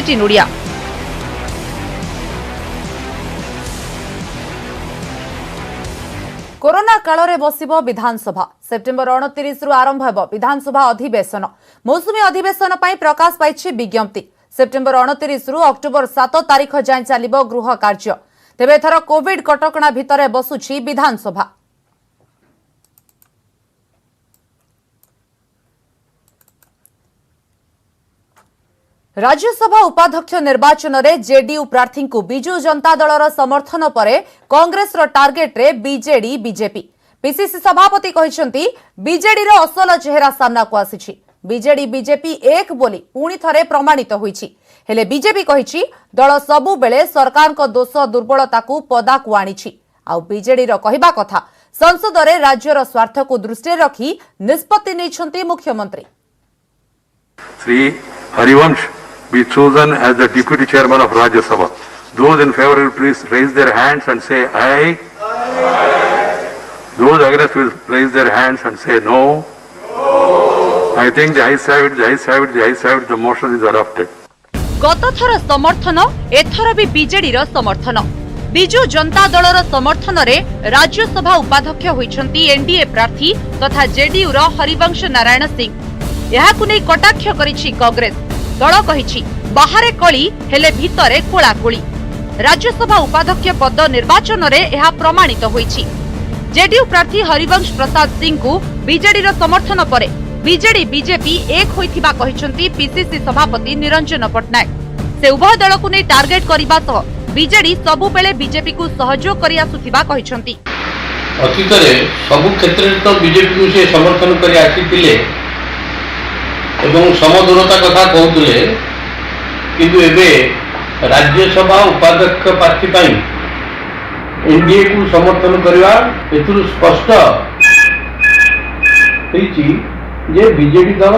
18 Odia. Corona काल रे बसिबो विधानसभा। September 29 रु आरंभ हेबो विधानसभा अधिवेशन। मौसुमी अधिवेशन पई प्रकाश पाइछि विज्ञप्ति। सेप्टेम्बर 29 रु अक्टोबर 7 तारीख जाय चलिबो गृह कार्य। तेबे एथर कोविड कटकणा भितरे बसुछि विधानसभा। राज्यसभा उपाध्यक्ष निर्वाचन में जेडीयू प्रार्थी को बिजू जनता दलर समर्थन पर कांग्रेस टार्गेट रे बीजेडी बीजेपी। पीसीसी सभापति कहते बीजेडी रो असल चेहरा सामना को आसी। बीजेडी बीजेपी एक बोली पुणी थरे प्रमाणित होईछि। हेले बीजेपी कहिछि दल सबु बेले सरकार को दोष दुर्बलता को पदा को आनिछि। आ बीजेडी रो कहिबा कथा संसद रे राज्यर स्वार्थ को दृष्टि रखी निष्पत्ति नैछन्ति मुख्यमंत्री। Shri Harivansh be chosen as the deputy chairman of Rajya Sabha. Those in favor will please raise their hands and say aye. Aye. Those against will raise their hands and say no. No. I think the ayes have it, the ayes have it, the ayes have it. The motion is adopted. गत थर समर्थन एथर भी BJD रो समर्थन। बिजू जनता दलर समर्थन रे राज्यसभा उपाध्यक्ष होइछन्ती NDA प्रार्थी तथा जेडीयू रो हरिवंश नारायण सिंह। एहाकु नै कटाक्ष करिछि कांग्रेस। दल कहिछि बाहरे कली हेले भितरे कोलाकोली। राज्यसभा उपाध्यक्ष पद निर्वाचन रे एहा प्रमाणित होईछि। जेडीयू प्रार्थी हरिवंश प्रसाद सिंह को बीजेडी रो समर्थन परे बीजेडी बीजेपी एक होइथिबा कहिसंती पीसीसी सभापति निरंजन पटनायक। से उभय दल को नै टार्गेट करिबा सह बीजेडी सबु बेले बीजेपी को सहयोग करि आसुथिबा कहिसंती। अतीत रे सबु क्षेत्र रे तो बीजेपी को से समर्थन करि आसीतिले एवं समदूरता कथा कहते किंतु एबे राज्यसभा उपाध्यक्ष प्रार्थी पाई एनडीए को समर्थन करवा एथुरु स्पष्ट होईछि जे बीजेपी दल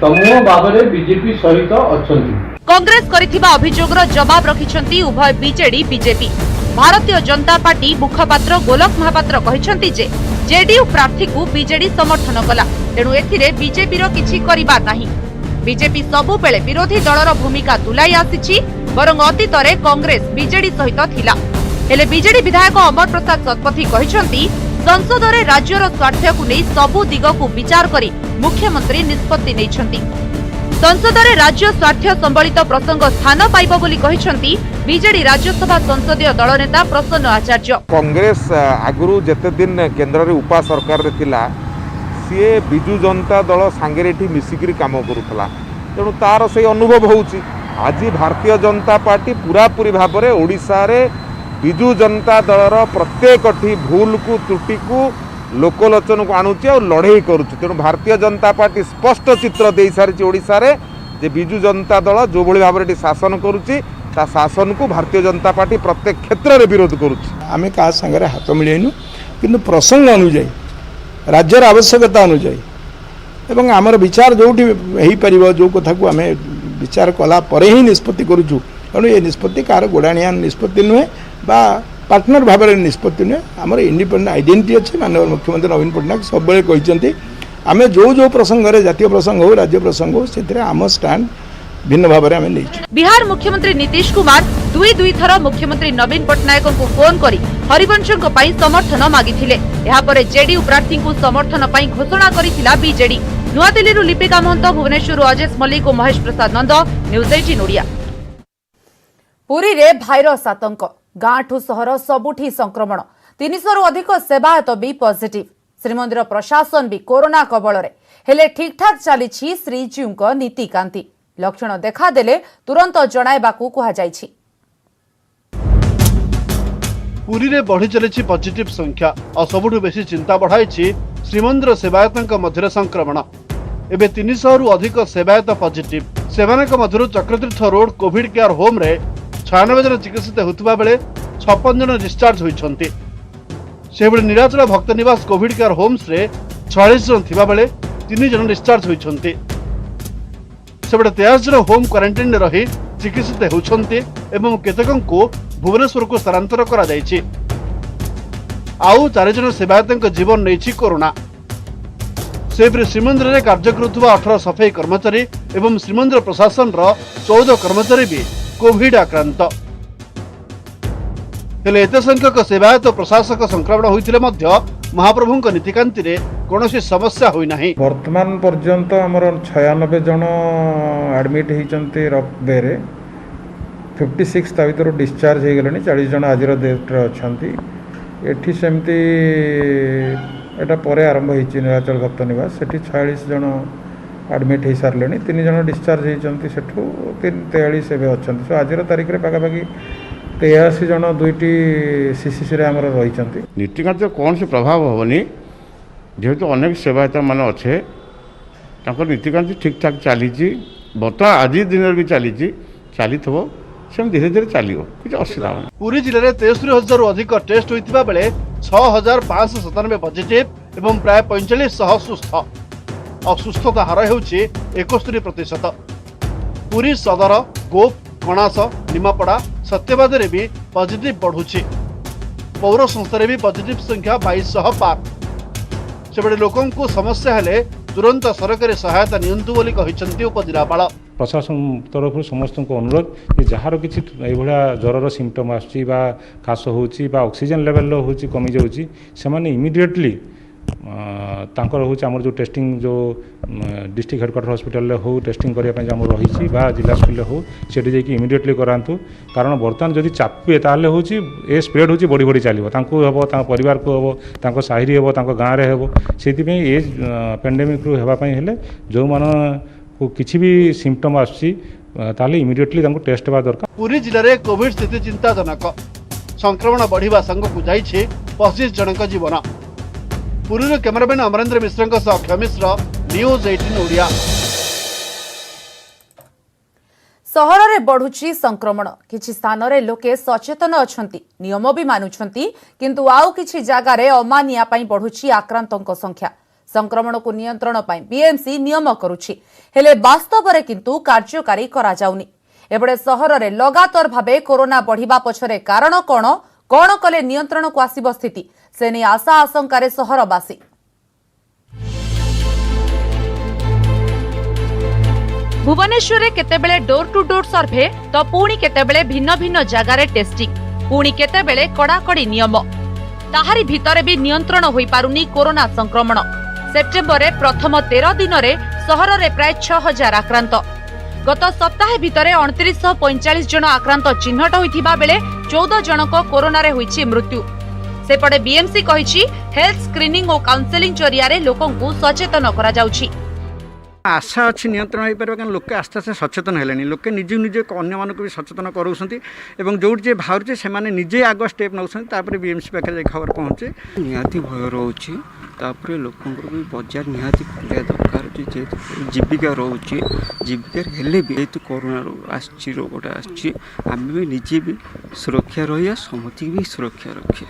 समूह भाव में बीजेपी सहित अछंती। कांग्रेस करिथिबा अभियोगर जवाब रखिछंती उभय BJD BJP. Bharatiya Janata party मुखपात्र गोलक महापात्र कहिछंती जे जेडीयू प्रार्थी को बीजेडी समर्थन कला तेणु एथिरे बीजेपी रो किछि करिबार नाही। बीजेपी सबु बेले विरोधी दलर भूमिका तुलाई आसीछि बरং अतीत रे कांग्रेस बीजेडी सहित थिला। हेले बीजेडी विधायक अमर प्रसाद शतपथी कहिछंती संसद रे राज्यर स्वार्थ को नै सबु दिग को विचार करी मुख्यमंत्री निष्पत्ति नैछंती। संसद रे राज्य स्वार्थ संबलित प्रसंग स्थान पाइबो बोली कहिछंती बीजेडी राज्यसभा संसदीय दल नेता प्रसन्न आचार्य। कांग्रेस आगुरु जेते दिन केंद्र रे उपा सरकार रे थिला सी बिजू जनता दल सांगे मिसिकी काम करूला तेणु तार से अनुभव होउची। आज भारतीय जनता पार्टी पूरा पूरी भाव में ओडिशा रे बिजू जनता दलर प्रत्येक भूल को त्रुटि को लोकलोचन को आणुची और लड़े करुची। तेणु भारतीय जनता पार्टी स्पष्ट चित्र दे सारी ओडिशा रे जे बिजू जनता दल जो भली भाव में शासन करुची ता शासन को भारतीय जनता पार्टी प्रत्येक क्षेत्र में विरोध करुची। आमे का संगे हाथ मिलेनु किंतु प्रसंग अनुଯାयी राज्यर आवश्यकता अनुଯାयी एवं आमर विचार जोटी हो पार जो कथा को आम विचार कला परे ही निष्पत्ति करुचु। तेणु ये निष्पत्ति कार गोड़ाणिया निष्पत्ति नुहे बा पार्टनर भाव में निष्पत्ति नुहे आमर इंडिपेंडेंट आइडेंटिटी अच्छे। माननीय मुख्यमंत्री नवीन पट्टनायक सब बेले कहते आम जो प्रसंग जातीय प्रसंग हो राज्य प्रसंग हो से आम स्टैंड भिन्न भाव में आम। बिहार मुख्यमंत्री नीतीश कुमार दुई थर मुख्यमंत्री नवीन पट्टनायक को फोन करी हरिवंश समर्थन मागिथिले। एहा परे जेडीयू प्रार्थी को समर्थन पई घोषणा करिथिला बीजेडी। नुआदिल्ली रु लिपिका महंत, भुवनेश्वर अजेश मल्लिक और महेश प्रसाद नंद, न्यूज 18 ओडिया। पुरी रे भाइरस आतंक, गाँठू सहर सबुठी संक्रमण, 300 रु अधिक सेवायत भी पॉजिटिव। श्रीमंदिर प्रशासन भी कोरोना कबल रे हेले ठीक ठाक चली श्रीजीव नीतिकांति। लक्षण देखादेले तुरंत जणाइबाकू कहा जायछि। पुरी रे बढ़ी चली पॉजिटिव संख्या और सबुठु बेसी चिंता बढ़ाई श्रीमंदिर सेवायतों मध्य संक्रमण। एबे 300 रु अधिक सेवायत पॉजिटिव। सेमानक मध्यरु Chakratirtha road covid care home रे 96 जन चिकित्सित होतबा बेले 56 जन डिस्चार्ज होइछन्ति। सेबळे नीलाचल भक्त निवास कोविड केयर होम्स रे 46 जन थिबा बेले 3 जन डिस्चार्ज होइछन्ति। सेबळे 23 जन होम क्वारंटाइन रही चिकित्सित होउछन्ति एवं केतकंको भुवनेश्वर को स्थानांतर करा जायछि। आउ 4 जन सेवायतक जीवन नैछि कोरोना। सेपरि श्रीमंदिर में कार्य करुवा 18 सफाई कर्मचारी एवं श्रीमंदिर प्रशासन 14 कर्मचारी भी कोविड आक्रांत। हेले एते संख्यक सेवायत प्रशासक संक्रमण होइतिले मध्य महाप्रभुଙ୍କ नीतिकांति रे कोनोसी समस्या होई नाही। वर्तमान पर्यंत हमर 96 जन एडमिट होइचंती रबेरे 56 ता भीतर डिस्चार्ज हो गले 40 जन आज डेट रे अछंती। एठी सेमती एटा परे आरंभ होइछि नीलाचल भक्त निवास सेठी 46 जन एडमिट हो सारे 3 जन डिस्चार्ज होइचंती सेठू 43 एबे अछंती। सो आज तारीख रे पागा पागी 83 जन दुईटी सीसीसी रे हमर रहिचंती। नीतिकांत कौन से प्रभाव हेनी जेहेतु अनेक सेवायत मान अच्छे नीतिकांत ठीक ठाक चली बर्तमान आज दिन भी चली से धीरे धीरे चलो कुछ असुविधा नहीं। पुरी जिले में 63,000 अधिक टेस्ट होता बेले 6,597 पॉजिटिव एवं प्राय 4500 सुस्थ और सुस्थता हार होउछि 71%। पुरी सदर गोप कणास निमापड़ा सत्यवाद रे भी पॉजिटिव बढ़ुछि। पौर संस्था भी पॉजिटिव संख्या 2200 पार। सेबडे लोकों को समस्या हेले तुरंत सरकारी सहायता नियंतु बोली कहिसंती उपजिलापाल। प्रशासन तरफ समस्त को अनुरोध कि जार किसी ज्वर सिम्पटम आसुची बा काश होची बा ऑक्सीजन लेवल होची कमी जाउची से माने इमिडिएटली तांकर होची हमर जो टेस्टिंग जो डिस्ट्रिक्ट हेडक्वार्टर हॉस्पिटल हो टेस्टिंग करिया पय हमर रहिची बा जिला स्कूल हो सेठी जाई कि इमिडिएटली करांतु। कारण बर्तमान जदि चापिए ताले होची ए स्प्रेड होची बड़ी बड़ी चलिबो तांको हबो तांको परिवार को हबो तांको साहिरी हबो तांको गां रे हबो। सेति पय ए पेंडेमिक रु हेबा पय हेले जो मान को किसी भी सिम्पटम आसुची ताले इमिडिएटली तांको टेस्ट बा दरकार। पुरी जिले में कोविड स्थिति चिंताजनक। संक्रमण बढ़िबा संग को जाइछे 25 जनक जीवन। पुरी कैमरामैन अमरेंद्र मिश्र अक्षय मिश्र न्यूज 18 ओडिया। सहर रे बढ़ुची संक्रमण किछि स्थान रे लोके सचेतन अछंती नियम भी मानुछंती किंतु आउ किछि जागा रे अमानिया पई बढ़ुची आक्रांतक संख्या। संक्रमण को नियंत्रण पाई बीएमसी नियम करुछि हेले वास्तव रे किंतु कार्यकारी करा जाउनी। एबडे सहर रे लगातार भाबे कोरोना बढ़िबा पछरे कारण कोन कले नियंत्रण को आसीबो स्थिति से नै आशा आशंका रे सहरवासी। भुवनेश्वर रे केतेबेले डोर टू डोर सर्वे तो पुणी केतेबेले भिन्न भिन्न जगार टेस्टिंग पुणी केतेबेले कड़ाकड़ी नियम ताहारी भितरे भी नियंत्रण होई पारुनी कोरोना संक्रमण। सेप्टेम्बर प्रथम 13 दिन रे सहर रे प्राय 6000 आक्रांत। गत सप्ताह भितरे 2945 जन आक्रांत चिन्हट होइथिबा बेले 14 जनक कोरोना रे होइछि मृत्यु। सेपटे बीएमसी कहिछि हेल्थ स्क्रीनिंग और काउंसलिंग जरिया रे लोकन को सचेतन करा जाउछि। आशा अच्छी नियंत्रण हो पार कारण लोके आस्ते आस्ते सचेतन है लोके निजे निजे अन्य मानक भी सचेतन कराउछंती एवं जोटी जे बाहर से माने निजे आग स्टेप नौछंती बीएमसी पाखे जाई खबर पहुँचे निहाती भय रोचे तापर लोकंर भी बाजार निहाती खुलिया दरकार जे जीविका रोचे जीविका हेले भी जेहेतु कोरोना आछि रोगटा आछि आमे भी निजे भी सुरक्षा रहिया समति भी सुरक्षा रखे।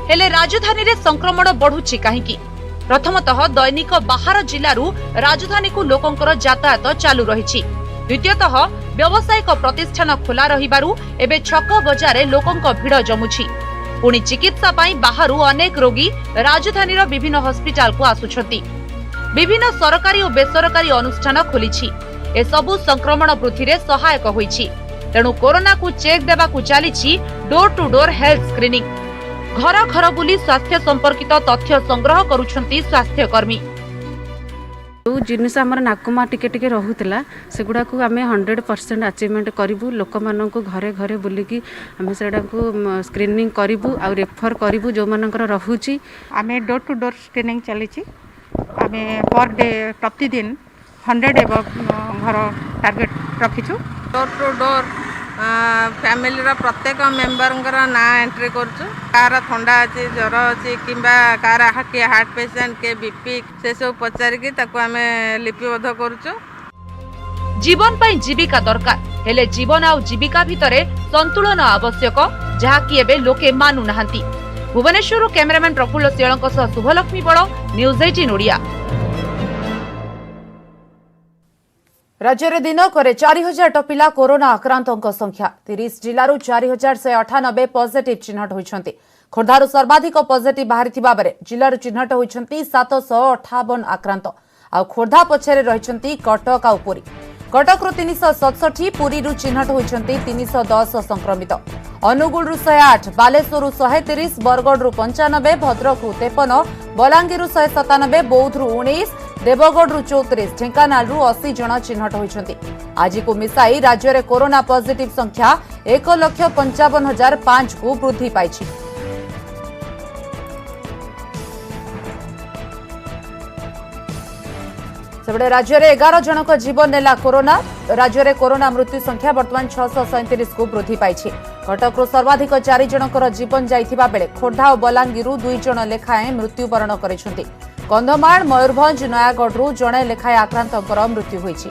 हेले राजधानी रे संक्रमण बढ़ुछि काहेकि प्रथमतः दैनिक बाहर जिल्लारू राजधानी को लोकंकर यातायात चालू रहिछि। द्वितीयतः व्यावसायिक प्रतिष्ठान खोला रहिबारु एबे छक बजारे लोकंक भिड़ जमुछि। पुणी चिकित्सा पाई बाहरु अनेक रोगी राजधानी विभिन्न हॉस्पिटल को आसुछंती। विभिन्न सरकारी और बेसरकारी अनुष्ठान खोलिछि। ए सबु संक्रमण वृद्धि रे सहायक होइछि। तेणु कोरोना को चेक देबा को चालिछि door to door health screening. घर घर बुली स्वास्थ्य संपर्कित तथ्य संग्रह करुछंती स्वास्थ्य कर्मी। जो जिनस आम नाकुमा टिके रोला सेगुड़ा को आम 100% अचिवमेंट करूँ लोक मान घरे घरे बुलिकी आम से स्क्रीनिंग करूँ आ रेफर करूँ जो मान रोचे आम डोर टू डोर स्क्रीनिंग चली आम पर डे प्रतिदिन 100 एवं घर टार्गेट रखीचु। डोर टू डोर फैमिली प्रत्येक मेम्बर ना एंट्री कर थंडा अच्छी ज्वर अच्छी कि किए हार्ट पेशेंट के बीपी से सब पचारिकी आम लिपिबद्ध करुचु। जीवन पाई जीविका दरकार हेले जीवन आउ जीविका भितरे संतुलन आवश्यक जहाँकि एबे लोके मानु नाहांती। भुवनेश्वर कैमरामैन प्रफुल्ल सियालଙ୍କ सह शुभलक्ष्मी बड़ न्यूज 18 ओडिया। राज्य में दिनक 4000 टपिला कोरोना आक्रांतों संख्या 30 जिलूर 4198 पॉजिटिव चिन्हट होइछंती। खोर्धारू सर्वाधिक पॉजिटिव बाहरिथिबा बेले जिल्लार चिन्हट होइछन्ती 758 आक्रांत आ खोर्धा पछरे रहिछन्ती कटक आ पुरी कटकरू 367 पुरीरू चिन्हट होइछन्ती 310 संक्रमित अनुगुलरू 108 बालेश्वररू 130 बरगढ़रू 95 भद्रकरू 53 बलांगीररू 197 बौद्धरू 19 देवगढ़रू 34 ढेंकानालरू 80 जन चिन्हट होइछन्ती आज को मिसाई राज्य में कोरोना पॉजिटिव संख्या 1,55,005 को वृद्धि पाइछि। सेबड़े राज्य में 11 जनक जीवन नेला कोरोना राज्य में कोरोना मृत्यु संख्या वर्तमान 637 को वृद्धि पाइछि। कटकरू सर्वाधिक 4 जनकर जीवन जाइथिबा बेले खोर्धा और बलांगीरु 2 जन लेखाएं मृत्युवरण करिसेंति। कंधमाल मयूरभंज नयागढ़ जड़े लेखाएं आक्रांतर मृत्यु होइछि।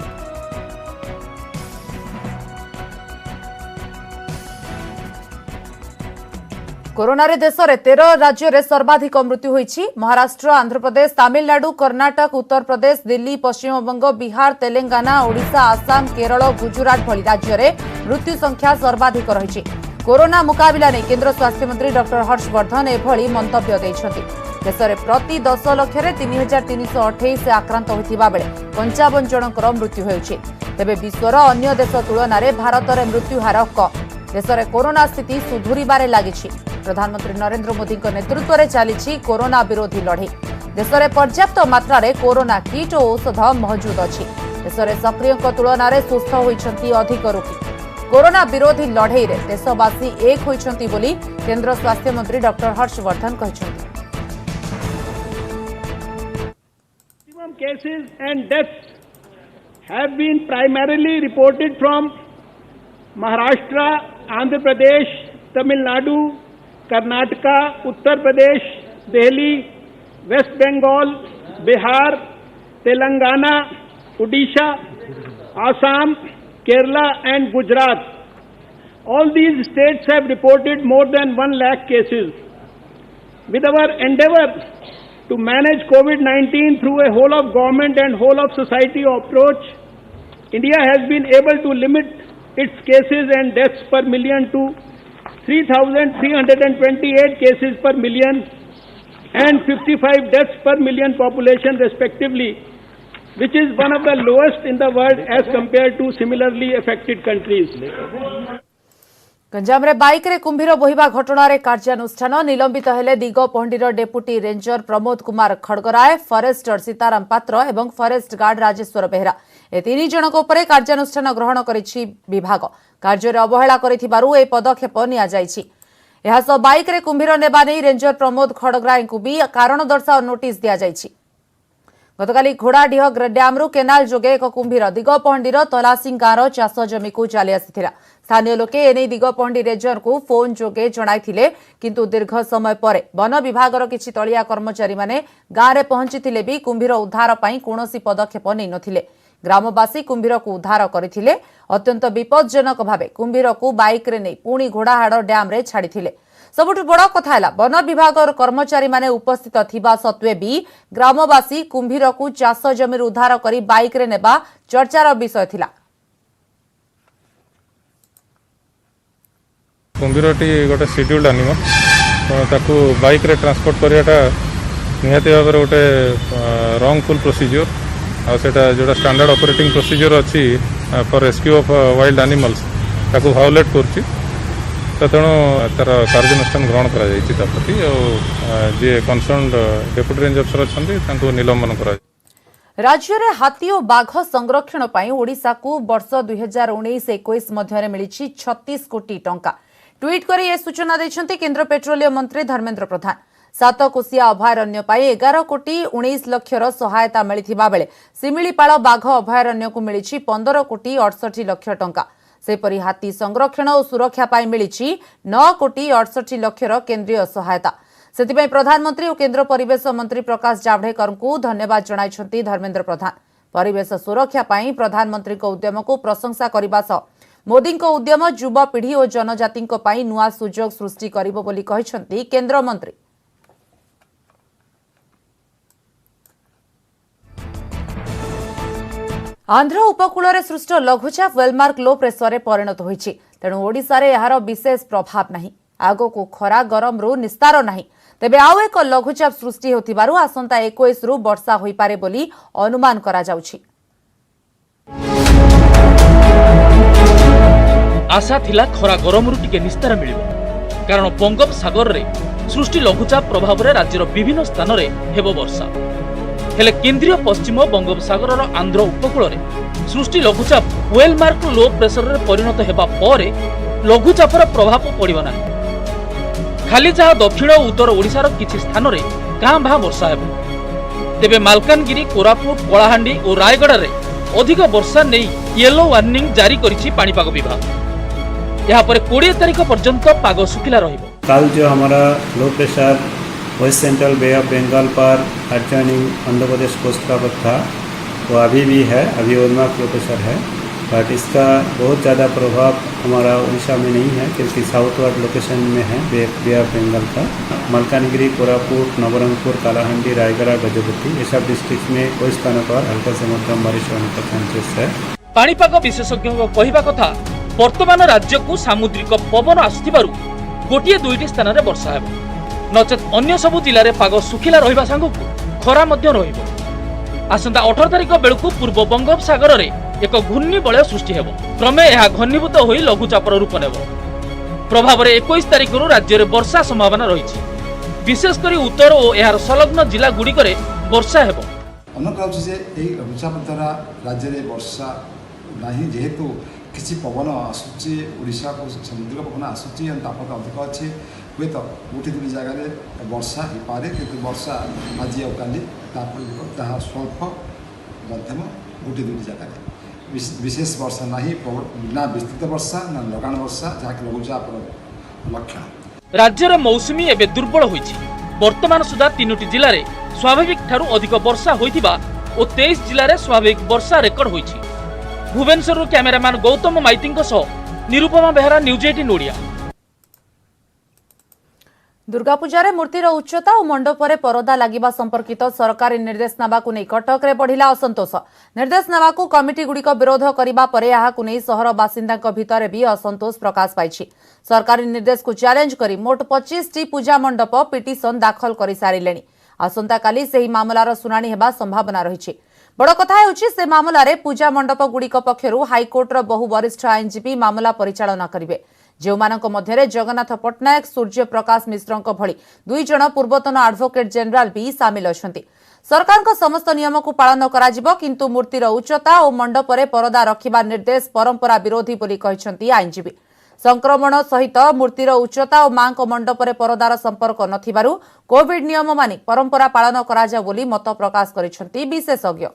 कोरोना रे देश में 13 राज्य में सर्वाधिक मृत्यु होइछि। महाराष्ट्र आंध्र प्रदेश तमिलनाडु कर्नाटक उत्तर प्रदेश दिल्ली पश्चिमबंग बिहार तेलंगाना ओडिशा आसाम केरल गुजरात भली राज्य में मृत्यु संख्या सर्वाधिक रही। कोरोना मुकाबला नहीं केंद्र स्वास्थ्य मंत्री डॉक्टर हर्षवर्धन एभली मंतव्य देइछन्ति। देश में प्रति 10 लाख 3,328 आक्रांत होइथिबा बेले 55 जनकर मृत्यु होइछि। तेबे विश्वर अन्य देश तुलन में भारत में मृत्यु हार कम। देश में कोरोना स्थिति सुधुरिबारे लागिछि। प्रधानमंत्री नरेंद्र मोदी नेतृत्व में चली कोरोना विरोधी लड़े। देश में पर्याप्त मात्रा रे कोरोना किट और औषध मौजूद अछि। देश में सक्रिय तुलन में सुस्थ होइछन्ति अधिक रोगी। कोरोना विरोधी लड़े रे देशवासी एक होइछन्ति बोली केंद्र स्वास्थ्य मंत्री डॉक्टर हर्षवर्धन कहिछन्ति। Cases and deaths have been primarily reported from Maharashtra, Andhra Pradesh, Tamil Nadu, Karnataka, Uttar Pradesh, Delhi, West Bengal, Bihar, Telangana, Odisha, Assam, Kerala and Gujarat. All these states have reported more than 1 lakh cases. With our endeavor to manage COVID-19 through a whole of government and whole of society approach, India has been able to limit its cases and deaths per million to 3,328 cases per million and 55 deaths per million population respectively, which is one of the lowest in the world as compared to similarly affected countries. Ganjam रे bike रे कुंभीर बोहिबा घटना रे कार्यानुष्ठान निलंबित हेले दिगपहंडीर deputy ranger Pramod Kumar Khadgarai forester Sitaram Patra एवं forest guard Rajeswar Behera ए 3 जनक उपरे कार्यानुष्ठान ग्रहण करिछि विभाग। कार्य रे अवहेला करिथिबारु ए पदक्षेप निया जाइछि। एहा सो बाइक रे कुंभीर नेबा नै रेंजर प्रमोद खड़गराय को भी कारण दर्शाओ नोटिस दिया जाइछि। गतकाली घोड़ाडीह डैम्रु केनाल जोगे एक कुंभीर दिगपहंडीर तलासिंग गाँव चाष जमी को चली आसी। स्थानीय लोके एने दिगपहंडी रेंजर को फोन जोगे जणाइथिले किंतु दीर्घ समय पर वन विभागर किछि तलिया कर्मचारी माने गाँव में पहुंचीथिले भी कुंभीर उद्धार पई कोनोसी पदक्षेप नै नथिले। ग्रामवासी कुंभीर को उद्धार करथिले। अत्यंत विपज्जनक भावे कुंभीर को बाइक रे नै पुणी घोड़ाहाड़ डैम रे छाड़िथिले। सबुठु बड़ कथा है वन विभाग कर्मचारी माने उपस्थित थिबा सत्वे भी ग्रामवासी कुंभीर को चाष जमी उद्धार करी बाइक रे नेबा चर्चार विषय थिला। कुंभीरटी गोटे शेड्यूल्ड एनिमल ताकू बाइक रे ट्रांसपोर्ट करियाटा निहाती भाव गोटे रॉन्गफुल प्रोसीजर आ सेटा जोटा स्टैंडर्ड ऑपरेटिंग प्रोसीजर अच्छी for rescue of wild animals ताकू वायोलेट करछि। तो तेणु तार कार्यानुष्ठान ग्रहण कर प्रति जी कंसर्न्ड डेप्यूटी रेंज अफसर अच्छा निलंबन कर। राज्य में हाथी और बाघ संरक्षण पर ओडिशा को वर्ष 2019-21 मध्य मिली 36 कोटी टंका। ट्वीट कर यह सूचना देते केंद्र पेट्रोलियम मंत्री धर्मेंद्र प्रधान। 7 कोशिया अभयारण्य 11 कोटी 19 लक्षर सहायता मिलता बेले सिमिलीपाल बाघ अभयारण्य को मिली 15 कोटी 68 लक्ष टंका। सेपरी हाथी संरक्षण और सुरक्षा पाई मिली 9 कोटी 68 लक्षर केंद्रीय सहायता। सेतिपई प्रधानमंत्री और केंद्र परिवेश मंत्री प्रकाश जावड़ेकर को धन्यवाद जणाइछन्ति धर्मेंद्र प्रधान। परिवेश सुरक्षा पाई प्रधानमंत्री को उद्यम को प्रशंसा करबा सह मोदी को उद्यम युवपीढ़ी और जनजाति पाई नुआ सुजोग सृष्टि करिबो बोली कहिछन्ति केंद्र मंत्री। आंध्र उपकूल में सृष्ट लघुचाप वेलमार्क लो प्रेसर परिणत होइछि। तेणु ओडिशा रे यार विशेष प्रभाव नहीं। आगो को खरा गरम रु निस्तार नहीं तेबे आउ एक लघुचाप सृष्टि होतिबारु आसंता 21 रु वर्षा होई पारे बोली अनुमान करा जाउछि। आशा थिला खरा गरम रु टिके निस्तार मिलिबो कारण बंगोपसागर रे सृष्टि लघुचाप प्रभाव रे राज्यर विभिन्न स्थान रे हेबो वर्षा हेले केंद्रीय पश्चिम बंगोपसागर आंध्र उपकूल रे सृष्टि लघुचाप वेल मार्क लो प्रेशर रे परिणत हेबा परे लघुचापर प्रभाव पड़िबो नाही। खाली जहाँ दक्षिण और उत्तर ओडिशार किछि स्थान रे कां भा वर्षा हेबो तेबे मालकानगिरी कोरापुट कलाहांडी और रायगड़ा रे अधिक वर्षा नहीं येलो वार्निंग जारी करिछि पाणीपाग विभाग। यहाँ पर 20 तारीख पर्यंत पाग सुखिला रहिबो। कल जो हमारा low pressure west central Bay of Bengal पर एडजॉइनिंग आंध्र प्रदेश कोस्ट का था वो अभी भी है, अभी ओलमार्क लो प्रेशर है, बट इसका बहुत ज़्यादा प्रभाव हमारा उड़ीसा में नहीं है क्योंकि साउथवर्ड लोकेशन में है बे ऑफ बंगाल का। मलकानगिरी, कोरापुट, नवरंगपुर, कालाहांडी, रायगड़ा, गजपति ये सब डिस्ट्रिक्ट में कोई स्थानों पर हल्का से मध्यम बारिश होने का चांसेस है। पाणीपाग विशेषज्ञों कहवा कथा वर्तमान राज्य को सामुद्रिक पवन आसुथिबारु गोटिए दुईटी स्थान रे वर्षा हेबो नचेत अन्य सबु जिले में पाग सुखिला रहिबा सांगकु खरा मध्य रहिबो। आसंता 18 तारीख बेलकु पूर्व बंगोपसागर रे एक घूर्णी बलय सृष्टि हेबो क्रमे यह घनीभूत होई लघुचापर रूप नेबो। प्रभाव रे 21 तारीख रु राज्य रे वर्षा संभावना रहिछि विशेष करी उत्तर और यार संलग्न जिला गुडी करे वर्षा हेबो। अनुकूल जे एही लघुचाप द्वारा राज्य रे वर्षा नाही जेहेतु किसी पवन आसूची ओडिशा को समुद्र पवन आसूची तापमात्रा अधिक अच्छे हुए तो गोटे दुई जगह वर्षा हो पारे किंतु वर्षा आज और काली ताहा स्वल्प मध्यम गोटे दुई जगह विशेष वर्षा नहीं ना विस्तृत वर्षा ना लगान वर्षा जहाँकि लघुचाप लक्षण। राज्यर मौसुमी एबे दुर्बल होइछि वर्तमान सुधा 3टी जिले में स्वाभाविक ठारू अधिक वर्षा होइथिबा और 23 जिले में स्वाभाविक वर्षा रेकर्ड होइछि। भुवनेश्वर कैमेरामैन गौतम माइती निरुपमा बेहरा, न्यूज 18 ओडिया। दुर्गा पूजा रे मूर्तिर उच्चता और मंडपरे परदा लागिबा संपर्कित सरकारी निर्देशनामा को नहीं कटक रे बढ़िला असंतोष। निर्देशनामा को कमिटी गुड़िक विरोध करिबा परे याहाकु नहीं सहर बासिंदाक भितर भी असंतोष प्रकाश पाइछि। सरकारी निर्देश को चैलेंज करी मोट 25 टी पूजा मंडप पिटिशन दाखल करि सारिलेनी। आसंता काली सेही मामलार सुनानी हेबा संभावना रहिछि। बड़ कथा हेउछि से मामला रे पूजा मंडप गुड़िक पक्षरु हाईकोर्टर बहु वरिष्ठ आईनजीवी मामला परिचालना करिवे। जेउमानक मध्यरे जगन्नाथ पट्टनायक, सूर्य प्रकाश मिश्रक भली 2 जण पूर्वतन एडवोकेट जनरल भी सामिल अछंती। सरकारक समस्त नियम को पालन कराजिबो किंतु मूर्तिर उच्चता और मंडपरे परदा रखिबा निर्देश परंपरा विरोधी बोली कहिसंती आईनजीवी। संक्रमण सहित मूर्तिर उच्चता और मांक मंडपरे परदार संपर्क नथिबारु कोविड नियम मानि परंपरा पालन कराजा बोली मत प्रकाश करिसंती विशेषज्ञ।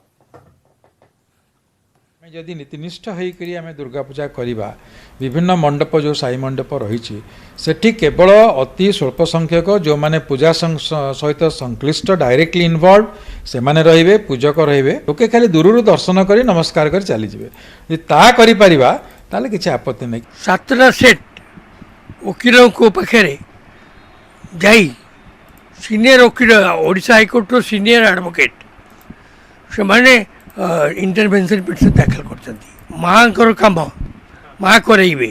जदि नीतिनिष्ठ होकर आम दुर्गा पूजा करवा विभिन्न मंडप जो साई मंडप रही सेठी केवल अति स्वल्प संख्यक जो माने पूजा सहित संश्लिष्ट डायरेक्टली इनवॉल्व से माने रहिबे, पूजक रहिबे, लोके खाली दूर दर्शन कर नमस्कार कर चली जिवे ता करि परिबा ताले किछि आपत्ति नहीं। 7टा सेट वकीलों को पाखे जाई सीनियर वकील ओडिशा हाईकोर्ट रो सीनियर एडवोकेट से माने इंटरवेंशन पिटिशन दाखल करछंती। मांकर काम मां करइबे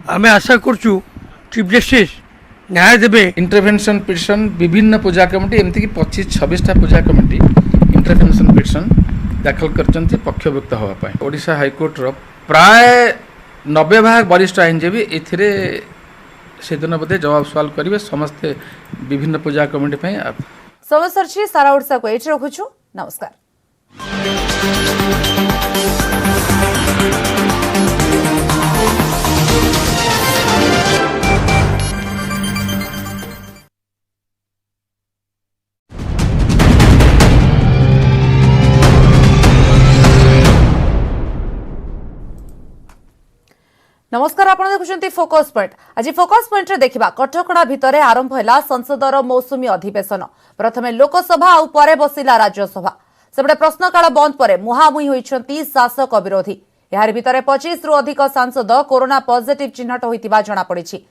आमे आशा करछु चीफ जस्टिस न्याय देबे। इंटरवेंशन पिटिशन विभिन्न पूजा कमिटी एमती कि 25-26टा पूजा कमिटी इंटरवेंशन पिटिशन दाखल करछंती पक्षभुक्त होवा पाए। ओडिशा हाईकोर्ट रो प्राय 90% वरिष्ठ आईनजीवी एथिरे सेदिन बदे जवाब सवाल करिवे समस्त विभिन्न पूजा कमिटी पे। समस्या सारा ओडिशा को एठी रखुछु। नमस्कार। नमस्कार, आपण देखुछंती फोकस पॉइंट। आज फोकस पॉइंट रे देखिबा कटकणा भितरे आरंभ हैला संसदर मौसुमी अधिवेशन। प्रथमे लोकसभा और परे बसिला राज्यसभा। सेबडे प्रश्नकाल बंद परे मुहामुही होइछंती शासक विरोधी। यार भितरे 25 रु अधिक सांसद कोरोना पॉजिटिव चिन्हट होइतिबा जणा पड़िछि।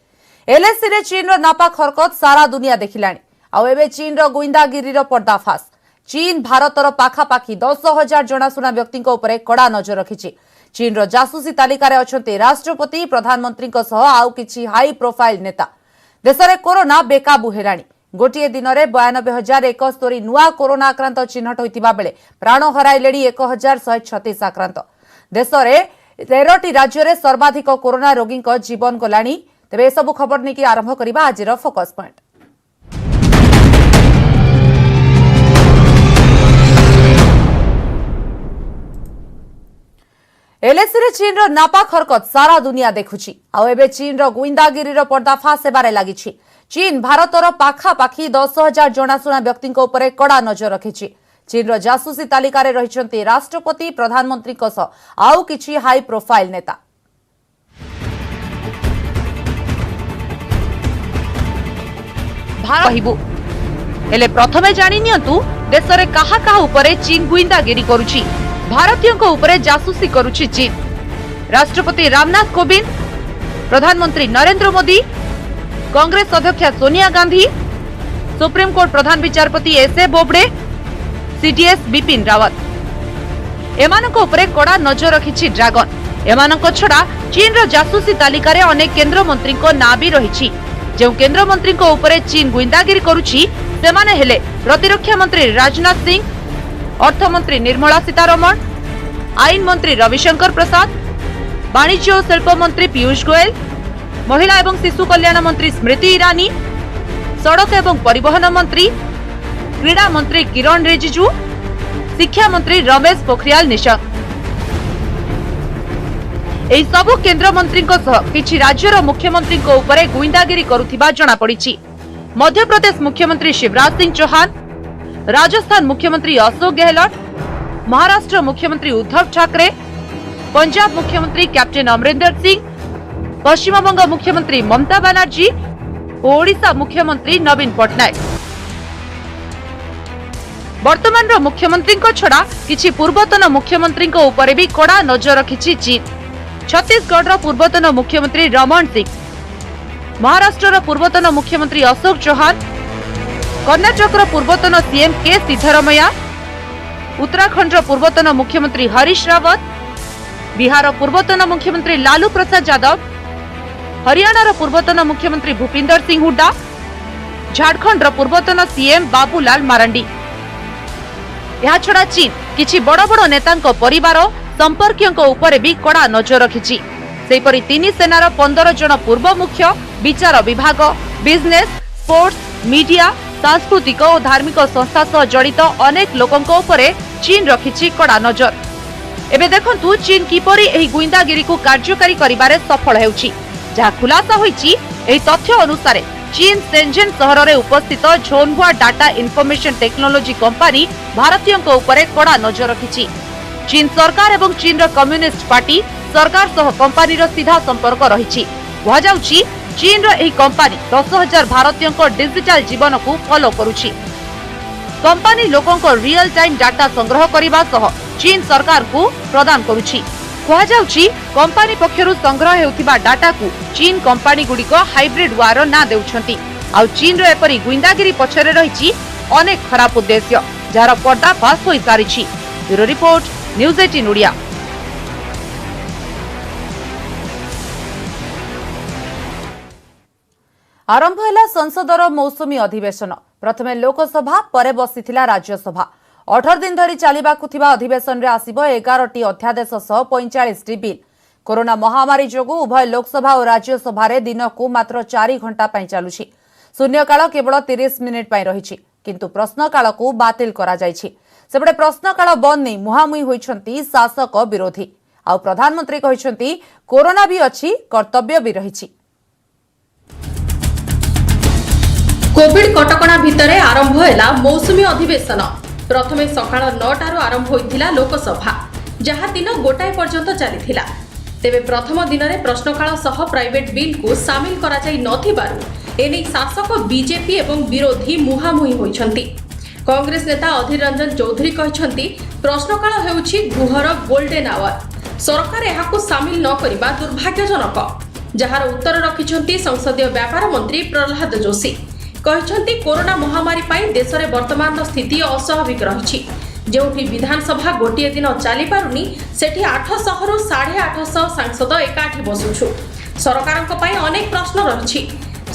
एलएसी रे चीन रो नापाक हरकत सारा दुनिया देखिलाणी। आ एबे चीन रो गुइंदागिरी रो पर्दाफाश। चीन भारतर पाखापाखी 10,000 जनाशुना व्यक्ति उपरे कड़ा नजर रखिछि। चीन रो जासूसी तालिका रे अछंती राष्ट्रपति, प्रधानमंत्री सह आउ किछि हाई प्रोफाइल नेता। देश में कोरोना बेकाबू हेलाणी। गोटे दिन में 92,071 नुआ कोरोना आक्रांत चिन्हट होता बेले प्राण हराइले 1,136 आक्रांत। देश में 13टी राज्य में सर्वाधिक कोरोना रोगी जीवन गलाणी। तेबे सबु खबर नहीं आरंभ करबा आजिर फोकस पॉइंट। एलएसी रे चीन रो नापाक हरकत सारा दुनिया देखुची। आउ एबे चीन रो गुइंदागिरी रो पर्दाफाश हेबारे लागिछि। चीन भारतर पाखापाखि 10,000 जनाशुना व्यक्ति उपरे कड़ा नजर रखिछि। चीन रो जासूसी तालिका रे रहिछन्ति राष्ट्रपति प्रधानमंत्री को सह आउ किछि हाई प्रोफाइल नेता। हेले प्रथमे जानि नियंतु देश रे काहा काहा उपरे चीन गुइंदागिरी करूछि। भारतीयों उपरे जासूसी करुछि चीन। राष्ट्रपति रामनाथ कोविंद, प्रधानमंत्री नरेंद्र मोदी, कांग्रेस अध्यक्ष सोनिया गांधी, सुप्रीम कोर्ट प्रधान विचारपति एसए बोबडे, सीडीएस बिपिन रावत एमानक उपरे कड़ा नजर रखिछि ड्रैगन। एमानक छड़ा चीन रो जासूसी तालिका रे अनेक केंद्र मंत्री को ना भी रहिछि। जो केंद्र मंत्री को उपरे चीन गुइंदागिरी करुछि सेमाने हेले प्रतिरक्षा मंत्री राजनाथ सिंह, अर्थमंत्री निर्मला सीतारमण, आईन मंत्री रविशंकर प्रसाद, वाणिज्य और शिल्प मंत्री पीयूष गोयल, महिला एवं शिशु कल्याण मंत्री स्मृति ईरानी, सड़क एवं परिवहन मंत्री, क्रीड़ा मंत्री किरण रिजिजू, शिक्षा मंत्री रमेश पोखरियाल निशंक। एही सबु केंद्र मंत्री किछि राज्यर मुख्यमंत्री उपरे गुइंदागिरी करुथिबा जणा पड़िछि। मध्य प्रदेश मुख्यमंत्री शिवराज सिंह चौहान, राजस्थान मुख्यमंत्री अशोक गहलोत, महाराष्ट्र मुख्यमंत्री उद्धव ठाकरे, पंजाब मुख्यमंत्री कैप्टन अमरिंदर सिंह, पश्चिम बंग मुख्यमंत्री ममता बनर्जी और ओडिशा मुख्यमंत्री नवीन पटनायक। वर्तमान मुख्यमंत्री छड़ा किछि पूर्वतन मुख्यमंत्री उपरे भी कड़ा नजर रखिछि चीन। छत्तीसगढ़ पूर्वतन मुख्यमंत्री रमन सिंह, महाराष्ट्र पूर्वतन मुख्यमंत्री अशोक चौहान, कर्णाटक पूर्वतन सीएम के सिद्धरमैया, उत्तराखंड पूर्वतन मुख्यमंत्री हरीश रावत, बिहार पूर्वतन मुख्यमंत्री लालू प्रसाद यादव, हरियाणा पूर्वतन मुख्यमंत्री भूपिंदर सिंह हुड्डा, झारखंड पूर्वतन सीएम बाबूलाल मारांडी। यह छड़ा चीन किछि बड़ बड़ नेतांको परिवार संपर्कियों उपरे भी कड़ा नजर रखिछि। सेहिपरि तीन सेनार 15 जन पूर्व मुख्य, विचार विभाग, बिजनेस, स्पोर्ट्स, मीडिया, सांस्कृतिक और धार्मिक संस्था सह जड़ित अनेक लोकों उपरे चीन रखिछि कड़ा नजर। एबे देखंतु चीन किपरि एही गुइंदागिरी को कार्यकारी करिबारे सफल हेउछि। जहा खुलासा होईछि एही तथ्य अनुसार चीन शेंझेन शहर में उपस्थित झोनहुआ डाटा इनफॉरमेशन टेक्नोलॉजी कंपनी भारतीयों उपरे कड़ा नजर रखिछि। चीन सरकार एवं चीन कम्युनिस्ट पार्टी सरकार सह कंपनी सीधा संपर्क रही। कहुछि चीन एही कंपनी 10,000 भारतीयों को डिजिटल जीवन को फॉलो करुछि। कंपनी लोकों को रियल टाइम डाटा संग्रह करने सह चीन सरकार को प्रदान करुछि। कहुछि कंपनी पक्षरु संग्रह हेउथिबा डाटा को चीन कंपनी गुड़िक हाइब्रिड वार ना देउछंती। आउ चीन रो एपरी गुइंदागिरी पछरे रहिछि अनेक खराब उद्देश्य जार पर्दाफाश होई सारिछि। Bureau report, news 18 Odia. आरंभ है संसदर मौसुमी अधिवेशन। प्रथमे लोकसभा परे बसिथिला राज्यसभा। 18 दिन धरी चलिबाकु थिबा अधिवेशन रे आसीबो 11टी अध्यादेश सह 45टी बिल। कोरोना महामारी जोगु उभय लोकसभा और राज्यसभा रे दिन को मात्र 4 घंटा पई चालुछि। शून्यकाल केवल 30 मिनिट पई रहिछि, किंतु प्रश्नकाल को बातिल करा जायछि। सेबडे प्रश्नकाल बंद नहीं मुहामुही होइछंती शासक विरोधी। आ प्रधानमंत्री कहिछंती कोरोना भी अछि, कर्तव्य भी रहिछि। कोविड कटकणा भितरे आरंभ हैला मौसुमी अधिवेशन। प्रथमे सकाळ 9टारू आरंभ होइथिला लोकसभा, जहा दिन गोटाए पर्यंत चलीथिला। तेबे प्रथम दिन में प्रश्नकाल सह प्राइवेट बिल को सामिल करा जाई नथिबारु एने शासक बीजेपी एवं विरोधी मुहामुही होइछंती। कांग्रेस नेता अधीर रंजन चौधरी कहछंती प्रश्नकाल हेउछि गृहर गोल्डन आवर। सरकार एहाकु सामिल न करिबा दुर्भाग्यजनक, जहार उत्तर रखिछंती संसदीय व्यापार मंत्री प्रहलाद जोशी। कहछंती कोरोना महामारी पाई देश में वर्तमान स्थिति अस्वाभाविक रही। जोठी विधानसभा गोटे दिन चली पारुनी सेठी 800 रु 850 सांसद एकाठी बसुछु। सरकार अनेक प्रश्न रही।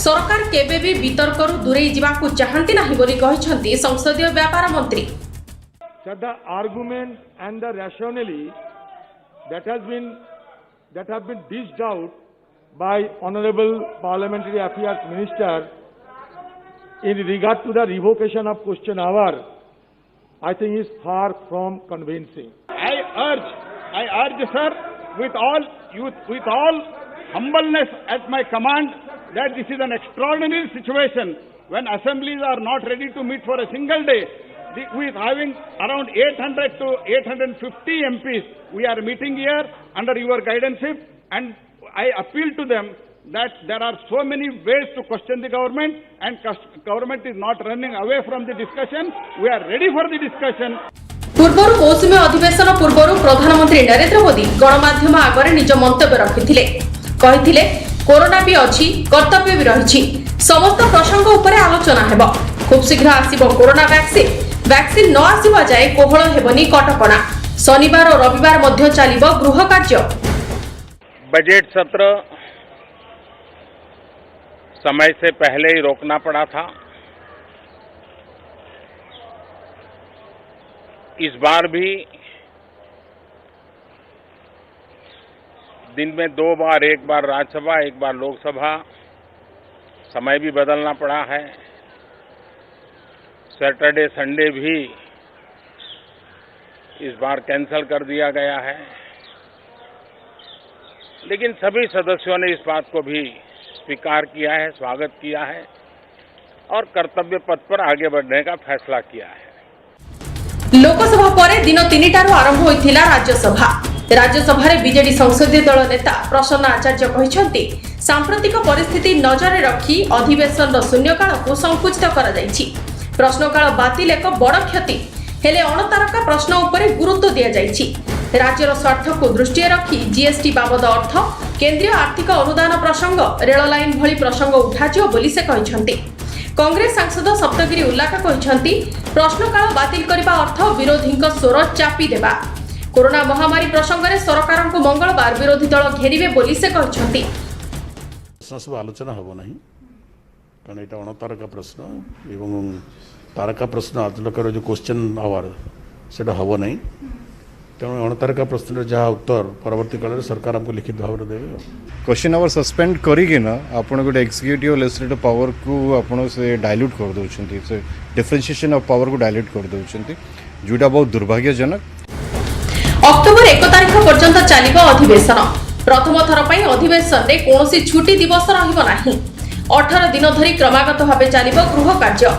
सरकार केबे भी वितर्करू दूरे जिबाकू चाहंती नाही बोली कहिसंती संसदीय व्यापार मंत्री। The argument and the rationale that have been dished out by Honorable Parliamentary Affairs Minister in regard to the revocation of question hour, I think is far from convincing. I urge, sir, with all humbleness at my command, that this is an extraordinary situation when assemblies are not ready to meet for a single day. With having around 800 to 850 MPs, we are meeting here under your guidance, and I appeal to them that there are so many ways to question the government, and government is not running away from the discussion. We are ready for the discussion. पूर्वरु मौसुमी अधिवेशन पूर्वरु प्रधानमंत्री नरेंद्र मोदी गणमाध्यम आगरे निज मंतव्य रखिथिले। कहिथिले corona भी अछि, कर्तव्य भी रहिछि, समस्त प्रसंग उपरे आलोचना हेबो। खूब शीघ्र आसीबो कोरोना वैक्सीन न आसीबा जाय कोहळ हेबनी कटकणा। शनिवार और रविवार मध्य चलिबो गृह कार्य। बजट सत्र समय से पहले ही रोकना पड़ा था। इस बार भी दिन में 2 बार, एक बार राज्यसभा, एक बार लोकसभा, समय भी बदलना पड़ा है। सैटरडे संडे भी इस बार कैंसिल कर दिया गया है, लेकिन सभी सदस्यों ने इस बात को भी स्वीकार किया है, स्वागत किया है और कर्तव्य पथ पर आगे बढ़ने का फैसला किया है। लोकसभा पर दिन 3टारू आरंभ होइथिला राज्यसभा। राज्यसभा रे बीजेडी संसदीय दल नेता प्रसन्न आचार्य कहिसंती सांप्रतिक परिस्थिति नजर रखी अधिवेशन शून्यकाल को संकुचित करा जायछि। प्रश्नकाल बातिल एक बड़ क्षति हेले अणतारका प्रश्न उपरे गुरुत्व दिया जायछि। राज्यर स्वार्थ को दृष्टि रखी जीएसटी बाबद अर्थ, केंद्रीय आर्थिक अनुदान प्रसंग, रेल लाइन भली प्रसंग उठाजियो बोली से कहिसंती। कांग्रेस सांसद सप्तगिरी उल्लाख कहिसंती प्रश्नकाल बातिल करबा अर्थ विरोधी स्वर चापी देबा। कोरोना महामारी प्रसंग में सरकार को मंगलवार विरोधी दल घेरिबे बोली से कहिसंती। सब आलोचना हबो नहीं, कारण एटा अणतारका प्रश्न एवं तारका प्रश्न आलोकर जो क्वेश्चन आवर सेटा हबो नहीं। तेणु अणतारका प्रश्न जहाँ उत्तर परवर्ती काल में सरकार हमको लिखित भाव में देवे। क्वेश्चन आवर सस्पेंड करिकिना आपण गोटे एक्जिक्यूटिव लेजिस्लेटिव पावर को आपण से डाइल्यूट कर दउछंती, से डिफरेंशिएशन ऑफ पावर को डाइल्यूट कर दउछंती, जोटा बहुत दुर्भाग्यजनक। अक्टोबर 1 तारिख पर्यंत चलिबो अधिवेशन। प्रथम थर पई अधिवेशन रे कोनोसी छुट्टी दिवस रहिबो नाही। 18 दिन धरी क्रमागत भाबे चलिबो गृह कार्य।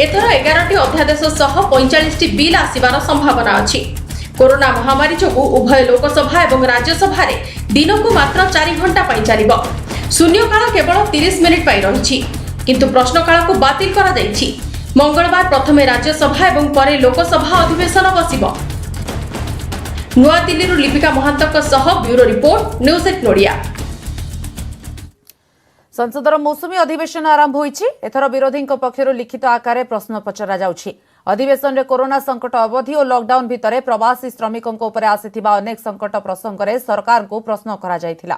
एथर 11टी अध्यादेश सह 45टी बिल आसीबार संभावना अछि। कोरोना महामारी जोगु उभय लोकसभा एवं राज्यसभा रे दिन को मात्र 4 घंटा पई चलिबो। शून्यकाल केवल 30 मिनिट पई रहिछि, किंतु प्रश्नकाल को बातिल करा जायछि। मंगलवार प्रथमे राज्यसभा एवं परे लोकसभा अधिवेशन बसिबो। नुआ दिल्ली रु लिपिका महांतक सह ब्यूरो रिपोर्ट न्यूज 8 नोडिया। संसदर मौसुमी अधिवेशन आरंभ होईछि। एथर विरोधी पक्षर लिखित आकार प्रश्न पचरा जाउछि। अधिवेशन रे कोरोना संकट अवधि और लॉकडाउन भितरे प्रवासी श्रमिकों उपरे आसिथिबा अनेक संकट प्रसंग रे सरकार को प्रश्न करा जायथिला।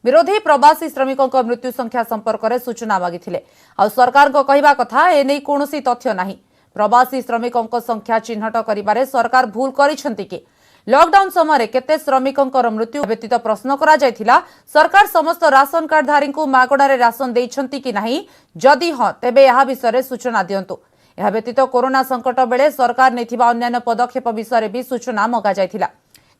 विरोधी प्रवासी श्रमिकों मृत्यु संख्या संपर्क में सूचना मागिथिले। आ सरकार को कहिबा कथा एने कोनोसी तथ्य नाही। प्रवासी श्रमिकों संख्या चिन्हट करिबारे सरकार भूल करिसेंति कि लॉकडाउन समय केते श्रमिकों मृत्यु व्यतीत प्रश्न करा जायथिला सरकार समस्त राशन कार्डधारी को मागणारे राशन देइछंती कि नाही, जदि हां तेबे यह विषय सूचना दियंतु। यह व्यतीत कोरोना संकट बेले सरकार नेथिबा अन्य पदक्षेप विषय भी सूचना मगा जायथिला।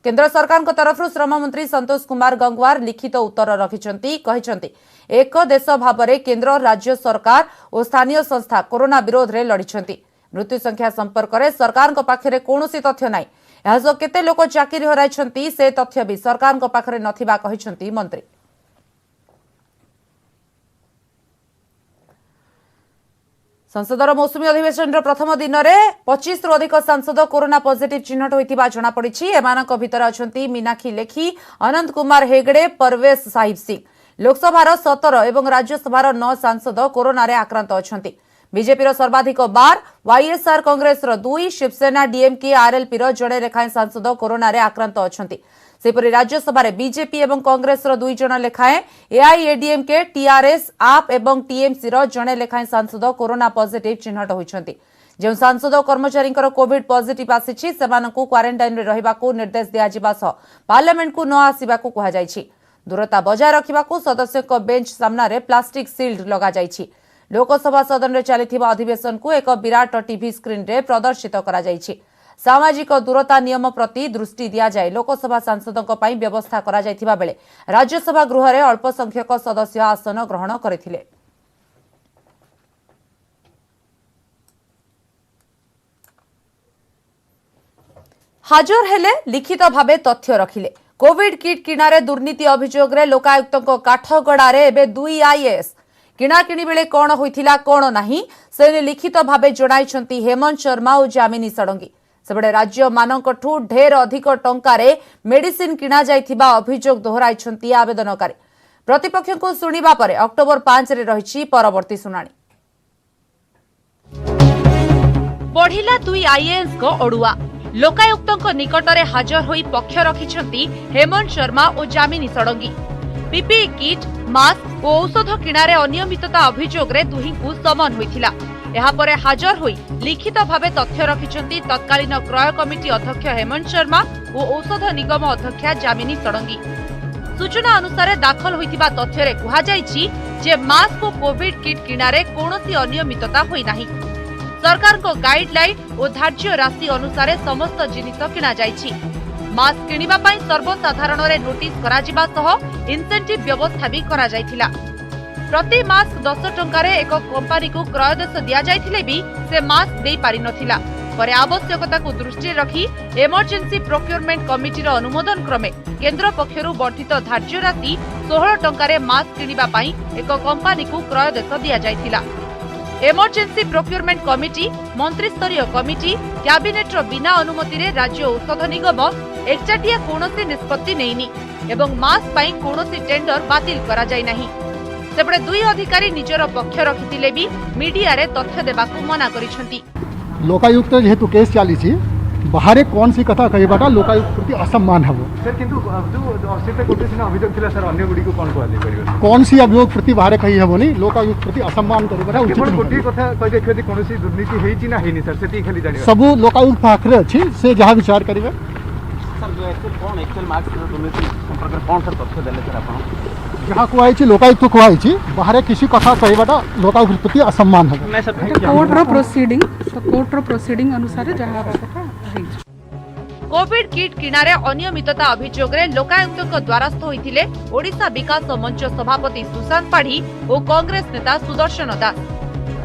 केंद्र सरकार तरफ श्रम मंत्री संतोष कुमार गंगवार लिखित उत्तर रखिछंती, कहिछंती एक देश भाव में केंद्र, राज्य सरकार और स्थानीय संस्था कोरोना विरोध में लड़िछंती। मृत्यु संख्या संपर्क में सरकार पाखरे कौनसी तथ्य नाही। यह केते लोक चाकरी हराइछंती से तथ्य भी सरकार पाखरे नथिबा कहिछंती मंत्री। संसदर मौसुमी अधिवेशन प्रथम दिन में 25 रु अधिक सांसद कोरोना पॉजिटिव चिन्हट होइतिबा जणा पड़िछि। एमानक भितर अछंती मीनाक्षी लेखी, अनंत कुमार हेगड़े, परवेश साहिब सिंह। लोकसभार 17 एवं राज्यसभार 9 सांसद कोरोना रे आक्रांत अछंती। बीजेपी सर्वाधिक 12, YSR Congress 2, Shiv Sena, DMK, RLP जड़े लेखाएं सांसद कोरोना रे आक्रांत अछंती। सेपरि राज्यसभा रे बीजेपी एवं कांग्रेस रो 2 जण लेखाएं, एआईएडीएमके, टीआरएस, आप एवं टीएमसी रो जणे लेखाएं सांसद कोरोना पॉजिटिव चिन्हट होइछन्ति। जो सांसद कर्मचारी कोविड पॉजिटिव आसीछि सेमानकु क्वारंटाइन रे रहिबाकू निर्देश दिया जिबा सह पार्लियामेंट को न आसीबाकू कहा जायछि। दूरता बजाय रखिबाकू सदस्यक बेंच सामना रे प्लास्टिक सील्ड लगा जायछि। लोकसभा सदन रे चलिथिबा अधिवेशन को एक विराट टीवी स्क्रीन रे प्रदर्शित करा जायछि। सामाजिक दूरता नियम प्रति दृष्टि दिया जाए लोकसभा सांसदों पई व्यवस्था करा जायथिबा बेले राज्यसभा गृह रे अल्प संख्यक सदस्य आसन ग्रहण करथिले। हाजर हेले लिखित भावे तथ्य रखिले। कोविड किट किणारे दुर्नीति अभियोग रे लोकायुक्तों काठगड़ारे एबे 2 आईएएस किणाकिणी बेले कौन होइथिला कौन नाही से लिखित भावे जणाइछंती हेमंत शर्मा और जामिनी षडंगी। सेबडे राज्य मानकठू ढेर अधिक टंकारे मेडिसिन किणा जाइथिबा अभियोग दोहराइछंती आवेदनकारी। प्रतिपक्ष को सुनिबा परे अक्टोबर 5 रे रहिछि परवर्ती सुनानी। बढ़िला 2 आईएएस को ओडुआ लोकायुक्तों निकटरे हाजर होई पक्ष रखिछंती हेमंत शर्मा और जामिनी षडंगी। पीपीई किट, मास्क और औषध किणारे अनियमितता अभियोग रे दुहिंकु समन होइथिला। एहा परे हाजर होई लिखित भावे तथ्य रखिछंती तत्कालीन क्रय कमिटी अध्यक्ष हेमंत शर्मा और औषध निगम अध्यक्षा जामिनी षडंगी। सूचना अनुसार दाखल होइतिबा तथ्य रे कुहा जायछि जे मास्क और कोविड किट किणारे कोनोसी अनियमितता होई नाही। सरकार को गाइडलाइन और धार्य राशि अनुसार समस्त जिनिस किणा जायछि। मास्क किणिबा पई सर्वसाधारण रे नोटिस करा जिबा सह इंसेंटिव व्यवस्था भी करा जायथिला। प्रति मास्क 10 टंका रे एक कंपनी को क्रयदेश दिया जायथिले भी से मास्क देई पारि नथिला। परे आवश्यकता को दृष्टि रखी इमरजेंसी प्रोक्योरमेंट कमिटी रो अनुमोदन क्रमे केंद्र पक्षरु वर्धित धार्य राशि 16 टंका रे मास्क किणिबा पई एक कंपनी को क्रयदेश दिया जायथिला। इमरजेंसी प्रोक्योरमेंट कमिटी मंत्री स्तरीय कमिटी कैबिनेट रो बिना अनुमति रे राज्य औषध निगम एकचाटिया कोनोसी निष्पत्ति नेइनी एवं मास्क पई कोनोसी टेंडर बातिल करा जाय नाही। सेपटे 2 अधिकारी निजर पक्ष रखिथिले भी मीडिया रे तथ्य देबाकू मना करिसंती। लोकायुक्त जेहेतु केस चली बाहर कौन सी कथा कहबाटा लोकायुक्त प्रति असम्मान हम सर किंतु जो से कोटे सिना अभियोग थिला सर अन्य गुडी को कौन कहले परिबे कौन सी अभियोग प्रति बाहर कहि हेबोनी लोकायुक्त प्रति असम्मान करबाटा उचित केवल कोटी कथा कहि देखि कोनोसी दुर्नीति हेछि ना हेनि सर सेति खाली जानि सब लोकायुक्त पाखरे अछि से जहां विचार करिवे सर जो एक्चुअल मार्क्स दुर्नीति संपर्क कौन सर तथ्य देले सर आपण जहाँ कुआई लोकायुक्त कुआई बाहर किसी कथा कहबाटा लोकायुक्त प्रति असम्मान है। कोर्ट रो प्रोसीडिंग अनुसार जहाँ कोविड किट किणारे अनियमितता अभियोग रे लोकायुक्त द्वारस्थ होइथिले ओडिशा विकास मंच सभापति सुशांत पाढ़ी और कांग्रेस नेता सुदर्शन दास।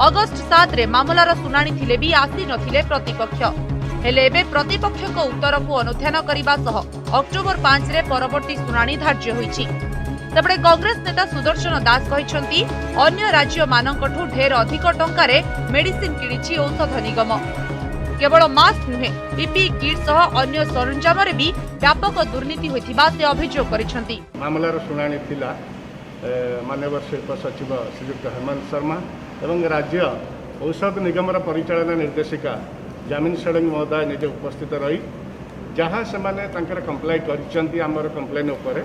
अगस्त 7 रे मामलार सुनानी थिले भी आसी नथिले प्रतिपक्ष। हेले एबे प्रतिपक्ष को उत्तर को अनुध्यान करिबा सह अक्टोबर 5 रे परवर्ती सुनानी धार्य होइछि। सेपटे कांग्रेस नेता सुदर्शन दास कहिसंती अन्य राज्य मानकठू ढेर अधिक टंकारे मेडिसिन किणिछि औषध निगम। केवल मास्क नुहे पीपीई किट सह अन्य सरंजाम रे भी व्यापक दुर्नीति होइथिबा से अभियोग करिसंती। मामलार सुनानी थिला माननीय शिल्प सचिव श्रीयुक्त हेमंत शर्मा एवं राज्य औषध निगम परिचालना निर्देशिका जामिनी षडंगी महोदय निजे उपस्थित रही जहाँ से कंप्लाई कर आमर कंप्लेन उपर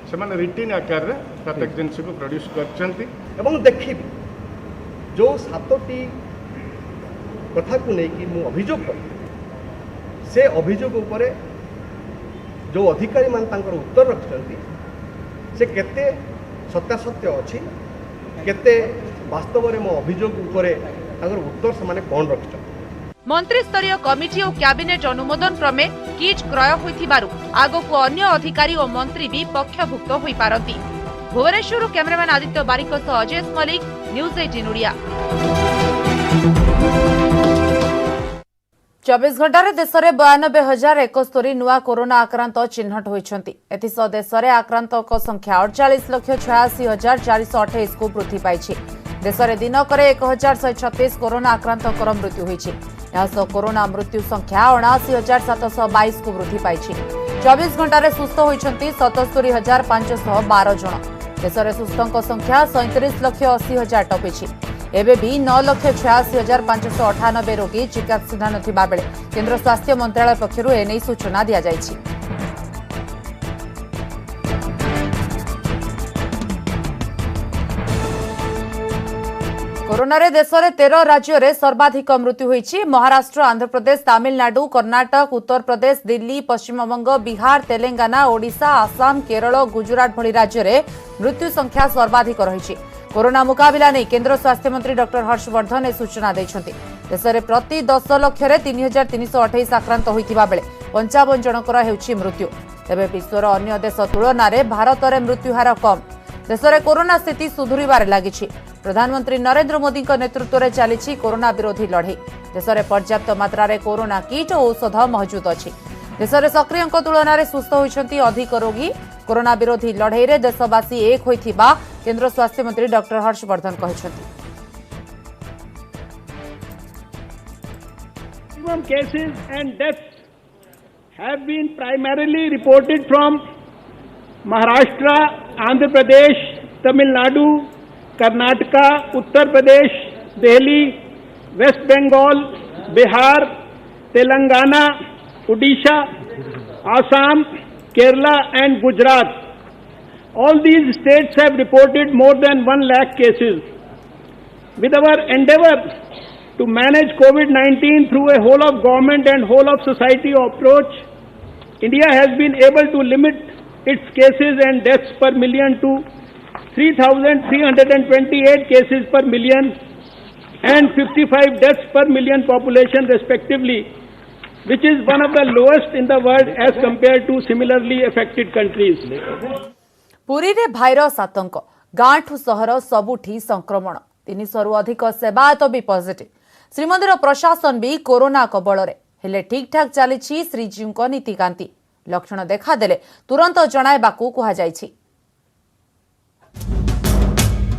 से रिटिन आकार प्रत्येक जिनस को प्रोड्यूस कर देखी जो 7टी कथा को लेकिन अभियोग कर से अभियोग उपर जो अधिकारी मान उत्तर रखते से केते सत्यासत्य अच्छी केते वास्तव में मो अभियोग उपर उत्तर से कौन रखते मंत्री स्तरीय कमिटी और कैबिनेट अनुमोदन क्रमे किट क्रय होइथिबारु आगको अन्य अधिकारी और मंत्री भी पक्षभुक्त होई पारंती। भुवनेश्वर कैमरामैन आदित्य बारिक सह अजय मलिक, न्यूज 18 ओडिया। 24 घंटे देश में 92,071 नुआ कोरोना आक्रांत चिन्हट होइछंती। एथिसह देश में आक्रांतक संख्या 48,86,428 को वृद्धि पाइछि। देश में दिनक 1,136 कोरोना आक्रांतकर मृत्यु होइछि। यह कोरोना मृत्यु संख्या 79,722 को वृद्धि पाइछि। 24 घंटे सुस्थ होइछंती 77,512 जन। देश में सुस्थों संख्या 37,80,000 टपिछि। एबे भी 9,86,598 रोगी चिकित्साधीन थिबा बेले केंद्र स्वास्थ्य मंत्रालय पक्षरु एनै सूचना दिया जायछि। कोरोना रे देश में 13 राज्य रे सर्वाधिक मृत्यु होईछि। महाराष्ट्र, आंध्र प्रदेश, तमिलनाडु, कर्नाटक, उत्तर प्रदेश, दिल्ली, पश्चिमबंग, बिहार, तेलंगाना, ओडिशा, आसाम, केरल, गुजरात भली राज्य रे मृत्यु संख्या सर्वाधिक रही। कोरोना मुकाबला नहीं केंद्र स्वास्थ्य मंत्री डॉक्टर हर्षवर्धन ए सूचना देछन्ति। देश में प्रति 10 लाख रे 3328 आक्रांत होइथिबा बेले 55 जनकर हेउछि मृत्यु। तेबे विश्वर अन्य देश तुलन में भारत में मृत्युहार कम। देश में कोरोना स्थिति सुधुरिबार लागिछि। प्रधानमंत्री नरेंद्र मोदी नेतृत्व में चली कोरोना विरोधी लड़ई। देश में पर्याप्त मात्रा रे कोरोना किट और औषध मौजूद अछि। देश में सक्रिय तुलन में सुस्थ होइछन्ति अधिक रोगी। कोरोना विरोधी लड़ई रे देशवासी एक होइथिबा केंद्र स्वास्थ्य मंत्री डॉक्टर हर्षवर्धन कहछन्ति। Cases and deaths have been primarily reported from Maharashtra, Andhra Pradesh, Tamil Nadu, Karnataka, Uttar Pradesh, Delhi, West Bengal, Bihar, Telangana, Odisha, Assam, Kerala and Gujarat. All these states have reported more than 1 lakh cases. With our endeavor to manage COVID-19 through a whole of government and whole of society approach, India has been able to limit its cases and deaths per million to 3,328 cases per million and 55 deaths per million population respectively, which is one of the lowest in the world as compared to similarly affected countries. Puri रे virus आतंक, गांठू सहर सबुठी संक्रमण, 300 रु अधिक सेवायत भी positive. Shrimandir प्रशासन भी corona कबଳରେ हेले ठीक ठाक चली श्रीजीव नीतिकांति। लक्षण देखादेले तुरंत जणाइबाकू कुहाଯାଇଛି।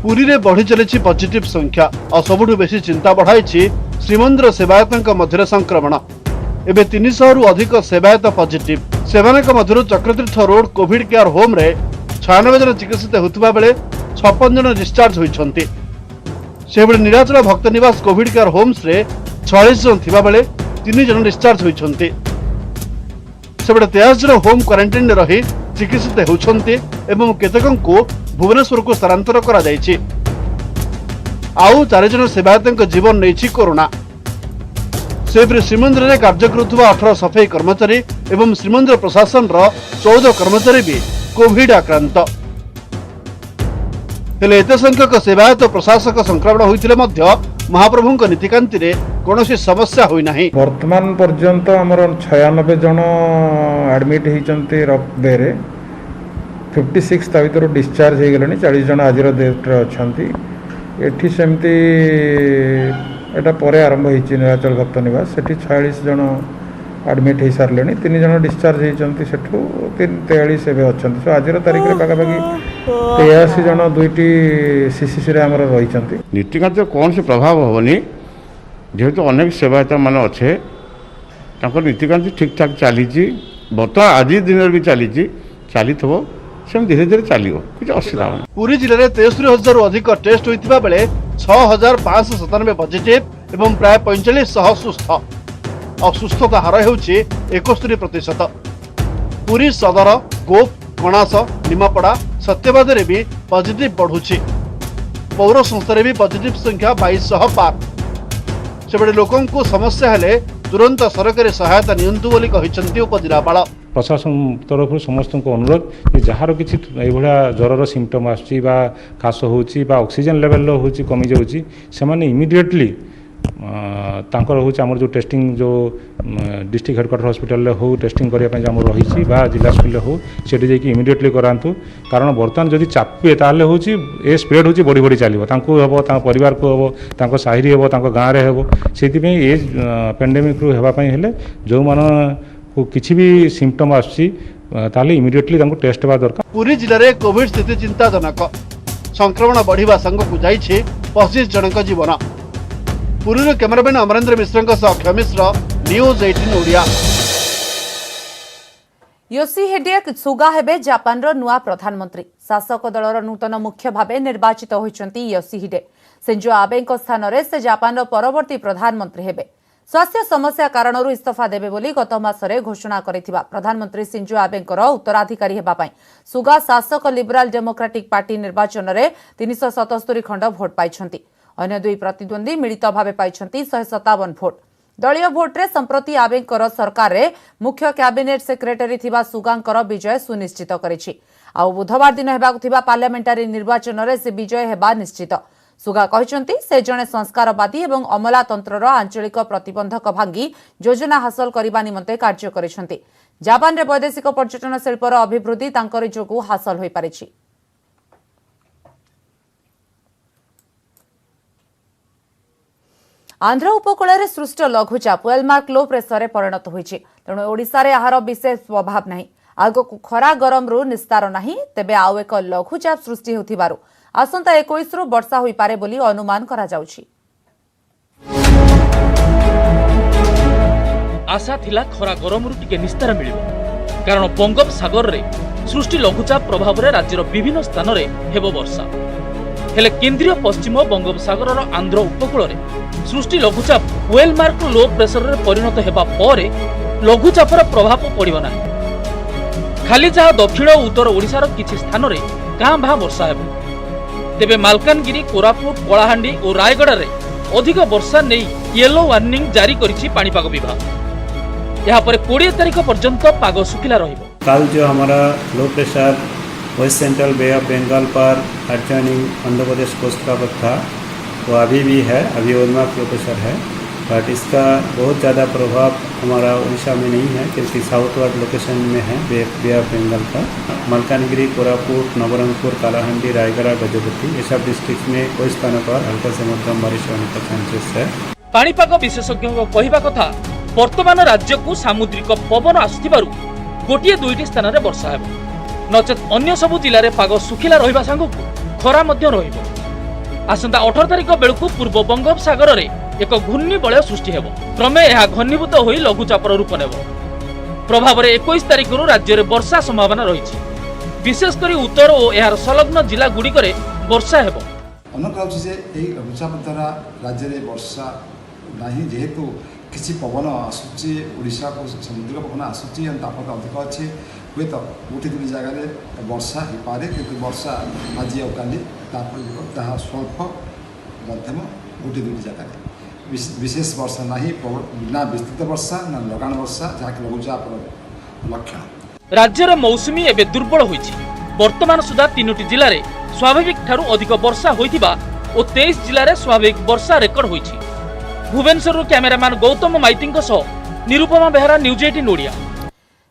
पुरी रे बढ़ी चली पॉजिटिव संख्या और सबुठु बेसी चिंता बढ़ाई श्रीमंदिर सेवायतों मध्य संक्रमण। एबे 300 रु अधिक सेवायत पॉजिटिव। सेवानक मध्यरु Chakratirtha road covid care home रे 96 जन चिकित्सित होतिबा बेले 56 जन डिस्चार्ज होइछन्ति। सेबळे निराचल भक्त निवास कोविड केयर होम्स रे 46 जन थिबा बेले 3 जन डिस्चार्ज होइछन्ति। सेबळे 23 जन होम क्वारंटाइन रे रही चिकित्सित होउछन्ति एवं केतकंको भुवनेश्वर को स्थानांतर करा जायछि। आउ 4 जन सेवायतक जीवन नैछि कोरोना। सेबरे श्रीमंदिर रे कार्य करुवा 18 सफाई कर्मचारी एवं श्रीमंदिर प्रशासन रो 14 कर्मचारी भी कोविड आक्रांत। हेले एते संख्यक सेवायत प्रशासक संक्रमण होइतिले मध्य महाप्रभुଙ୍କ नीतिकांति रे कोनोसी समस्या होई नाही। वर्तमान पर्यंत हमर 96 जन एडमिट हेचंते रबे रे 56 ता भीतर डिस्चार्ज हे गेलनी। 40 जन आजिर डेट रे अछंती। एठी सेमती एटा परे आरंभ हेछि निराचल भक्त निवास। सेठी 46 जन एडमिट हे सारलेनी। 3 जन डिस्चार्ज हेचंती। सेठू 43 एबे अछंती। सो आजिर तारिख रे पाका पाकी 83 जन दुईटी सीसीसी रे हमर रहिचंती। नीतिकांति कौन से प्रभाव होनी जेहेतु अनेक सेवायत मान अच्छे नीतिकांति ठीक ठाक चली। बर्तमान आज दिन भी चली धीरे धीरे चलो कुछ असुविधा नहीं। पुरी जिले में 63,000 अधिक टेस्ट होता बेले 6,597 पॉजिटिव एवं प्राय 4500 सुस्थ। असुस्थता हार हो 71%। पुरी सदर, गोप, कणास, निमापड़ा, सत्यवाद रे भी पॉजिटिव बढ़ुछि। पौर संस्था भी पॉजिटिव संख्या 2200 पार। सेबड़े लोकों को समस्या हेले तुरंत सरकारी सहायता नियंतु बोली कहिसंती उपजिलापाल। प्रशासन तरफ समस्त अनुरोध कि जार किसी ज्वर सिम्पटम आसुची बा काश होची बा ऑक्सीजन लेवल होची कमी जाउची से माने इमिडिएटली तांकर होची हमर जो टेस्टिंग जो डिस्ट्रिक्ट हेडक्वार्टर हॉस्पिटल हो टेस्टिंग करिया पय हमर रहिची बा जिला हॉस्पिटल हो सेठी जे कि इमिडिएटली करांतु। कारण बर्तमान जदि चापिए ताले होची ए स्प्रेड होची बड़ी बड़ी चलिबो। तांको हबो तांको परिवार को हबो तांको साहिरी हबो तांको गां रे हबो। सेति पय ए पेंडेमिक रु हेबा पय हेले जो मान को किसी भी सिम्पटम आसुची ताले इमिडिएटली तांको टेस्ट बा दरकार। पुरी जिले में कोविड स्थिति चिंताजनक। संक्रमण बढ़िबा संग को जाइछे 25 जनक जीवन। पुरी कैमरामैन अमरेंद्र मिश्र सह अक्षय मिश्र, न्यूज 18 ओडिया। योशिहिडे सुगा हेबे जापान रो नुआ प्रधानमंत्री। शासक दलर नूतन मुख्य भावे निर्वाचित होइछन्ती योशिहिडे। सिंजो आबे स्थान रे से जापान रो परवर्ती प्रधानमंत्री हेबे। स्वास्थ्य समस्या कारणरू इस्तफा देबे बोली गत मासरे घोषणा करिथिबा प्रधानमंत्री सिंजो आबेंकर उत्तराधिकारी हेबा पई सुगा शासक लिबराल डेमोक्रेटिक पार्टी निर्वाचन रे 377 खंड भोट पाइछन्ती। अन्य दुई प्रतिद्वंदी मिलित भावे पाइछंती 157 भोट। दलीय भोट्रे संप्रति आबेकर सरकार रे मुख्य कैबिनेट सेक्रेटरी थिबा सुगांकर विजय सुनिश्चित करिछि। आ बुधवार दिन हेबाकु थिबा पार्लियामेंटारी निर्वाचन रे से विजय हेबा निश्चित। सुगा कहचंती से जणे संस्कारवादी एवं अमलातंत्रर आंचलिक प्रतिबंधक भांगी योजना हासिल करबा निमंते कार्य करिसंती। जापान रे वैदेशिक पर्यटन शिल्पर अभिवृद्धि तांकर जोगु हासिल होई पारिछि। आंध्र उपकूल में सृष्ट लघुचाप वेलमार्क लो प्रेसर परिणत होइछि। तेणु ओडिशा रे यार विशेष प्रभाव नहीं। आगकु खरा गरम रु निस्तार नहीं। तेबे आउ एक लघुचाप सृष्टि होथिबारु आसंता 21 रु वर्षा होई पारे बोली अनुमान करा जाउछि। आशा थिला खरा गरम रु टिके निस्तार मिलिबो, कारण बंगोपसागर रे सृष्टि लघुचाप प्रभाव रे राज्यर विभिन्न स्थान रे हेबो वर्षा। हेले केंद्रीय पश्चिम बंगोपसागर आंध्र उपकूल रे सृष्टि लघुचाप वेलमार्क लो प्रेसर रे परिणत हेबा परे लघुचापर प्रभाव पड़िबो नाही। खाली जहा दक्षिण और उत्तर ओडिशार किछि स्थान रे गां भा वर्षा हेबो। तेबे मालकानगिरी, कोरापुट, कलाहांडी और रायगढ़ रे अधिक वर्षा नहीं येलो वार्निंग जारी करिछि पाणीपाग विभाग। यहाँ पर 20 तारीख पर्यंत पाग सुखिला रहिबो। कल जो हमारा low pressure west central Bay of Bengal पर एडजॉइनिंग आंध्र प्रदेश कोस्ट का पथ था, वो अभी भी है, अभी वेलमार्क लो प्रेशर है। बट इसका बहुत ज़्यादा प्रभाव हमारा उड़ीसा में नहीं है, क्योंकि साउथवर्ड लोकेशन में है बे ऑफ बंगाल का। मालकानगिरी, कोरापुट, नवरंगपुर, कालाहांडी, रायगढ़, गजपति ये सब डिस्ट्रिक्ट में कोई स्थान पर हल्का से मध्यम बारिश होने का चांसेस है। पाणीपाग विशेषज्ञों को कहवा कथा वर्तमान राज्य को सामुद्रिक पवन आसुथिबारु गोटिए दुईटी स्थान रे वर्षा हेबो, नचेत अन्य सबु जिले में पाग सुखिला रहिबा सांगकु खरा मध्य रहिबो। आसंता 18 तारीख बेलकु पूर्व बंगोपसागर रे एक घूर्णिबलय सृष्टि हेबो। क्रमे यह घनीभूत होई लघुचापर रूप नेबो। प्रभाव रे 21 तारीख रु राज्य रे वर्षा संभावना रहिछि। विशेषकर उत्तर और यार संलग्न जिला गुड़िक वर्षा हेबो। अनुकूल जे एही लघुचाप द्वारा राज्य में वर्षा नहीं, जेहेतु किसी पवन आसूची ओडिशा को समुद्र पवन आसूची तापमात्रा अधिक अच्छे हुए तो गोटे दुई जगह वर्षा हो पारे, क्योंकि वर्षा आज और काली ताहा स्वल्प मध्यम गोटे दुई जगह विशेष वर्षा नहीं, ना विस्तृत वर्षा ना लगान वर्षा जहाँकि लघुचाप लक्षण। राज्य में मौसुमी एवं दुर्बल होइछि। वर्तमान सुधा 3टी जिले में स्वाभाविक ठारू अधिक वर्षा होइथिबा और 23 जिले में स्वाभाविक वर्षा रेकर्ड होइछि। भुवनेश्वर कैमेरामैन गौतम माइती सह निरुपमा बेहरा, न्यूज 18 ओडिया।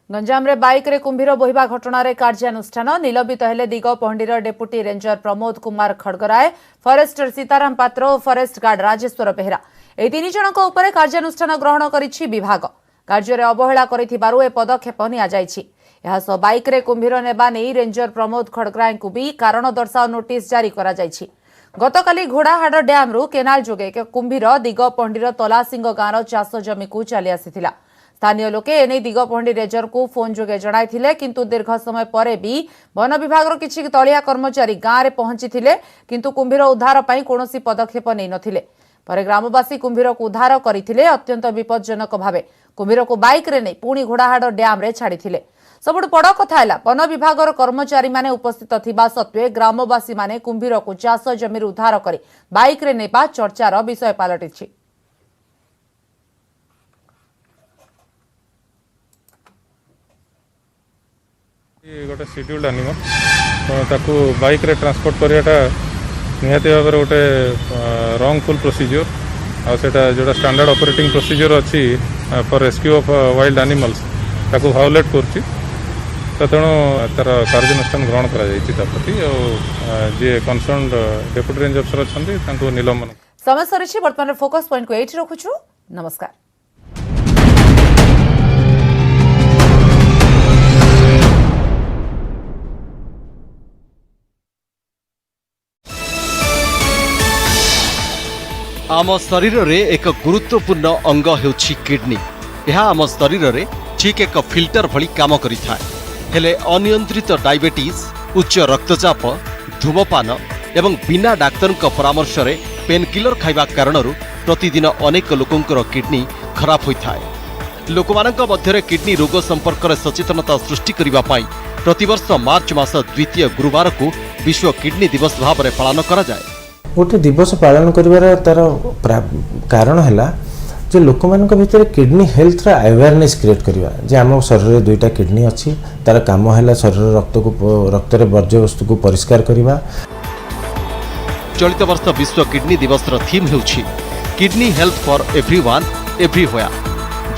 गंजाम रे बाइक रे कुंभीर बोहिबा घटना रे कार्यानुष्ठान। निलंबित हेले दिगपहंडीर deputy ranger Pramod Kumar Khadgarai, forester Sitaram Patra और फॉरेस्ट गार्ड राजेश्वर बेहरा। ए 3 जनक उपरे कार्यानुष्ठान ग्रहण करिछि विभाग। कार्य रे अवहेला करिथिबारु ए पदक्षेप निया जाइछि। एहा सो बाइक रे कुंभीर नेबा नै रेंजर प्रमोद खड़गराय को भी कारण दर्शाओ नोटिस जारी करा जाइछि। गतकाली घोड़ाहाड़ डैम रु केनाल जोगे एक कुंभीर दिगपहंडीर तलासिंग गाँव चाष जमी को चली आसीथिला। स्थानीय लोके एने दिगपहंडी रेंजर को फोन जोगे जणाइथिले, किंतु दीर्घ समय परे भी वन विभाग किछि तलिया कर्मचारी गाँव में पहुंचीथिले, किंतु कुंभीर उद्धार पई कोनोसी पदक्षेप नै नथिले। परे ग्रामवासी कुंभीर को उद्धार करथिले। अत्यंत विपज्जनक भावे कुंभीर को बाइक रे नै पुणी घोड़ाहाड़ डैम रे छाड़िथिले। सबुठ बड़ कथा है वन विभाग कर्मचारी माने उपस्थित थिबा सत्वे ग्रामवासी माने कुंभीर को चाष जमी उद्धार कर बाइक रे नेबा चर्चार विषय पलटिछि। गोटे शेड्यूल्ड एनिमल ताकू बाइक रे ट्रांसपोर्ट करियाटा निहाती भाव गोटे रॉन्गफुल प्रोसीजर आ सेटा जोटा स्टैंडर्ड ऑपरेटिंग प्रोसीजर अच्छी for rescue of wild animals ताकू भायोलेट करछि। तो तेणु तार कार्यानुष्ठान ग्रहण कर प्रति जी कनसर्न डेप्यूटी रेंज अफसर अच्छा निलंबन। समय सरी बर्तमान फोकस पॉइंट को एठी रखुछु। नमस्कार। आम शरीर रे एक गुरुत्वपूर्ण अंग हेउछि किडनी। यह आम शरीर रे ठीक एक फिल्टर भली काम करिथाय। हेले अनियंत्रित डायबिटीज, उच्च रक्तचाप, धूमपान एवं बिना डाक्तर परामर्श रे पेनकिलर खाइबा कारणरू प्रतिदिन अनेक लोकंकर किडनी खराब होइथाय। लोकमानंक मध्यरे किडनी रोग संपर्क में सचेतनता सृष्टि करिबा पई प्रतिवर्ष मार्च मास द्वितीय गुरुवार को विश्व किडनी दिवस भाव में पालन करा जाए। गोटे दिवस पालन कर तार कारण है जे लोक मान भितर किडनी हेल्थ अवेयरनेस क्रिएट करवा जे आम शरीर में 2टा किडनी अच्छी तार काम है शरीर रक्त वर्ज्य वस्तु को परिष्कार करवा। चलित वर्ष विश्व किडनी दिवस थीम हेउछि kidney health for everyone everywhere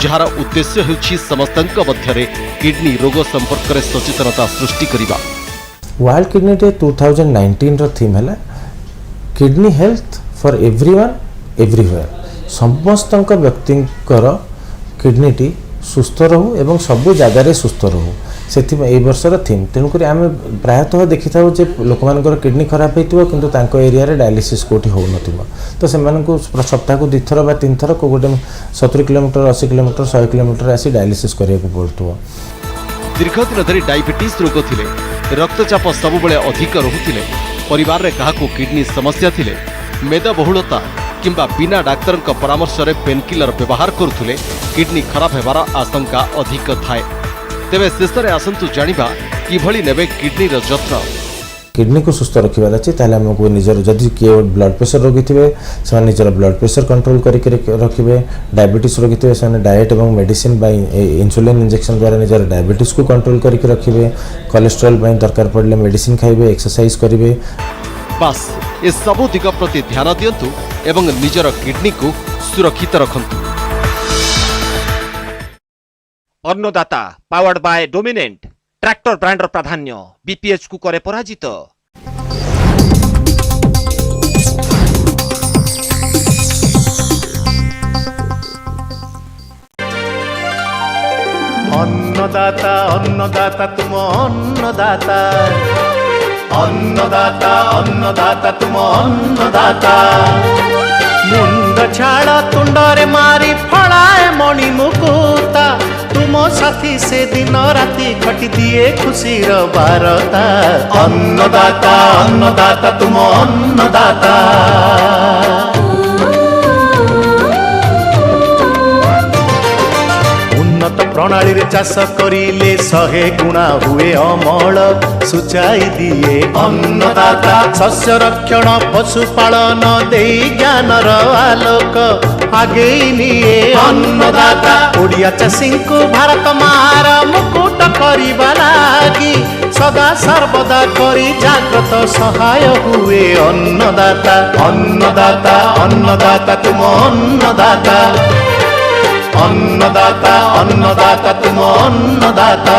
जार उद्देश्य हेउछि समस्तक मध्यरे किडनी रोग संपर्क रे सचेतनता सृष्टि करबा। वर्ल्ड किडनी डे 2019 रो थीम है kidney health for everyone everywhere समस्त व्यक्तिंकर किडनीटी सुस्थ रहू एवं सबु जगार सुस्थ रहू से वर्षर थीम तेणुक आम प्रायतः देखी था लोक मान किडनी खराब होती किंतु तांको एरिया रे डायलिसिस कोठी हो नथिबो तो से सप्ताह को 2 थर बा 3 थर को गोटे 70 किलोमीटर 80 किलोमीटर 100 किलोमीटर आसी डायलिसिस करिया पड़थो। दीर्घ दिन धरी डायबिटीज रोग थिले रक्तचाप सब बेले अधिक रहुथिले परिवार रे काहाको किडनी समस्या थिले मेदबहुलता किंबा बिना डाक्तर परामर्श रे पेनकिलर व्यवहार करुले किडनी खराब हेबार आशंका अधिक थाए। तेबे शेष में आसतु जानिबा किभली नेबे किडनी रो जत्न। किडनी को सुस्थ रखिबार अछि ताले हमको निजर जदि किए ब्लड प्रेशर रोगी थिबे से निजर ब्लड प्रेशर कंट्रोल करके रखिबे डायबिटीज रोगी थिबे से डाइट एवं मेडिसिन बाय इंसुलिन इंजेक्शन द्वारा निजर डायबिटीज को कंट्रोल करके रखिबे कोलेस्ट्रॉल बाय दरकार पड़ले मेडिसिन खाइबे एक्सरसाइज करिवे। बस ए सबु दिग प्रति ध्यान दियंतु एवं निजर किडनी को सुरक्षित रखंतु। अन्नदाता पावर्ड बाय डोमिनेंट ट्रैक्टर ब्रांडर प्राधान्य बीपीएच को करे पराजित। अन्नदाता अन्नदाता तुम अन्नदाता अन्नदाता अन्नदाता तुम अन्नदाता मुंड छाड़ तुंडरे मारी फड़ाए मणि मुकुता तुम साथी से दिन राति खटी दिए खुशीर बारता अन्नदाता अन्नदाता तुम अन्नदाता। उन्नत प्रणाली रे चाष करिले 100 गुणा हुए अमल सुचाई दिए अन्नदाता शस्य रक्षण पशुपालन दे ज्ञानर आलोक आगे निए अन्नदाता ओडिया चाषी को भारत मार मुकुट करिबा लागी सदा सर्वदा करी जाग्रत सहाय हुए अन्नदाता अन्नदाता अन्नदाता तुम अन्नदाता अन्नदाता अन्नदाता तुम अन्नदाता।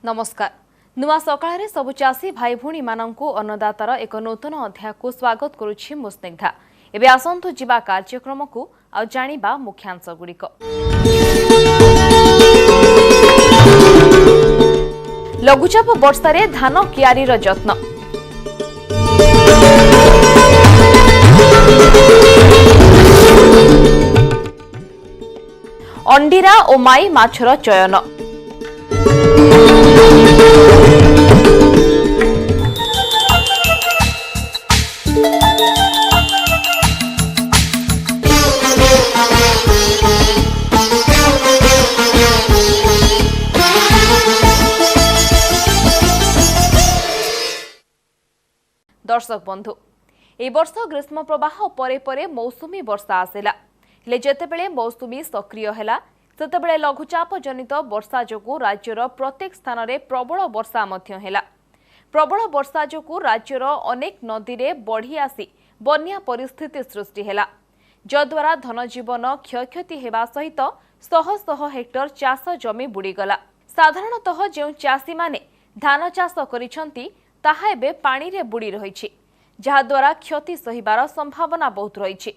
नमस्कार नुआ सकाळे सबु चाषी भाई भूणी मानंकु अन्नदातार एक नूतन अध्याय को स्वागत करुछि मु स्निग्धा। एबे आसंतु जिबा कार्यक्रम को आ जानिबा मुख्यांश गुड़िक। लघुचाप वर्षारे धान कियारीर जत्न। अंडीरा और माई माछर चयन। दर्शक बंधु ए वर्ष ग्रीष्म प्रवाह परे परे मौसुमी वर्षा आसिला हेले जेतेबेले मौसुमी सक्रिय हैला सेतेबेले लघुचाप जनित वर्षा जोगु राज्यर प्रत्येक स्थान रे प्रबल वर्षा मध्य हैला। प्रबल वर्षा जोगु राज्यर अनेक नदी रे बढ़ी आसी बन्या परिस्थिति सृष्टि हैला जद्वारा धनजीवन क्षयक्षति हेबा सहित शह शह हेक्टर चाष जमी बुड़ीगला। साधारणतः जो चाषी माने धान चाष करिसंती ताहा एबे पानी रे बुड़ी रहिछि जहाद्वारा क्षति सहिबार संभावना बहुत रहिछि।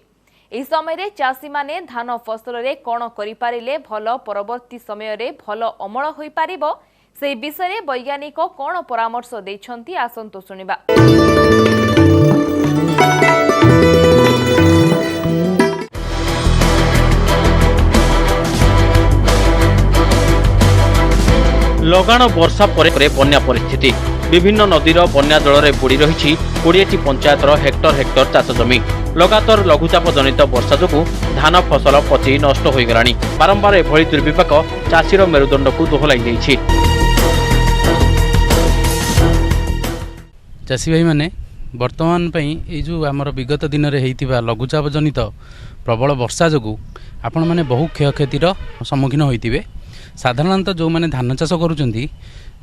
एही समय चाषी माने धान फसल रे कोन करि पारिले भल परवर्ती समय रे भल अमल होई पारिबो से विषय रे वैज्ञानिक कोन परामर्श दैछंती आसंतो सुनिबा। लगाण वर्षा परे बन्या परिस्थिति विभिन्न नदीर बन्या जल बुड़ी रही 20टी पंचायतर हेक्टर हेक्टर चाष जमी लगातार लघुचाप जनित वर्षा जोगु धान फसल पची नष्ट हो गलानी। बारंबार एभली दुर्विपाक चाषीर मेरुदंड को दोहलाई देछि। चाषी भाई मैंने वर्तमान ये जो आमर विगत दिन में होता लघुचाप जनित प्रबल वर्षा जो आपण मैंने बहु क्षयक्षतिर सम्मुखीन होते साधारणतः जो मैंने धान चाष करुँच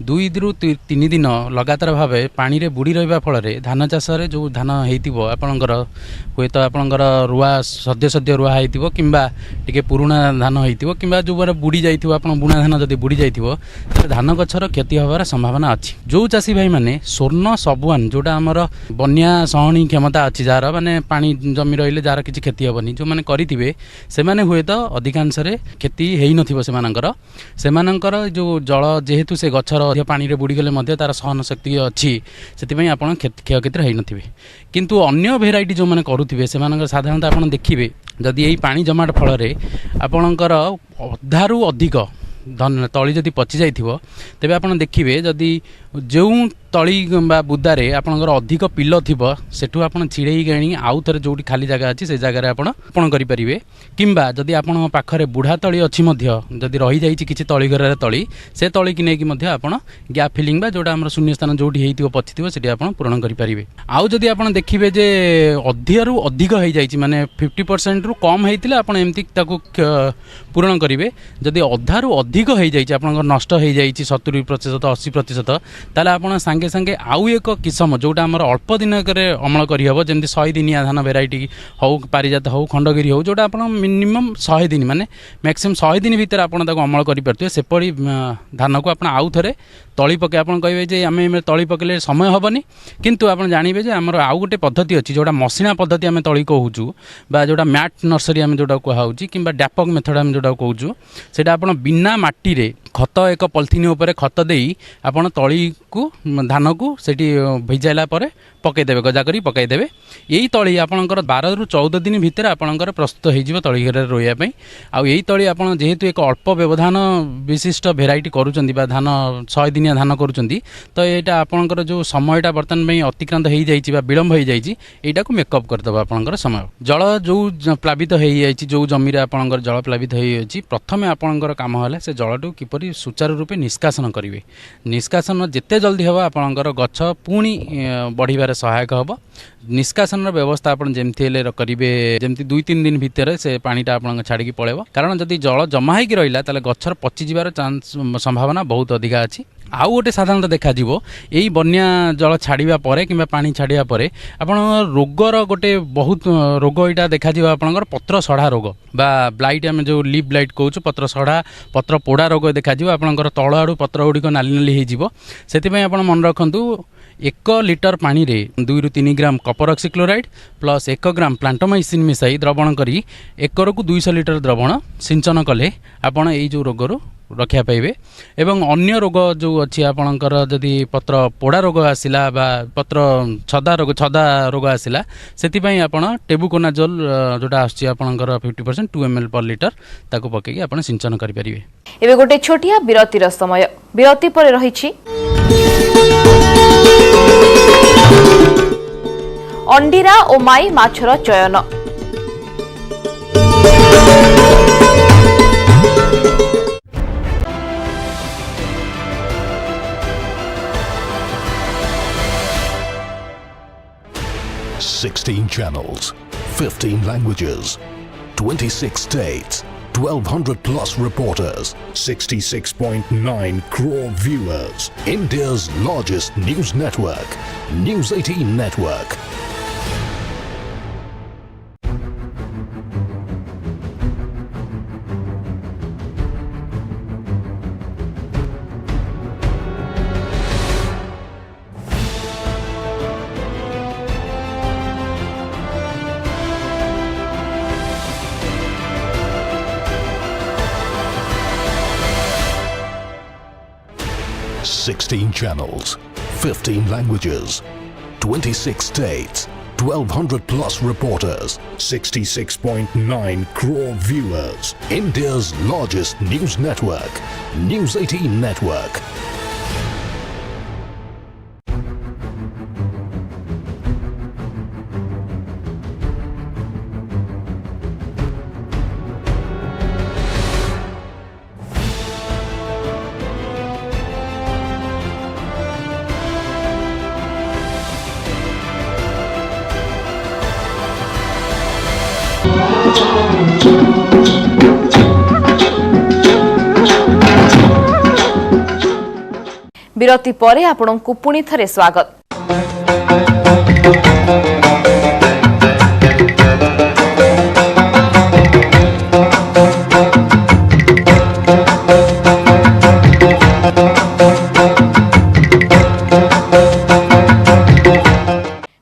2 ରୁ 3 दिन लगातार भाव पानी रे बुड़ी रहा फल धान चाष जो धान हो आपणकर हुए तो आपणकर रुआ सद्य सद्य रुआ हो कि पुराणा धान हो कि जो बुड़ी जाइए आप बुणा धान जब बुड़ी जाइए धान गछर क्षति होवार संभावना अच्छी। जो चाषी भाई मैंने स्वर्ण सबुआन जोटा आमर बन्या सहनी क्षमता अच्छी जार माने पानी जमी रही जार किसी क्षति हेनी जो मैंने करेंगे से हुए तो अधिकांश क्षति हो नर जो जल जेहेतु से गछर अधिक पानी रे बुड़ी गले तार सहन शक्ति अच्छी से आप क्षयक्षति होते किंतु अन्य भेराइटी जो मैंने करुवे से साधारणतः आप देखिए जदि यही पानी जमाट फल आपणकर अधारू अधिक धन तली जदि पचि जाइथिबो तेबे आपण देखिबे जदि जो तली बा बुदारे आपणकर अधिक पिल थिबो सेठु आपण छिड़ेई गाणी आउ थरे जोटी खाली जगह अछि से जगह रे आपण करि परिबे किंबा जदि आपण पाखरे बुढ़ा तली अछि मध्य जदि रहि जाइछि किछि तली घर तली से तली कि नै कि मध्य आपण गैप फिलिंग बा जोटा हमर शून्य स्थान जोटी हेइथिबो पछिथिबो सेठी आपण पूर्ण करि परिबे। आउ जदि आपण देखिबे जे अधिकरु अधिक हेइ जाइछि माने 50% रु कम हेइतिले आपण एम्ति ताकू पूर्ण करिवे जदि अधारु अधिक हेइ जाइछि आपणकर नष्ट हेइ जाइछि 70% 80% ताले आपण संगे संगे आउ एक किसम जोटा आमर अल्प दिन अमल करहब जमी 100 दिनिया धान भेराइटी हो पारिजात हो खंडगिरी हो जोटा आप मिनिमम 100 दिन माने मैक्सिमम 100 दिन भितर आपन ताको अमल करें सेपरी धान को आप आउ थे तली पके आप कहे जे आम तली पकेले समय हेनी किंतु आप जानवे आमर आउ गोटे पद्धति अच्छी जोटा मसिना पद्धति आम तली कहूँ बा जोटा मैट नर्सरी आम जोटा कहूँ कि डैपक मेथड आम जोटा कहूँ से बिना माटी रे खत एक पॉलिथिन उपर खत देई आपण तली को धान को सेठी भिजाइला परे पकईदेवे गजा करी पकईदेवे यही तली आपणकर 12 ରୁ 14 दिन भितर आपणकर प्रस्तुत हो तली घर रोइया आउ यही तली आप जेहेतु एक अल्प व्यवधान विशिष्ट भेराइटी करुँच धान 100 दिनिया धान करुँच तो यहाँ आपणकर जो समयटा बर्तमान अतिक्रांत हो जाइए विलम्ब हो जाइए यहाँ को मेकअप करदेव आपणकर समय जल जो प्लावित हो जो जमी आपणकर जल प्लावित हो प्रथम आपणकर काम है से जलटू किपरि सुचारू रूपे निष्कासन करेंगे निष्कासन जिते जल्दी हम आपणकर गछ पुणी बढ़िबार सहायक हम निष्कासन व्यवस्था आप जमती करेंगे जमती 2-3 दिन भितर से पानीटा आप छाड़ी पड़ेब कारण जदि जल जमा होगी रहा ताले गछर पचि जिबार चांस संभावना बहुत अधिका अच्छी। आउ गोटे साधारणतः देखा यही बन्या जल छाड़ा पर कि पानी छाड़ा पर आपण रोगर गोटे बहुत रोग यहाँ देखा आपंकर पत्र सढ़ा रोग बा ब्लाइट आम जो लीफ ब्लाइट कहूँ पत्र सढ़ा पत्र पोड़ा रोग देखा आपंकर तल आड़ू पत्र गुड़िक नाली नाली हो मन रखु 1 लिटर पानी रे 2 ରୁ 3 ग्राम कपर ऑक्सीक्लोराइड प्लस 1 ग्राम प्लांटोमाइसिन मिसाई द्रवण करी एकर को 200 लिटर द्रवण सिंचन कले आपण एई जो रोगरू रक्षा पाइबे एवं अन्य रोग जो अच्छी आपणकर जदि पत्र पोड़ा रोग आसिला बा पत्र छदा रोग आसिला सेतिपई आपण टेबुकोनाजोल जोटा आछि आपणकर 50% 2 ml पर लिटर ताको पकेकी आपण सिंचन करि परिबे। एबे गोटे छोटिया विरतिर समय विरति पर रहिछि अंडीरा ओ माई माछर चयन। Sixteen channels, 15 languages, 26 states, 1,200 plus reporters, 66.9 crore viewers. India's largest news network, News 18 Network. Sixteen channels, 15 languages, 26 states, 1,200 plus reporters, 66.9 crore viewers. India's largest news network, News 18 Network. विरति परे आपणଙ୍କୁ पुणी थरे स्वागत।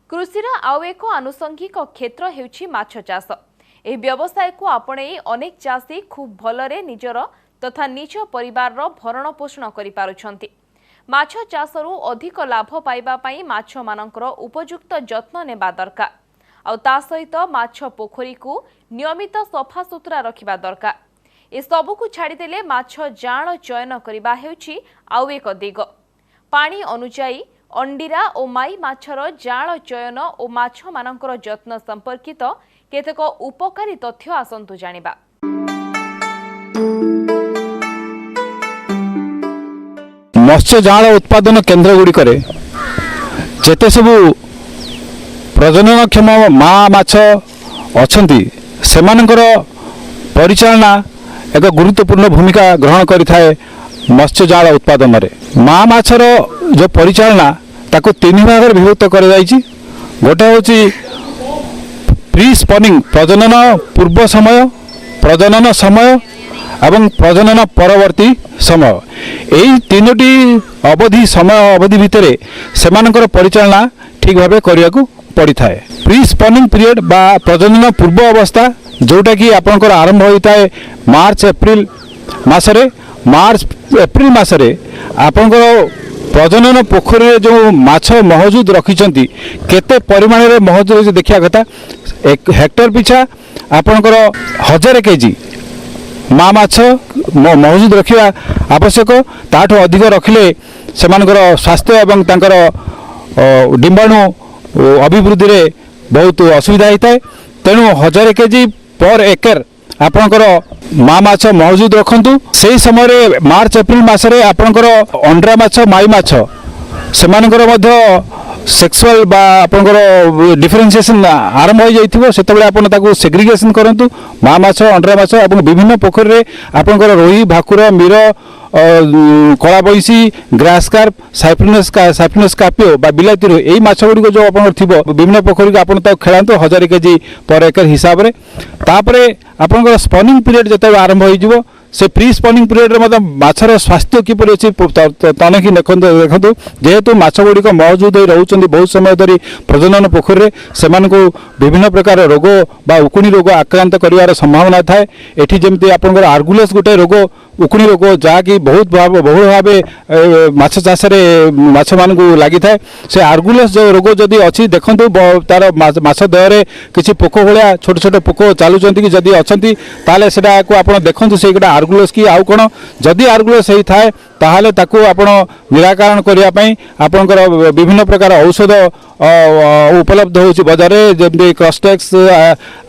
कृषिर आउ एक आनुषंगिक क्षेत्र हेउछि माछ चाष। एही व्यवसाय को आपणेई अनेक चाषी खूब भलरे निजर तथा निज परिवार भरण पोषण करि पारुछंती। माछ चाषरू अधिक लाभ पाइबा पई माछ मानकर उपयुक्त जत्न नेबा दरकार। आ ता सहित माछ पोखरी को नियमित सफा सुतरा रखिबा दरकार। ए सबु को छाड़ी देले माछ जाळ चयन करिबा हेउछि आउ एक दिग। पानी अनुसायी अंडीरा और माई माछर जाळ चयन और माछ मानकर जत्न संपर्कित केतेक उपकारी तथ्य आसंतु जानिबा। मत्स्य जाळ उत्पादन केन्द्र गुड़िक जेते सबु प्रजननक्षम मा माछ अछंती सेमानकर परिचालना एक गुरुत्वपूर्ण भूमिका ग्रहण करिथाए मत्स्य जाळ उत्पादन रे। मा माछर जो परिचालना ताको तीन भाग में विभक्त कर गोटे हूँ प्री स्पनिंग प्रजनन पूर्व समय, प्रजनन समय एवं प्रजनन परवर्ती समय, यही तीनोटी अवधि समय अवधि भितर सेमानकर परिचालना ठीक भाव करने को पड़ी था। प्री स्पनिंग पीरियड बा प्रजनन पूर्व अवस्था जोटा कि आपंकर आरंभ होता है मार्च एप्रिल मासरे। मार्च एप्रिल मासरे आपंकर प्रजनन पोखरी जो माछ मौजूद रखिंट केते परिमाण में मौजूद देखा कथा। एक हेक्टर पिछा आपंकर 1000 केजी माँ माछ मौजूद रखा आवश्यक। ताठू अधिक रखिले सेमानकर स्वास्थ्य एवं तांकर डिंबाणु अभिवृद्धि रे बहुत असुविधा होता है। तेणु 1000 केजी पर एकर आपणकर माँ माछ मौजूद रखंतु। से समय मार्च एप्रिल मासरे आपणकर अंडा माछ माई माछ सेमानकर मध्य सेक्सुअल बा आपणकर डिफरेंशिएशन आरंभ हो जाइथिबो। सेतबेले आपण ताकू सेग्रीगेशन करंतु। माँ माछ अंडा माछ एवं विभिन्न पोखरी रे आपणकर रोही भाकुर मीर कला बैसी ग्रास कार्प साइप्रिनस कार्पियो बा बिलाती रो एई माछ गुडी जो आपन थिबो विभिन्न पोखरी को आपन ता खेलांतो 1000 केजी पर एकर हिसाब रे। तापरे आपन स्पनिंग पीरियड जते आरंभ होई जिवो से प्री स्पनिंग पीरियड रे माछर स्वास्थ्य किपरि अछि तनखि देखंतु। जेहेतु माछ गुडी को मौजूद होई रहउचंदी बहुत समय धरी प्रजनन पोखरी रे सेमानको विभिन्न प्रकार रोग बा उकुणी रोग आक्रांत करिवार संभावना थाए। एठी जेमति आपन आर्गुलस गोटे रोग उकुणी रोग जहाँकि बहुत बहुल भाव माछ चाष माछ मान लगी था। से आर्गुलस जो रोग जदि अच्छी देखु तार माछ देहरे किसी पोक भाया छोट छोट पोक चलुंट कि जदि अच्छा ताले सेटा को आप देखु से आर्गुलस कि आउ कौन जदि आर्गुलस होता है ताहले ताकू आपण निराकरण करने आपणकर विभिन्न प्रकार औषध उपलब्ध होची बाजार में जमी क्रॉसटेक्स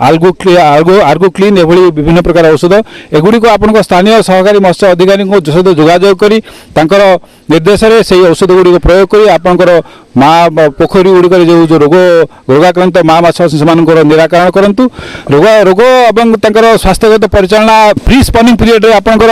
आर्गोक्लीन एभली विभिन्न प्रकार औषध एगुड़ी को आपण स्थानीय सहकारी मत्स्य अधिकारी सहित जोगाजोग करी तांकर निर्देश में से औषध गुड़ी प्रयोग करी आपणकर माँ पोखरी गुड़िक जो रोग रोगाक्रांत माँ माछ से निराकरण करंतु। रोग रोग एवं तांकर स्वास्थ्यगत परिचालना प्री स्पनिंग पीरियड रे आपणकर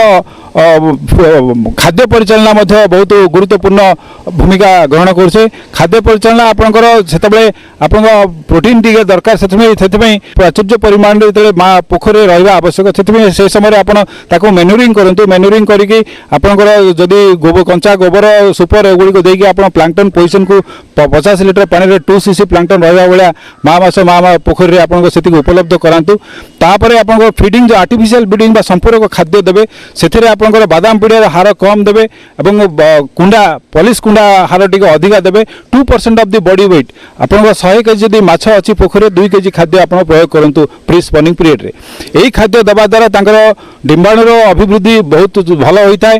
खाद्य परिचालना बहुत गुरुत्वपूर्ण भूमिका ग्रहण करे। खाद्य परिचालना आपणकर सेतबेले आपन प्रोटीन टिके दरकार से प्राचुर्य परिमाण जो माँ पोखरी रहा आवश्यक से समय आपन ताको मेन्यूरिंग करंतु। मेन्यूरिंग करके आपणकर जदि कंचा गोबर सुपर एगुड़ी को देकी आप प्लांटन पोजिशन को 50 लिटर पानी रे 2 cc प्लांटन रहा भाया माँ माछ माँ पोखरी आपको उपलब्ध करातु। तापर आप फीडिंग जो आर्टिफिशियल फीडिंग संपूरक खाद्य देवे से आपंकर बादाम पिड़िया हार कम देवे और कुंडा पॉलिश कुंडा हार टी अधिका देवे। 2% ऑफ द बॉडी वेट आप 100 केजी जदि माछ अच्छी पोखरी 2 केजी खाद्य आप प्रयोग करूँ प्री स्पनिंग पीरियड रे। यही खाद्य देवा द्वारा तांकर डिंबाणुर अभिवृद्धि बहुत भल होता है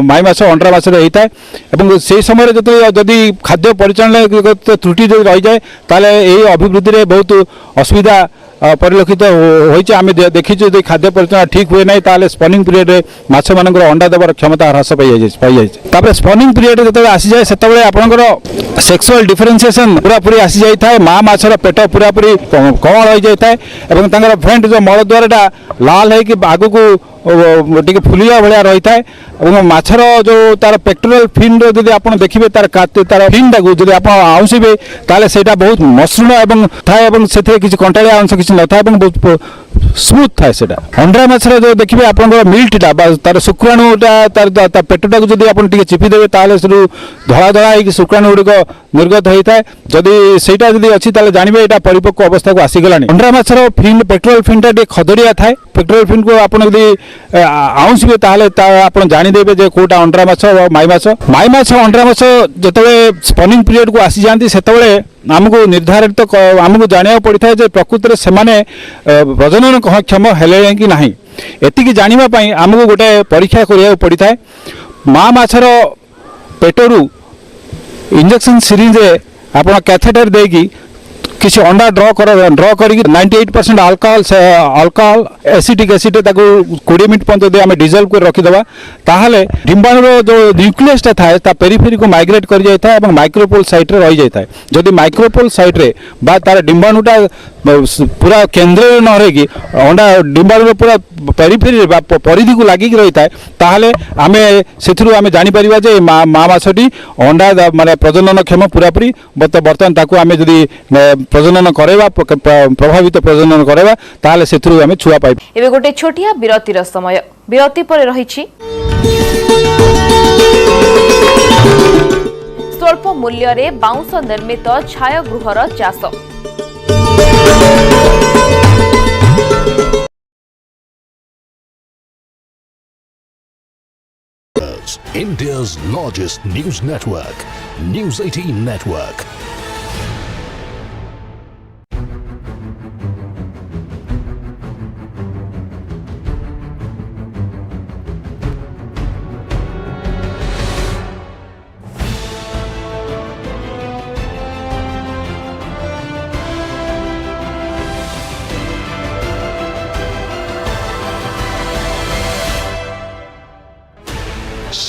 माई माछ अंडा माछ होता है। से समय जदि खाद्य परिचालन त्रुटि जो रही जाए ताले यही अभिवृद्धि रे बहुत असुविधा परिलक्षित होइचे। आमे देखिछु जे खाद्य परिचालन ठीक हुए नहीं ताले स्पनिंग पीरियड रे माछ मानकर अंडा देवार क्षमता ह्रास पाई जाए। तापर स्पनिंग पीरियड जतबे आसी जाए सेतबे आपनकर सेक्सुअल डिफरेंशिएशन पूरा पूरी आसी जाई थाए। माँ माछर पेट पूरा पूरी कमल हो जाए एवं तांकर भेंट जो मल द्वारटा लाल है कि आगु को टिके फुलिया भाया रही है और माछर जो तार पेक्टोरल फिन जब आप देखिए तार फिन टाक जब आप आउंसबे ताले सेटा बहुत मसृण एवं थाए किसी कंटाड़िया अंश किसी न था बहुत स्मूथ थाए सेटा अंडा माछर जो देखिए आप मिल्टा तार शुक्राणुटा तार पेटटा को जब आप चिपिदेवे ताले धड़ा धड़ा हो शुक्राणु गुड़िक निर्गत होता है जदि सेटा जब अच्छी जानवे यहाँ परिपक्व अवस्था को आसीगला अंडा माछर फिन पेट्रोल फिनटा टे खदड़िया थाए पेट्रोल फिन को आप आउंसबे आप जानीदेवे जे कोटा अंडा माछ और माई माछ अंडा माछ जो स्पनिंग पीरियड को आसी जाती से आमको निर्धारित आमको जाना पड़ता है जे प्रकृत में से प्रजनन क्षम है कि ना एति जानापी आमको गोटे परीक्षा करा पड़ता है माँ माछर पेटरू इंजेक्शन सिरिंज आप कैथेटर देकी किसी अंडा ड्र कर 98% अल्कोहल एसिटिक एसिड 20 मिनट पर्यटन आम डिजल्व कर रखीदे ताहले डिम्बाणुर जो न्यूक्लियसटा थाए पेरिफेरी को माइग्रेट कर जाए और माइक्रोपोल साइट रे रही जाए जदि माइक्रोपोल साइट रे बा तार डिम्बाणुटा पूरा केंद्र न रही अंडा डिम्बाणुर पूरा पेरिफेरी परिधि को लगिक रही है ताहले आमे सेथुरु आमे जानि परिबा जे माँ माछटी अंडा माने प्रजनन क्षम पूरापूरी बर्तमान ताकू आमे जदि प्रजनन करवा प्रभावित प्रजनन करवा ताहले सेथुरु आमे छुआ पाइ एबे गोटे छोटिया विरतिर समय विरति परे रहिछि स्वल्प मूल्य रे बाउंस निर्मित छायागृहर चाष India's largest news network, News 18 Network.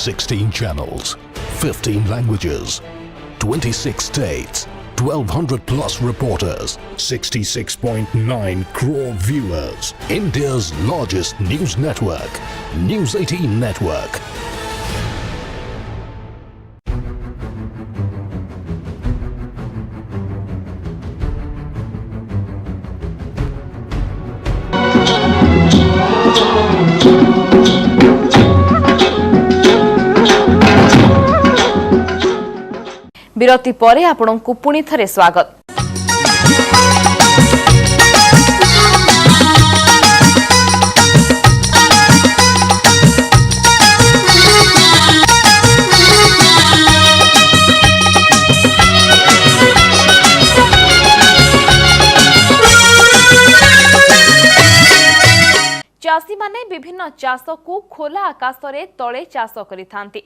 Sixteen channels, 15 languages, 26 states, 1200 plus reporters, 66.9 crore viewers. India's largest news network, News 18 Network. विरति परे आपनकु पुणी थरे स्वागत। चाषी माने विभिन्न चाष को खोला आकाश रे तले चाष करिथांती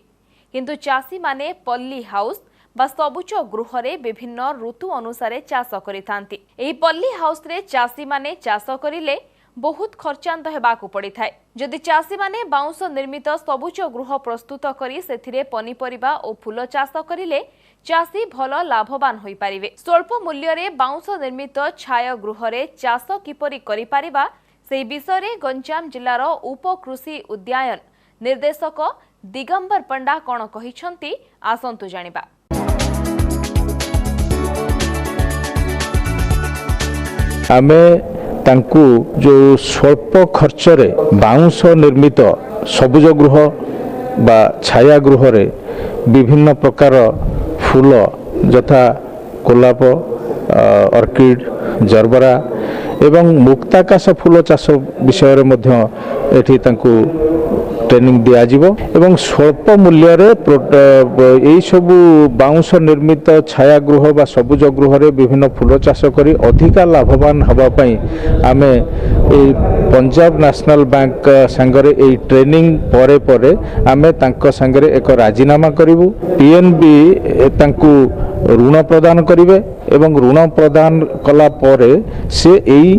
किंतु चाषी माने पल्ली हाउस बा सबुज गृह रे विभिन्न ऋतु अनुसार चाष करिथांती। एही पल्ली हाउस रे चाषी माने चाष करिले बहुत खर्चांत हेबाकु पड़िथाय। जदि चाषी माने बाउंस निर्मित सबुज गृह प्रस्तुत करी सेथिरे पनीपरिबा और फूल चाष करिले चाषी भल लाभवान होई पारिबे। स्वल्प मूल्य रे बाउंस निर्मित छाया गृह रे चाष किपरि करि पारिबा सेही विषय रे गंजाम जिल्लार उप कृषि उद्यान निर्देशक दिगंबर पंडा कोन कहिसंती आसंतु जानिबा। आमे तांकु जो स्वल्प खर्च रे बाउंस निर्मित सबुज गृह बा छाया गृह रे विभिन्न प्रकार फूल यथा गोलाप ऑर्किड जरबरा एवं मुक्ताकाश फूल चाष विषय रे मध्य एठी तांकु ट्रेनिंग दिया जिवो एवं स्वल्प मूल्य रे एई सबु बाउंस निर्मित छाया गृह बा सबुज गृह रे विभिन्न फूल चाष करी अधिका लाभवान हबा पई आमे एई पंजाब नेशनल बैंक संगरे एई ट्रेनिंग परे परे आमे तांको संगरे एक राजीनामा करिवु पीएनबी तांकु ऋण प्रदान करेंगे एवं ऋण प्रदान कला परे से यही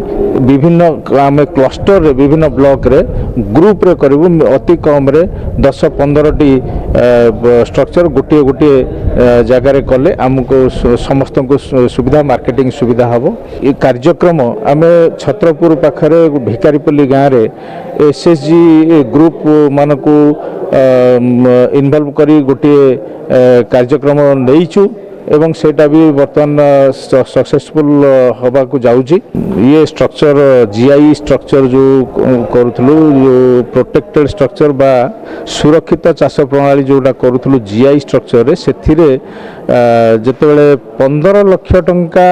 विभिन्न आम क्लस्टर रे विभिन्न ब्लॉक रे ग्रुप रे करूँ अति कम रे 10-15 टी स्ट्रक्चर गोटे गोटे जगार कले आमको समस्त को सुविधा मार्केटिंग सुविधा हम ये कार्यक्रम आम छत्रपुर पाखरे भिकारीपल्ली गाँव रे एसएचजी ग्रुप मान को इनवॉल्व करी गोटे कार्यक्रम नहींचु एवं सेटा भी बर्तमान सक्सेसफुल हवा को जाऊँगी ये स्ट्रक्चर जीआई स्ट्रक्चर जो करूँ जो प्रोटेक्टेड स्ट्रक्चर बा सुरक्षित चाष प्रणाली जोटा करूँ जीआई स्ट्रक्चर रे सेथिरे जेतेबेले 15 लाख टंका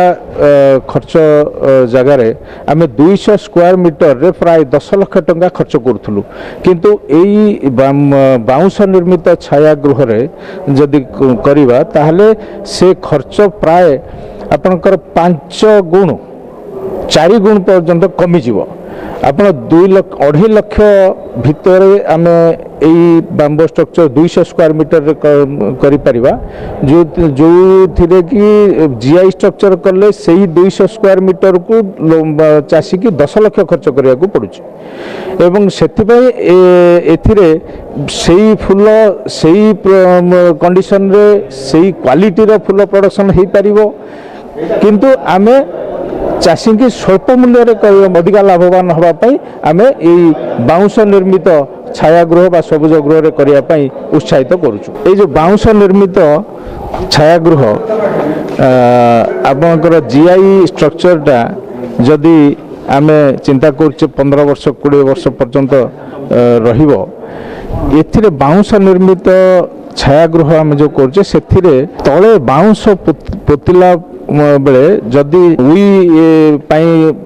खर्च जगार आम 200 स्क्वायर मीटर रे प्राय 10 लाख टंका खर्च करूँ किंतु यही बाउंश निर्मित छायागृह रे जदि करवा ताहले से खर्च प्राय आपनकर 5 गुण 4 गुण पर्यंत कमिଯିव आपण 2.5 लाख भितर आम यही बांबो स्ट्रक्चर 200 स्क्वायर मीटर रे करि परिबा जो थिरे कि जीआई स्ट्रक्चर कले सही 200 स्क्वायर मीटर को चासी की 10 लाख खर्च करिया को पड़ुची एवं सेथिबाई एथिरे सही फूल सही कंडीशन रे सही क्वालिटी रो फूल प्रोडक्शन हे परिबो किंतु आमे चाषी की स्वल्प मूल्य अधिक लाभवान होगापाई आम यही बाउंश निर्मित छायागृह बा सबुज गृह करने उत्साहित करुचु। ये जो बाउंश निर्मित छायागृह आपणकर जीआई स्ट्रक्चरटा जदि आम चिंता कर 15 वर्ष 20 वर्ष पर्यंत रहिबो एथिरे बाउंश निर्मित छायागृह आम जो करछे सेथिरे तले बाउंश पोतिला बेले जदि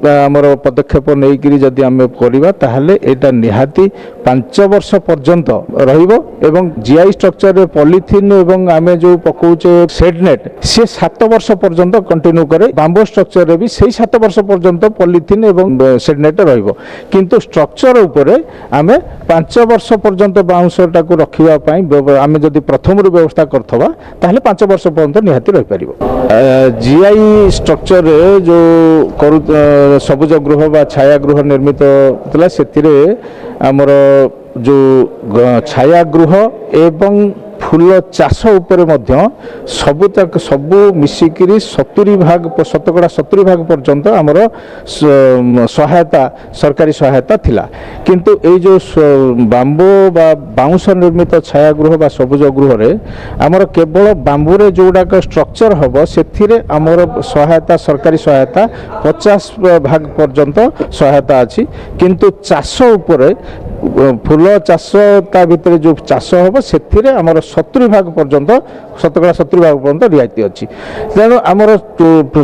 आमर पदक्षेप नहीं जदि आम करवा ताहले एटा निहाती 5 वर्ष पर्यंत रहिबो एवं जीआई स्ट्रक्चर रे पॉलिथिन एवं आमे जो पकोचे सेड नेट से 7 वर्ष पर्यंत कंटिन्यू करे बांबो स्ट्रक्चर रे भी सही 7 वर्ष पर्यंत पॉलिथिन एवं सेड नेट रहिबो किंतु स्ट्रक्चर उपरे आमे 5 वर्ष पर्यंत बाउंसटा को रखिबा पई आमे जदि प्रथम रु व्यवस्था करथबा ताहले 5 वर्ष पर्यंत निहाती रहि परिबो। जीआई स्ट्रक्चर रे जो करू सबुज गृह बा छायागृह निर्मित होता से आमर जो छायागृह एवं फूल चाष उपरे मध्य सबू मिसिकिरी 70 भाग 70% पर्यंत आमर सहायता सरकारी सहायता थिला किंतु ये जो बांबो बा बाउंश निर्मित छायागृह बा सबुज गृह रे आमर केवल बांबू रे जोडाक स्ट्रक्चर हबो सेथिरे आमर सहायता सरकारी सहायता 50 भाग पर्यंत सहायता अछि किंतु चाष उपरे फूल चाष ता भितर जो चाष हम से आमर 70 भाग पर्यंत 70% भाग पर्यंत रियायती अच्छी तेणु आमर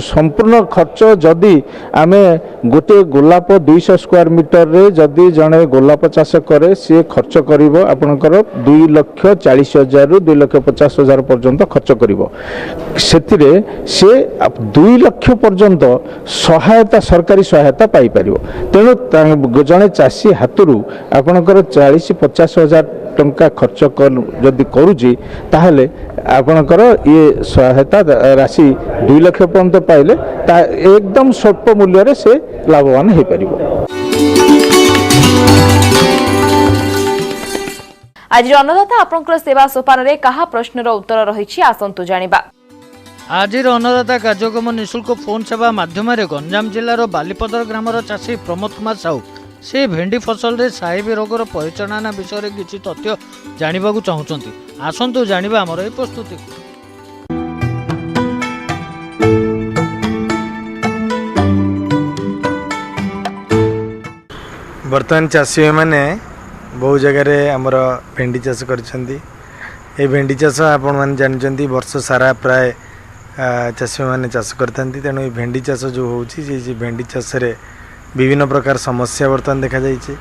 संपूर्ण खर्च जदि आम गोटे गोलाप 200 स्क्वायर मीटर रे जदि जड़े गोलाप चाष करे सी खर्च कर आपणकर 2,40,000 रु 2,50,000 पर्यंत खर्च कर से 2 लाख पर्यंत सहायता सरकारी सहायता पाई पारिबो तेणु जड़े चाषी हाथरू आपणकर 40-50,000 टंका खर्च जदि करुची ताहले आपणकर ये सहायता राशि 2 लाख पर्यंत पाइले एकदम स्वल्प मूल्य रे से लाभवान हो पारिबो। आज अन्नदाता आपनकर सेवा सोपान रे कहा प्रश्नर उत्तर रही आसंतु जानिबा। आज अन्नदाता कार्यक्रम निःशुल्क फोन सेवा माध्यम गंजाम जिलार बालीपदर ग्रामर चाषी प्रमोद कुमार साहू से भेंडी फसल रे साहेबी रोगर परिचालना विषय में किसी तथ्य जानवा चाहूँगी आसतु जानिबा आमर ए प्रस्तुति। बर्तमान चाषी मैंने बहु जगार आमर भेंडी चाष कर भेंडी चाष आपण मैंने जानते वर्ष सारा प्राय चाषी मैंने चाष करते तेणु ये भेंडी चाष जो होची भेंडी चाष विभिन्न प्रकार समस्या बर्तमान देखा जाइए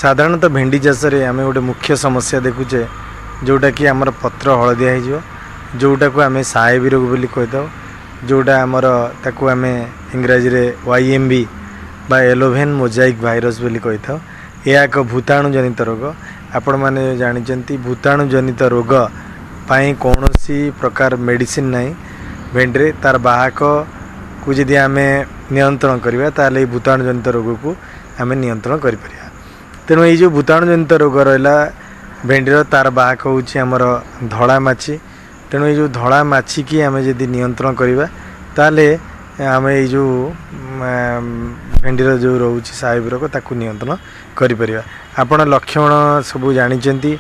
साधारणतः भेंडी चाष आम गोटे मुख्य समस्या देखुचे जोटा कि आमर पत्र हलदिया हो जोटा को आम साहेबी रोग बोली कहीथा जोटा आमर ताकू आम इंग्राजी रे YMB बा एलोवेन मोजाइक भाइरस बोली कहीथा यह एक भूताणु जनित रोग आपण मैंने जानते भूताणु जनित रोग पाई कौन सी प्रकार मेडिसिन नहीं भेंडी तार बाहक को जदि आम नियंत्रण करवा ताल भूताणु जनित रोग को आम नियंत्रण कर तेणु ये जो भूताणु जनित रोग रहा भेंडीर तार बाहक हूँ आमर धड़ा माछी तेणु ये जो धड़ा माछी की आम जदि नियंत्रण करवा ताल आम ये जो भेंडीर जो रोचे साहेब रोग ताकू नियंत्रण कर आपण लक्षण सब जानते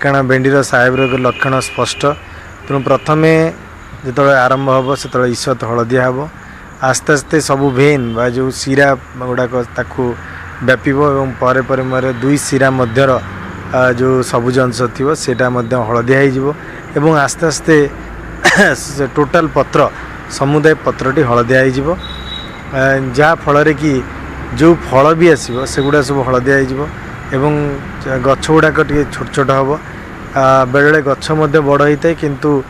कारण भेंडीर साहेब रोग लक्षण स्पष्ट तेणु प्रथमे जो आरंभ हम से ईसत हलदिया हम आस्ते आस्ते सबू भेन बा जो शिरा गुड़ाक व्यापीब और पर पर दुई शिरा मध्यर जो सबुज अंश थी सेटा हलदिया हो आस्ते आस्ते टोटाल पत्र समुदाय पत्रटी हलदिया हो जहाँ फल कि जो फल भी आसो सेगुड़ा सब हलदिया हो गछ गुड़ाक छोट छोट हम बेले गछ बड़ होता है किंतु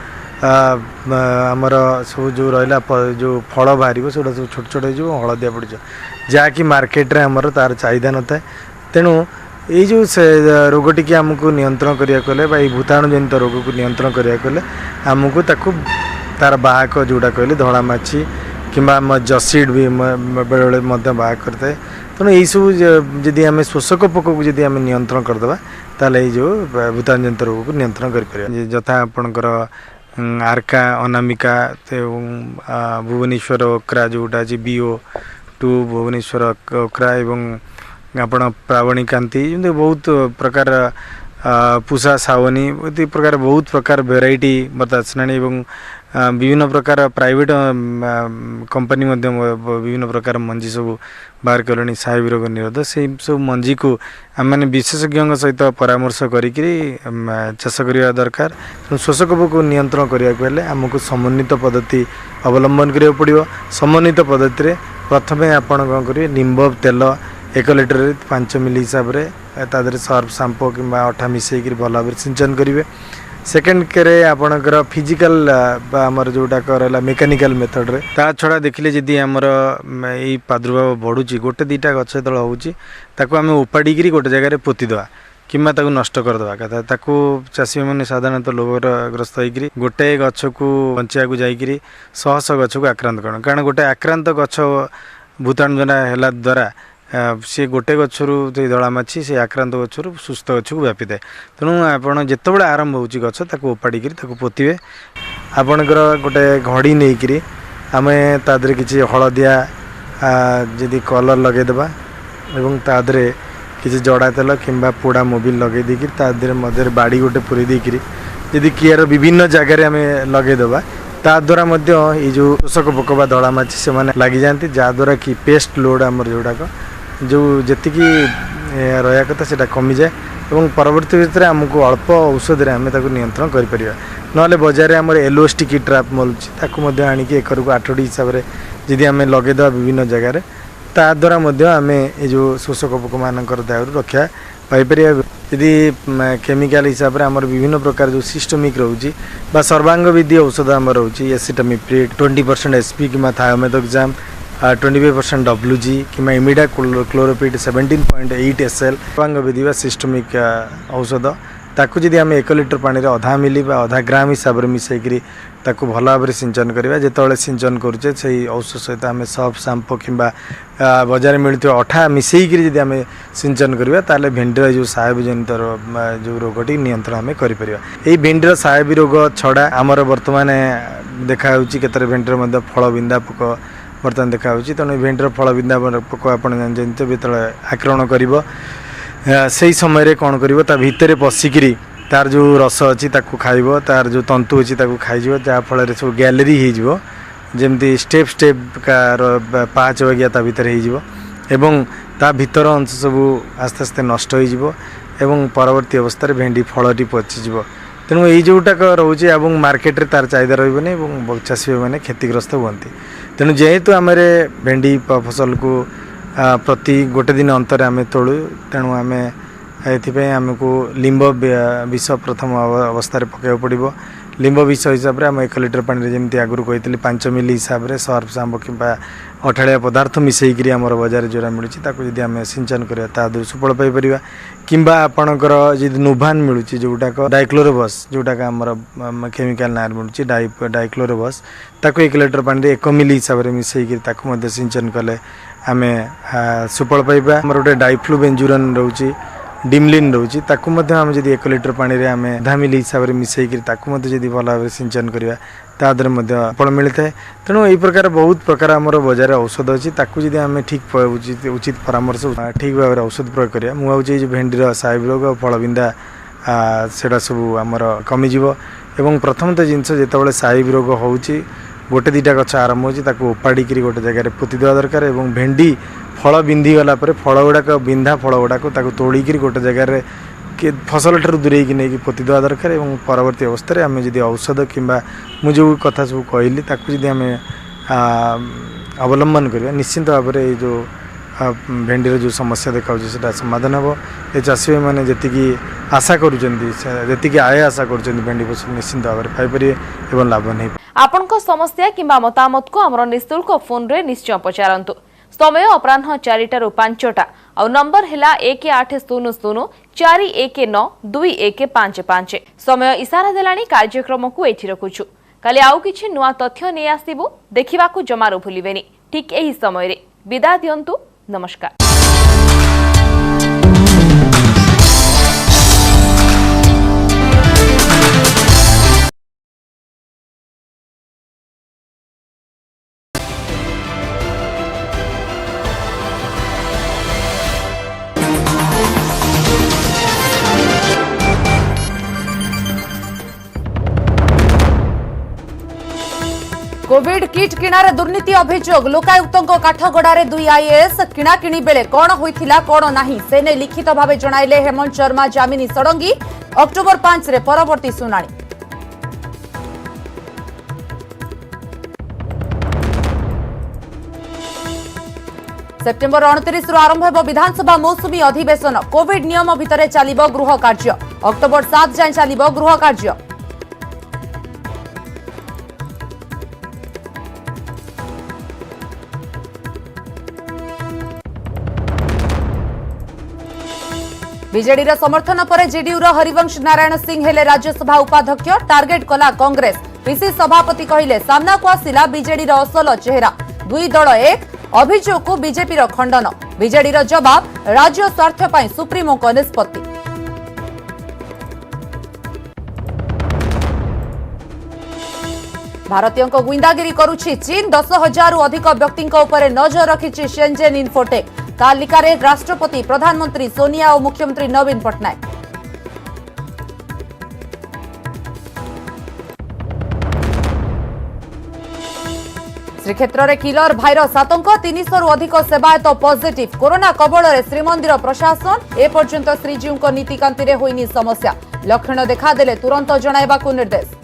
आमर सब जो रहा जो फल बाहर से सब छोट छोट हो हलदिया पड़ जहाँकि मार्केट रे आमर तार चाहिदा न था तेणु ये जो रोगटी की आमको नियंत्रण करिया कले भूताणु जनित रोग को नियंत्रण करिया कले आमको ताकू तार बाहक जोड़ा कहले धड़ा माछी किंबा जसीड भी बेले बाहक करता है तेणु यही सब जदि आम शोषक पोक को जदि आम नियंत्रण करदे ताले जो भूताणु जनित रोग को नियंत्रण कर यथा आपणकर आर्का अनामिका भुवनेश्वर ओक्रा जोटा अच्छे BO2 भुवनेश्वर ओक्रा एवं आपण प्रावणी कांति बहुत प्रकार पूषा सावनी ये प्रकार बहुत प्रकार भेराइटी बर्तमान एवं विभिन्न प्रकार प्राइवेट कंपनी विभिन्न प्रकार मंजी सब बाहर कले साहेब रोग निरोध से सब मंजी को आम मैंने विशेषज्ञों सहित परामर्श करी चाष करने दरकार शोषक पोक को नियंत्रण करने आमको समन्वित पद्धति अवलंबन करा पड़ो समन्वित पद्धति प्रथम आपण कौन करेंगे निम्ब तेल 1 लिटर 5 मिली हिसाब से तादर सर्फ सांपो कि अठा मिसेक भल भाव सिंचन करेंगे सेकेंड के आपणकर फिजिकल आमर जोटा रहा मेकानिकल मेथड रे ता छड़ा देखिले जदि आमर यही प्रादुर्भाव बढ़ुची गोटे दीटा गछ तल होची ताकू आम उपाड़ी गोटे जगह पोतीदेवा किंबा ताकू नष्ट करदेवा कथा ताकू चाषी मैंने साधारणतः लोभग्रस्त होकर गोटे गछ को बंचा को जाकि शह शह गछ को आक्रांत कर कारण गोटे आक्रांत गछ भूताणु जना है द्वारा सी गोटे गचरू धड़ा माछी से आक्रांत गचरू सुस्थ गच को व्यापी थाए तेणु आपड़ जिते आरंभ हो गच उपाड़ी पोतीबे आपणकर गोटे घड़ी नहीं आम तादे किसी हलदिया जदि कलर लगेदेवा एवं तादे किसी जड़ा तेल किंबा पोड़ा मोबिल लगे देकर तादे मध्य बाड़ी गोटे पूरी देकर जदि कियार विभिन्न जगार आम लगेदेवा ताद्वारा ये जो शोषक पोक बा धड़ा माछी से लगी जाती जहाद्वारा कि पेस्ट लोड आमर जोड़ाक जो जी रहा कथा से कमी जाए और परवर्ती भितर आमको अल्प औषध आम नियंत्रण कर ना बजार में आमर LOST की ट्राप मिलूँ आणिक एकर को 8 हिसाब से जदि आम लगेदेवा विभिन्न जगार ताद्वारा आम ये जो शोषक पोक मान दायरू रक्षा पाइपर यदि केमिकल हिसाब से आमर विभिन्न प्रकार जो सिस्टमिक रोचे सर्वांग विधि औषध आम रोचे एसिटामिप्रिड 20% SP कि थायोमेथोक्साम 25% WG कि इमिडा क्लोरोपिड 17.8 SL सर्वांग विधि सिस्टमिक औषध ताकू जदि आम 1 लिटर पानी रे अधा मिली अधा ग्राम हिसाब से मिसेकरी ताकू भल भाव सिंचन करवा जिते सिंचन करुचे से औषध सहित आम सर्फ सांपो कि बजार मिलता अठा मिसेकरी जदि आम सिंचन करवा ताले भेंडीर जो साहेब जनित जो रोगटी नियंत्रण आम कर भेंडीर साहेब रोग छड़ा आमर बर्तमान देखा केतरे भेंडीर फल बिंदा पोक बर्तमान देखा तेणु भेंडीर फल बिंदा पोक आप जानते जो आक्रमण कर से समय कौन कर भितर पशिकी तार जो रस अच्छी खाइब तार जो तंतु अच्छी खाई जहाँफल सब गैलेरी होमती स्टेप स्टेप का पाँच वगिया ता भीतर हो ता भीतर अंश सब आस्ते आस्ते नष्ट हो परवर्ती अवस्था भेंडी फलटी पचिज तेणु ये जोटाक रोचे मार्केट रे तार चाहिदा रही चाषी मैंने क्षतिग्रस्त होती तेणु जेहेतु आम भेंडी फसल को प्रति गोटे दिन अंतर आम तोलू तेणु आम एमको लिंब विष प्रथम अवस्था पकड़ पड़ो लिंब विष हिसाब से आम 1 लिटर पानी जमी आगुरी कही 5 मिली हिसाब से सर्फ सांब कि अठाड़िया पदार्थ मिसेकरी आम बजार जोरा मिलूँ आम सिंचन करा तादू सुफल पाइपर कि आपणकर जी नुभान मिलूँ जोटाक डाइक्लोरोबस जोटाक आमर केमिकल ना मिलूँ डाइक्लोरोबस ताको 1 लिटर पानी 1 मिली हिसाब से मिसेकरी सिंचन कले आम सुफल पाइबा आमर गोटे डाइफ्लुबेंजुरन रोचे डिमलिन रोचे आम जब 1 लिटर पानी में आम आधा मिली हिसाब से मिसेकरी जब भल भाव सिंचन करवा तादर फल मिलता है। तेणु यही प्रकार बहुत प्रकार आमर बजार औषध अच्छी जब आम ठीक उचित परामर्श ठीक भाव औषध प्रयोग करा मुझे जो भेंडीर साहेब रोग फलबिंदा सेटा सब आमर कमिज एवं प्रथमतः जिनस जो साहेब रोग हो गोटे 2टा गछ आरंभ हो उपाड़ी गोटे जगह पोती देवा दरकार और भेंडी फल बिंधी गला फल गुड़ाक बिंधा फल गुड़ाक तोलिकी गोटे जगह कि फसल ठार दूरे की नहीं पोती देवा दरकार और परवर्ती अवस्था आम जब औषध कि मुझे कथा सब कहली जब आम अवलंबन करवा निश्चिंत भाव में जो भेंडीर जो समस्या देखा समाधान हम ये चाषी मैंने जी आशा करुँच आय आशा कर भेंडी फसल निश्चिंत भाव में पाइपर एवं लाभ नहीं आपणको समस्या किंबा मतामत को हमर निःशुल्क फोन रे निश्चय पचारंतु। समय अपराह्न 4टारू 5टा और नंबर हैला 1800 419 2155। समय इशारा देलानी कार्यक्रम को एठी रखुछु। काली आउ किछि नुआ तथ्य नै आसीबो देखिबाकू जमारो भूलिबेनी। ठीक एही समय रे विदा दियंतु। नमस्कार। कोविड किट किणारे दुर्नीति अभियोग लोकायुक्तों काठगड़ारे 2 आईएएस किणाकिणी बेले कौन होइथिला कौन नाही से ने लिखित भावे जणाइले हेमंत शर्मा जामिनी षडंगी। अक्टोबर 5 रे परवर्ती सुनानी। सेप्टेम्बर 29 रु आरंभ हेबो विधानसभा मौसुमी अधिवेशन। कोविड नियम भितरे चलिबो गृह कार्य। अक्टोबर 7 जाए चलिबो गृह कार्य। बीजेडी समर्थन पर जेडीयू हरिवंश नारायण सिंह हेले राज्यसभा उपाध्यक्ष। टार्गेट कला कांग्रेस। पीसी सभापति कहिले सामना को आसिला बीजेडी असल चेहरा। 2 दल एक अभियोग को बीजेपी खंडन। बीजेडी जवाब राज्य स्वार्थ पर सुप्रीमो को निष्पत्ति। भारतीयों को गुइंदागिरी करुछि चीन। 10,000 रु अधिक व्यक्ति नजर रखिछि शेंजेन इन्फोटेक। तालिकारे राष्ट्रपति प्रधानमंत्री सोनिया और मुख्यमंत्री नवीन पटनायक। श्रीक्षेत्र में किलर भाइरस आतंक। 300 रु अधिक सेवायत पॉजिटिव। कोरोना कबल श्रीमंदिर प्रशासन एपर्यंत श्रीजीव नीतिकांति होइनी समस्या। लक्षण देखादेले तुरंत जणाइबाकू निर्देश।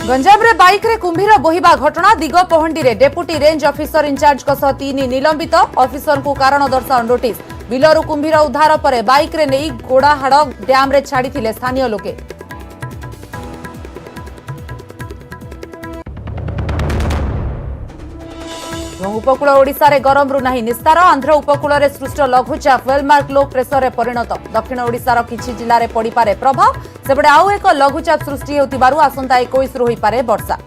गंजाम रे बाइक रे कुंभीर बोहिबा घटना। दिगपहंडी रे डेपुटी रेंज ऑफिसर इंचार्ज 3 निलंबित। ऑफिसर को कारण दर्शाओ नोटिस। बिलरू कुंभीर उद्धार पर बाइक रे नहीं गोड़ाहाड़ डैम रे छाड़ी स्थानीय लोके। उपकूल ओडिशा रे गरम रु नहीं निस्तार। आंध्र उपकूल रे सृष्ट लघुचाप वेलमार्क लो प्रेशर रे परिणत। दक्षिण ओडिशार किछि जिल्ला रे पड़ी पारे प्रभाव। सेपटे आउ एक लघुचाप सृष्टि हेउतिबारु आसंता 21 रु होई पारे वर्षा।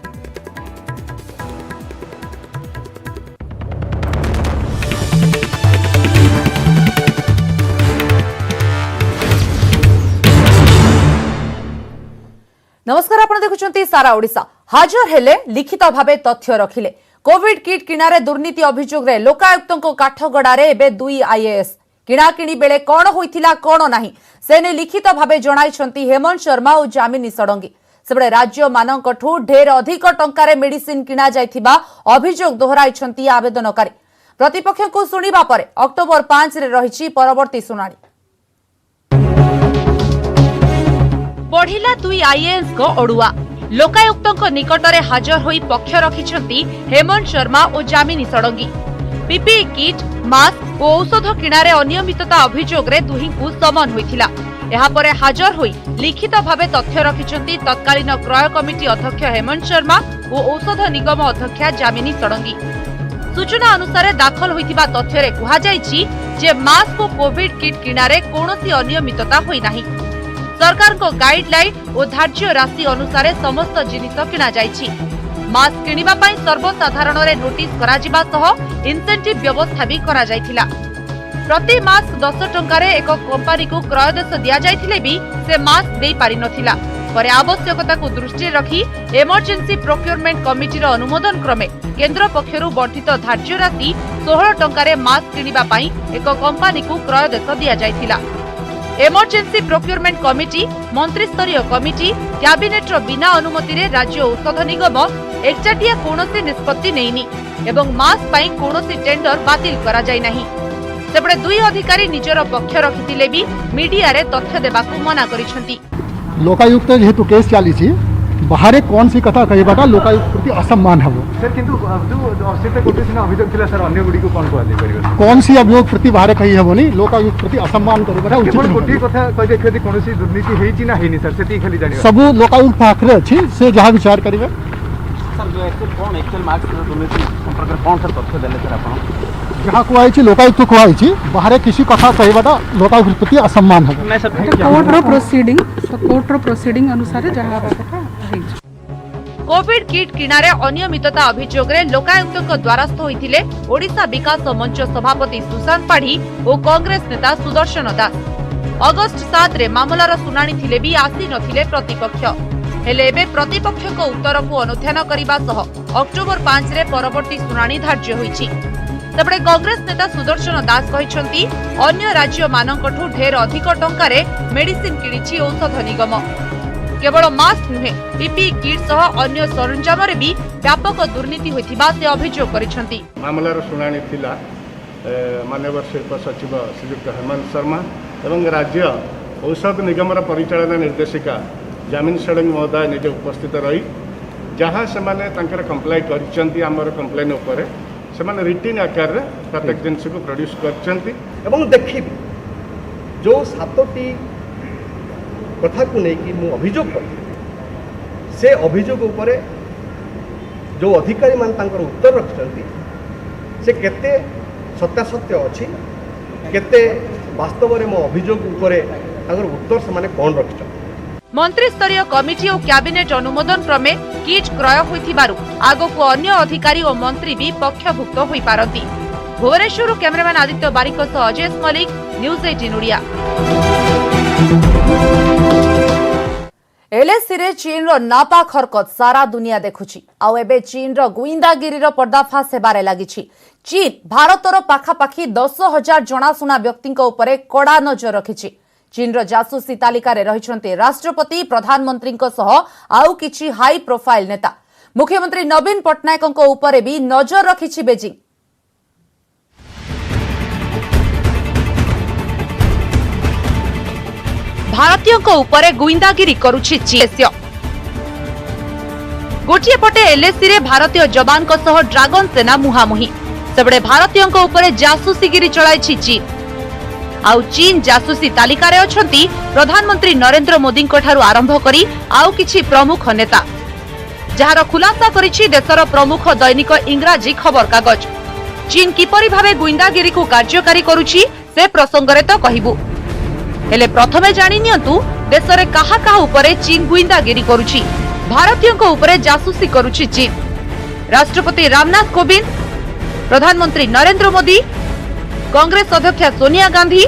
नमस्कार, आपण देखुछंती सारा ओडिशा। हाजर हेले लिखित भावे तथ्य रखिले। कोविड किट किणारे दुर्नीति अभियोग रे लोकायुक्तों काठगड़ारे एबे 2 आईएएस। किणाकिणी बेले कौन होइथिला कौन नाही से ने लिखित भावे जणाइछंती हेमंत शर्मा और जामिनी षडंगी। सेबडे राज्य मानकठू ढेर अधिक टंकारे मेडिसिन किणा जाइथिबा अभियोग दोहराइछंती आवेदनकारी। प्रतिपक्ष को सुनिबा परे अक्टोबर 5 रे रहिछि परवर्ती सुनानी। बढ़िला 2 आईएएस को ओडुआ। लोकायुक्तों निकटरे हाजर होई पक्ष रखिछंती हेमंत शर्मा और जामिनी षडंगी। पीपीई किट मास्क और औषध किणारे अनियमितता अभियोग रे दुहिंकु समन होइथिला। एहा परे हाजर होई लिखित भावे तथ्य रखिछंती तत्कालीन क्रय कमिटी अध्यक्ष हेमंत शर्मा और औषध निगम अध्यक्षा जामिनी षडंगी। सूचना अनुसार दाखल होइथिबा तथ्य रे कुहा जायछि जे मास्क और कोविड किट किणारे कोनोसी अनियमितता होई नाही। सरकार को गाइडलाइन और धार्य राशि अनुसार समस्त जिनिस किना जायछि। मास्क किनिबा पई सर्वसाधारण रे नोटिस करा जिबा सह इंसेंटिव व्यवस्था भी करा जायथिला। प्रति मास्क 10 टंकारे एक कंपनी को क्रयदेश दिया जायथिले भी से मास्क देई पारि नथिला। परे आवश्यकता को दृष्टि रखी इमरजेंसी प्रोक्योरमेंट कमिटीर अनुमोदन क्रमे केंद्र पक्षरु वर्धित धार्य राशि 16 टंकारे मास्क किनिबा पई एक कंपनी को क्रयदेश दिया जायथिला। इमरजेंसी प्रोक्योरमेंट कमिटी मंत्री स्तरीय कमिटी कैबिनेट बिना अनुमति रे राज्य औषध निगम एकचाटिया कोनोसी निष्पत्ति नेइनी एवं मास्क पई कोनोसी टेंडर बातिल करा जाय नाही। सेपटे दुई अधिकारी निजर पक्ष रखिथिले भी मीडिया रे तथ्य देबाकू मना करिसंती। लोकायुक्त जेहेतु केस चली बाहर कौन सी कथा कहवाटा लोकायुक्त प्रति असम्मान हम सर किंतु अभियोग थिला सर अन्य गुडी को कौन कहले परिबे कौन सी अभियोग प्रति बाहर कही हेबनी लोकायुक्त प्रति असम्मान करबाटा उचित केवल गोटी कथा कहि देखि कोनोसी दुर्नीति हेछि ना हेनि सर सेति खाली जानि सब लोकायुक्त पाखरे अछि से जहां विचार करिवे सर जो एक्चुअल मार्क्स दुर्नीति संपर्क कौन सर तथ्य देले सर आपण जहाँ कुआई लोकायुक्त कुआई बाहर किसी कथा कहवाटा लोकायुक्त प्रति असम्मान हम कोर्टर प्रोसीडिंग अनुसार जहाँ कोविड किट किणारे अनियमितता अभियोग रे लोकायुक्त द्वारस्थ होइथिले ओडिशा विकास मंच सभापति सुशांत पाढ़ी और कांग्रेस नेता सुदर्शन दास। अगस्त 7 रे मामलार सुनानी थिले भी आसी नथिले प्रतिपक्ष। हेले एबे प्रतिपक्ष को उत्तर को अनुध्यान करबा सह अक्टोबर 5 रे परवर्ती सुनानी धार्य होइछि। सेपटे कांग्रेस नेता सुदर्शन दास कहिसंती अन्य राज्य मानकठू ढेर अधिक टंकारे मेडिसिन किनिछि औषध निगम। केवल मास्क नुहे पीपीई किट सह अन्य सरंजाम रे भी व्यापक दुर्नीति होइथिबा से अभियोग करिसंती। मामलार सुनानी थिला माननीय शिल्प सचिव श्रीयुक्त हेमंत शर्मा एवं राज्य औषध निगम परिचालन निर्देशिका जामिनी षडंगी महोदय निजे उपस्थित रही जहाँ से कंप्लाई कर कंप्लेन उपर से रिटिन आकार प्रत्येक जिनस को प्रोड्यूस कर देखी जो 7टी कथा को लेकिन मु अभियोग कर से अभियोग उपरे जो अधिकारी मान तांकर उत्तर रखते से केते सत्यासत्य अच्छी केते वास्तव में मो अभियोग उपरे तांकर उत्तर से माने कौन रखते। मंत्री स्तरीय कमिटी और कैबिनेट अनुमोदन क्रमे किट क्रय होइथिबारु आगको अन्य अधिकारी और मंत्री भी पक्षभुक्त होई पारंती। भुवनेश्वर कैमरामैन आदित्य बारिक सह अजय मलिक न्यूज 18 ओडिया। एलएसी रे चीन रो नापाक हरकत सारा दुनिया देखुची आउ एबे चीन रो गुइंदागिरी रो पर्दाफाश हेबारे लागिछि। चीन भारतर पाखापाखी 10,000 जनाशुना व्यक्ति उपरे कड़ा नजर रखिछि। चीन रो जासूसी तालिका रे रहिछन्ते राष्ट्रपति प्रधानमंत्री सह आउ किछि हाई प्रोफाइल नेता। मुख्यमंत्री नवीन पटनायक उपरे भी नजर रखिछि बेजिंग। भारतीय उपरे गुइंदागिरी करुछि चीन। गोटिए पटे एलएसी रे भारतीय जवान सह ड्रागन सेना मुहामुही सेबडे भारतीय उपरे जासूसीगिरी चलाइछि चीन। आउ चीन जासूसी तालिका रे अछंती प्रधानमंत्री नरेंद्र मोदी ठारू आरंभ करी आउ किछि प्रमुख नेता जहार खुलासा करिछि देशर प्रमुख दैनिक इंग्राजी खबर कागज। चीन किपरि भावे गुइंदागिरी को कार्यकारी करुछि से प्रसंगरे तो कहिबु हेले प्रथमे जानि नियंतु देशरे काहा काहा उपरे चीन गुइंदागिरी करुछि। भारतीय उपरे जासूसी करुछि चीन। राष्ट्रपति रामनाथ कोविंद, प्रधानमंत्री नरेंद्र मोदी, कांग्रेस अध्यक्ष सोनिया गांधी,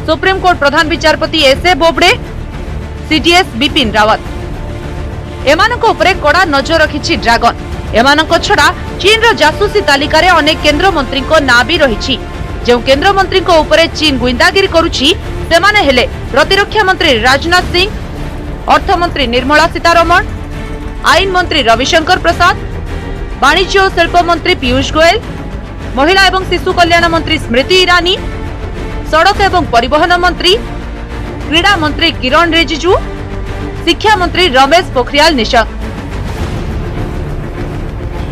सुप्रीम कोर्ट प्रधान विचारपति एसए बोबडे, सीडीएस बिपिन रावत एमानक उपरे कड़ा नजर रखिछि ड्रागन। एमानक छडा चीन रो जासूसी तालिका रे अनेक केंद्र मंत्री को ना भी रहिछि। जो केंद्र मंत्री को उपरे चीन गुइंदागिरी करुछि सेमाने हेले प्रतिरक्षा मंत्री राजनाथ सिंह, अर्थ मंत्री निर्मला सीतारमण, आईन मंत्री रविशंकर प्रसाद, वाणिज्य और शिल्प मंत्री पीयूष गोयल, महिला एवं शिशु कल्याण मंत्री स्मृति ईरानी, सड़क एवं परिवहन मंत्री, क्रीड़ा मंत्री किरण रिजिजू, शिक्षा मंत्री रमेश पोखरियाल निशंक।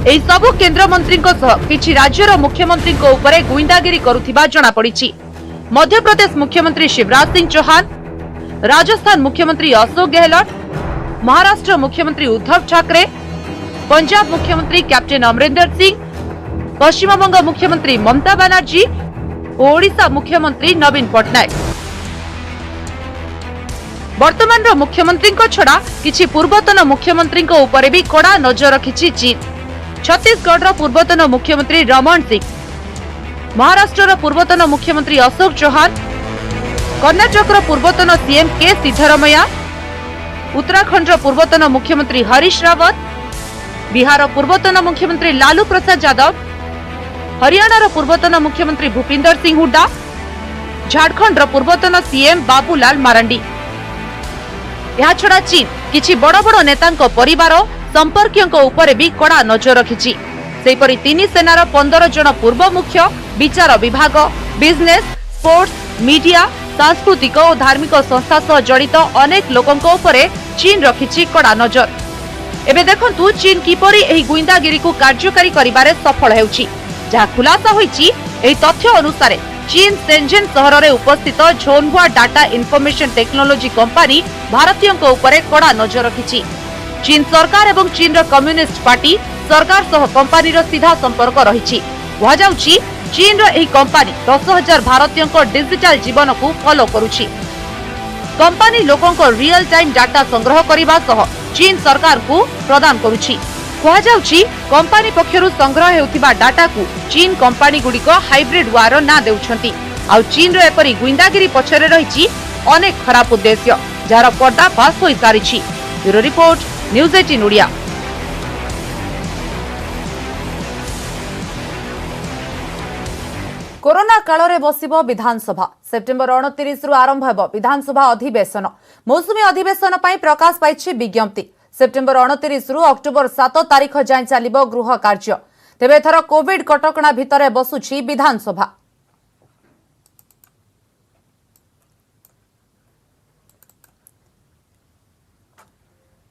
ଏହି ସବୁ କେନ୍ଦ୍ରମନ୍ତ୍ରୀଙ୍କ ସହ କିଛି ରାଜ୍ୟର ମୁଖ୍ୟମନ୍ତ୍ରୀଙ୍କ ଉପରେ ଗୁଇନ୍ଦାଗିରି କରୁଥିବା ଜଣାପଡ଼ିଛି। ମଧ୍ୟପ୍ରଦେଶ ମୁଖ୍ୟମନ୍ତ୍ରୀ ଶିବରାଜ ସିଂ ଚୌହାନ, ରାଜସ୍ଥାନ ମୁଖ୍ୟମନ୍ତ୍ରୀ ଅଶୋକ ଗେହଲଟ, ମହାରାଷ୍ଟ୍ର ମୁଖ୍ୟମନ୍ତ୍ରୀ ଉଦ୍ଧବ ଠାକରେ, ପଞ୍ଜାବ ମୁଖ୍ୟମନ୍ତ୍ରୀ କ୍ୟାପ୍ଟେନ ଅମରିନ୍ଦର ସିଂ, ପଶ୍ଚିମବଙ୍ଗ ମୁଖ୍ୟମନ୍ତ୍ରୀ ମମତା ବାନାର୍ଜୀ ଓ ଓଡ଼ିଶା ମୁଖ୍ୟମନ୍ତ୍ରୀ ନବୀନ ପଟ୍ଟନାୟକ। ବର୍ତ୍ତମାନର ମୁଖ୍ୟମନ୍ତ୍ରୀଙ୍କ ଛଡ଼ା କିଛି ପୂର୍ବତନ ମୁଖ୍ୟମନ୍ତ୍ରୀଙ୍କ ଉପରେ ବି କଡ଼ା ନଜର ରଖିଛି ଚୀନ। ଛତିଶଗଡ଼ର ପୂର୍ବତନ ମୁଖ୍ୟମନ୍ତ୍ରୀ ରମଣ ସିଂ, ମହାରାଷ୍ଟ୍ରର ପୂର୍ବତନ ମୁଖ୍ୟମନ୍ତ୍ରୀ ଅଶୋକ ଚୌହାନ, କର୍ଣ୍ଣାଟକର ପୂର୍ବତନ ସିଏମ୍ କେ ସିଦ୍ଧରମୟା, ଉତ୍ତରାଖଣ୍ଡର ପୂର୍ବତନ ମୁଖ୍ୟମନ୍ତ୍ରୀ ହରୀଶ ରାୱତ, ବିହାରର ପୂର୍ବତନ ମୁଖ୍ୟମନ୍ତ୍ରୀ ଲାଲୁ ପ୍ରସାଦ ଯାଦବ, ହରିୟାଣାର ପୂର୍ବତନ ମୁଖ୍ୟମନ୍ତ୍ରୀ ଭୂପିନ୍ଦର ସିଂ ହୁଡ୍ଡା, ଝାଡ଼ଖଣ୍ଡର ପୂର୍ବତନ ସିଏମ୍ ବାବୁଲାଲ ମାରାଣ୍ଡି। ଏହାଛଡ଼ା ଚୀନ କିଛି ବଡ଼ ବଡ଼ ନେତାଙ୍କ ପରିବାର ସମ୍ପର୍କୀୟଙ୍କ ଉପରେ ବି କଡ଼ା ନଜର ରଖିଛି। ସେହିପରି ତିନି ସେନାର 15 ଜଣ ପୂର୍ବ ମୁଖ୍ୟ, ବିଚାର ବିଭାଗ, ବିଜନେସ୍, ସ୍ପୋର୍ଟସ, ମିଡିଆ, ସାଂସ୍କୃତିକ ଓ ଧାର୍ମିକ ସଂସ୍ଥା ସହ ଜଡ଼ିତ ଅନେକ ଲୋକଙ୍କ ଉପରେ ଚୀନ ରଖିଛି କଡ଼ା ନଜର। ଏବେ ଦେଖନ୍ତୁ ଚୀନ କିପରି ଏହି ଗୁଇନ୍ଦାଗିରିକୁ କାର୍ଯ୍ୟକାରୀ କରିବାରେ ସଫଳ ହେଉଛି। ଯାହା ଖୁଲାସା ହୋଇଛି, ଏହି ତଥ୍ୟ ଅନୁସାରେ ଚୀନ ସେନଜେନ ସହରରେ ଉପସ୍ଥିତ ଝୋନହୁଆ ଡାଟା ଇନଫର୍ମେସନ ଟେକ୍ନୋଲୋଜି କମ୍ପାନୀ ଭାରତୀୟଙ୍କ ଉପରେ କଡ଼ା ନଜର ରଖିଛି। ଚୀନ ସରକାର ଏବଂ ଚୀନର କମ୍ୟୁନିଷ୍ଟ ପାର୍ଟି ସରକାର ସହ କମ୍ପାନୀର ସିଧା ସମ୍ପର୍କ ରହିଛି। କୁହାଯାଉଛି ଚୀନର ଏହି କମ୍ପାନୀ 10,000 ଭାରତୀୟଙ୍କ ଡିଜିଟାଲ ଜୀବନକୁ ଫଲୋ କରୁଛି। କମ୍ପାନୀ ଲୋକଙ୍କ ରିଅଲ ଟାଇମ୍ ଡାଟା ସଂଗ୍ରହ କରିବା ସହ ଚୀନ ସରକାରକୁ ପ୍ରଦାନ କରୁଛି। କୁହାଯାଉଛି କମ୍ପାନୀ ପକ୍ଷରୁ ସଂଗ୍ରହ ହେଉଥିବା ଡାଟାକୁ ଚୀନ କମ୍ପାନୀଗୁଡ଼ିକ ହାଇବ୍ରିଡ୍ ୱାର ନାଁ ଦେଉଛନ୍ତି। ଆଉ ଚୀନର ଏପରି ଗୁଇନ୍ଦାଗିରି ପଛରେ ରହିଛି ଅନେକ ଖରାପ ଉଦ୍ଦେଶ୍ୟ, ଯାହାର ପର୍ଦ୍ଦାଫାଶ ହୋଇସାରିଛି। Bureau report, news 18 Odia. Corona काल बसिब विधानसभा। सेप्टेम्बर 29 रु आरंभ हेब विधानसभा अधिवेशन। मौसुमी अधिवेशन पर प्रकाश पाई विज्ञप्ति। सेप्टेम्बर 29 रु अक्टोबर 7 तारीख जाए चलिब गृह कार्य। तेबे एथर कोविड कटकणा भितर बसुछि विधानसभा।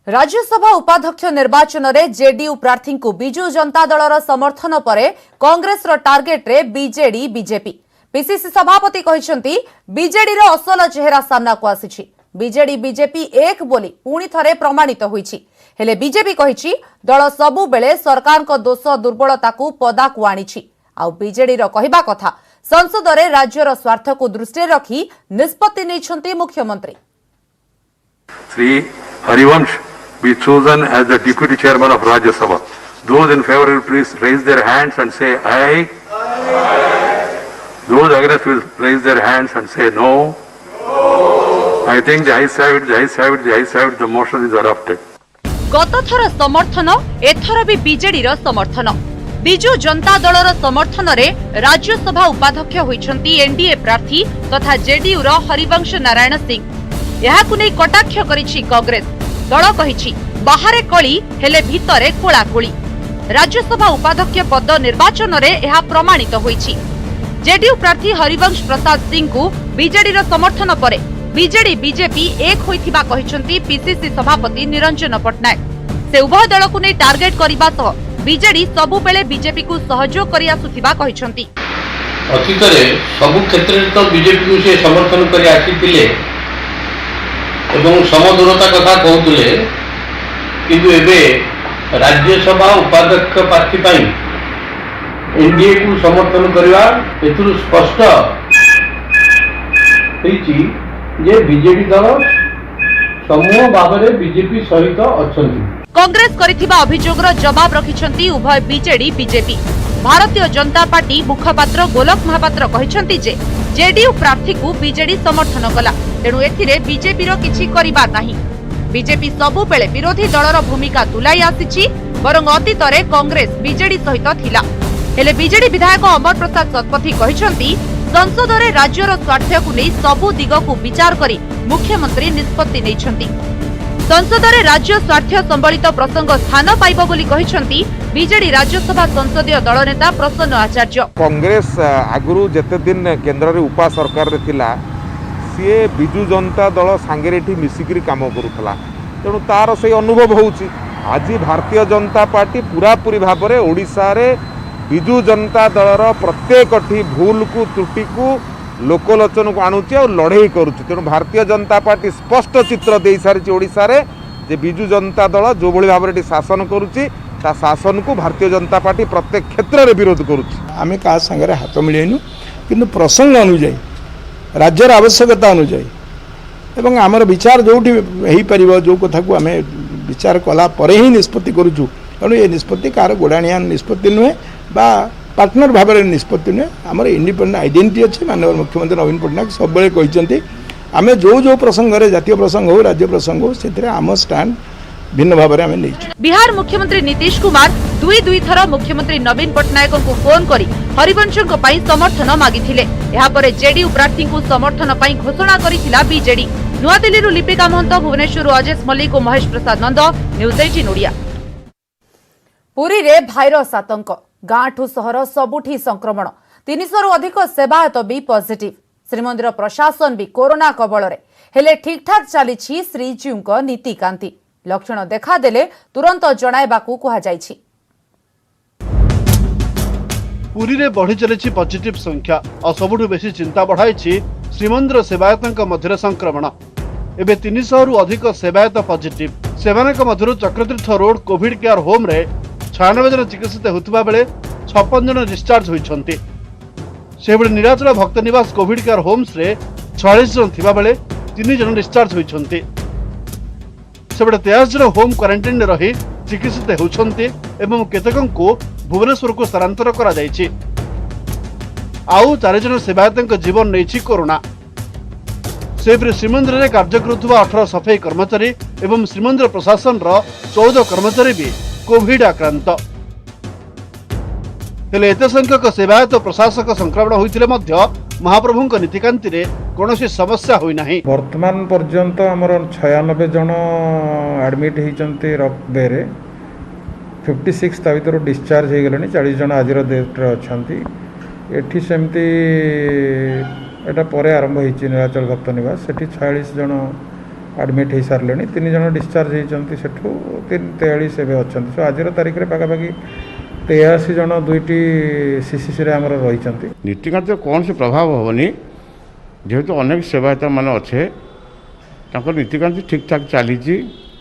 राज्यसभा उपाध्यक्ष निर्वाचन में जेडीयू प्रार्थी को बिजू जनता दलर समर्थन पर कांग्रेस टार्गेट रे बीजेडी बीजेपी। पीसीसी सभापति कहते बीजेडी रो असल चेहरा सामना को आसी। बीजेडी बीजेपी एक बोली पुणी थरे प्रमाणित होईछि। हेले बीजेपी कहिछि दल सबु बेले सरकार को दोष दुर्बलता को पदा को आनिछि। आ बीजेडी रो कहिबा कथा संसद रे राज्यर स्वार्थ को दृष्टि रखी निष्पत्ति नैछन्ति मुख्यमंत्री। Shri Harivansh be chosen as the deputy chairman of Rajya Sabha. Those in favor will please raise their hands and say aye. Those against will raise their hands and say no. I think the ayes have it, the ayes have it, the ayes have it. The motion is adopted. गत थर समर्थन एथर भी BJD रो समर्थन। बिजू जनता दलर समर्थन रे राज्यसभा उपाध्यक्ष होइछन्ती NDA प्रार्थी तथा जेडीयू रो हरिवंश नारायण सिंह। एहाकु नै कटाक्ष करिछि कांग्रेस। दल कहिछि बाहरे कली हेले भितरे कोलाकोली। राज्यसभा उपाध्यक्ष पद निर्वाचन रे एहा प्रमाणित होईछि। जेडीयू प्रार्थी हरिवंश प्रसाद सिंह को बीजेडी रो समर्थन परे बीजेडी बीजेपी एक होइथिबा कहिसंती पीसीसी सभापति निरंजन पट्टनायक। से उभय दल को नै टार्गेट करिबा सह बीजेडी सबु बेले बीजेपी को सहयोग करि आसुथिबा कहिसंती। अतीत रे सबु क्षेत्र रे तो बीजेपी को से समर्थन करि आसीतिले एवं समदूरता कथा कहते किंतु एबे राज्यसभा उपाध्यक्ष प्रार्थी पाई एनडीए को समर्थन करवा एथुरु स्पष्ट होईची जे बीजेपी दल समूह भाव में बीजेपी सहित अछंती। कांग्रेस करिथिबा अभियोगर जवाब रखिछंती उभय BJD BJP. Bharatiya Janata party मुखपात्र गोलक महापात्र कहिछंती जे जेडीयू प्रार्थी को बीजेडी समर्थन कला तेणु एथिरे बीजेपी रो किछि करिबार नाही। बीजेपी सबु बेले विरोधी दलर भूमिका तुलाई आसीछि बरং अतीतरे कांग्रेस बीजेडी सहित थिला। हेले बीजेडी विधायक अमर प्रसाद शतपथी कहिछंती संसद रे राज्यर स्वार्थ को नै सबु दिग को विचार करी मुख्यमंत्री निष्पत्ति नैछंती। संसद रे राज्य स्वार्थ संबलित प्रसंग स्थान पाइब बोली कहिछंती बीजेडी राज्यसभा संसदीय दल नेता प्रसन्न आचार्य। कांग्रेस आगुरु जेते दिन केंद्र रे उपा सरकार रे थिला सी बिजू जनता दल सांगे मिसिकी काम करूला तेणु तार से अनुभव होउची आज भारतीय जनता पार्टी पूरापूरी भाव में ओडिशा रे विजु जनता दलर प्रत्येक भूल को त्रुटि को लोकलोचन को आणुची और लड़े करुच्ची। तेणु भारतीय जनता पार्टी स्पष्ट चित्र दे सारी ओडिशा रे जे विजु जनता दल जो भली भाव में शासन करुच्ची ता शासन को भारतीय जनता पार्टी प्रत्येक क्षेत्र में विरोध करुच्ची। आम क्या सागर हाथ मिलैनु किंतु प्रसंग अनुजाई राज्यर आवश्यकता अनुजाई एवं आमर विचार जो हो जो कथा को आम विचार कला परे ही निष्पत्ति करुचु। तेणु ये निष्पत्ति कार गोड़ाणिया निष्पत्ति नुहे बा पार्टनर भाव में निष्पत्ति नुहे आमर इंडिपेंडेंट आइडेंटिटी अच्छे। माननीय मुख्यमंत्री नवीन पट्टनायक सब कहते आम जो प्रसंग जातीय प्रसंग हो राज्य प्रसंग हो से आम स्टैंड भिन्न भाव में नहीं। बिहार मुख्यमंत्री नीतीश कुमार दुई थर मुख्यमंत्री नवीन पट्टनायक को फोन करी हरिवंशଙ୍କ ପାଇଁ समर्थन मागिथिले। ଏହା ପରେ जेडीयू प्रार्थी को समर्थन ପାଇଁ घोषणा करिथिला बीजेडी। नुआ दिल्ली लिपिका महंत, भुवनेश्वर अजेश मल्लिक और महेश प्रसाद नंद, न्यूज 18 ओडिया। पुरी रे भाइरस आतंक, गाँठू सहर सबुठी संक्रमण, 300 रु अधिक सेवायत भी पॉजिटिव। श्रीमंदिर प्रशासन भी कोरोना कबल रे हेले ठीक ठाक चली श्रीजीव नीतिकांति। लक्षण देखा देले तुरंत जणाइबाकू कहा जायछि। पुरी रे बढ़ी चली पॉजिटिव संख्या और सबुठु बेसी चिंता बढ़ाई श्रीमंदिर सेवायतों मध्य संक्रमण। एबे 300 रु अधिक सेवायत पॉजिटिव। सेमानक मध्यरु Chakratirtha road covid care home रे 96 जन चिकित्सित होतिबा बेले 56 जन डिस्चार्ज होइछन्ति। सेबळे नीलाचल भक्त निवास कोविड केयर होम्स रे 46 जन थिबा बेले 3 जन डिस्चार्ज होइछन्ति। सेबळे 23 जन होम क्वारंटाइन रही चिकित्सित होउछन्ति एवं केतकंको भुवनेश्वर को स्थानांतर करा जायछि। आउ 4 जन सेवायतक जीवन नैछि कोरोना। सेबरे श्रीमंदिर रे कार्य करुवा 18 सफाई कर्मचारी एवं श्रीमंदिर प्रशासन रो 14 कर्मचारी भी कोविड आक्रांत। हेले एते संख्यक सेवायत प्रशासक संक्रमण होइतिले मध्य महाप्रभुंक नीतिकांति रे कोनोसी समस्या होई नाही। वर्तमान पर्यंत हमर 96 जन एडमिट होइचंती रक्तदे रे 56 ता भीतर डिस्चार्ज हो गलेनी। 40 जन आज डेट रे अछंती। एठी सेमती एटा परे आरंभ होइछि नीलाचल भक्त निवास सेठी 46 जन एडमिट हो सारलेनी। 3 जन डिस्चार्ज होइचंती सेठू 43 एबे अछंती। सो आज तारिख रे पाका पाकी 83 जन दुईटी सीसीसी रे हमर रहिचंती। नीतिकांत कौन से प्रभाव होनी जेहेतु अनेक सेवायत मान अच्छे नीतिकांति ठीक ठाक चली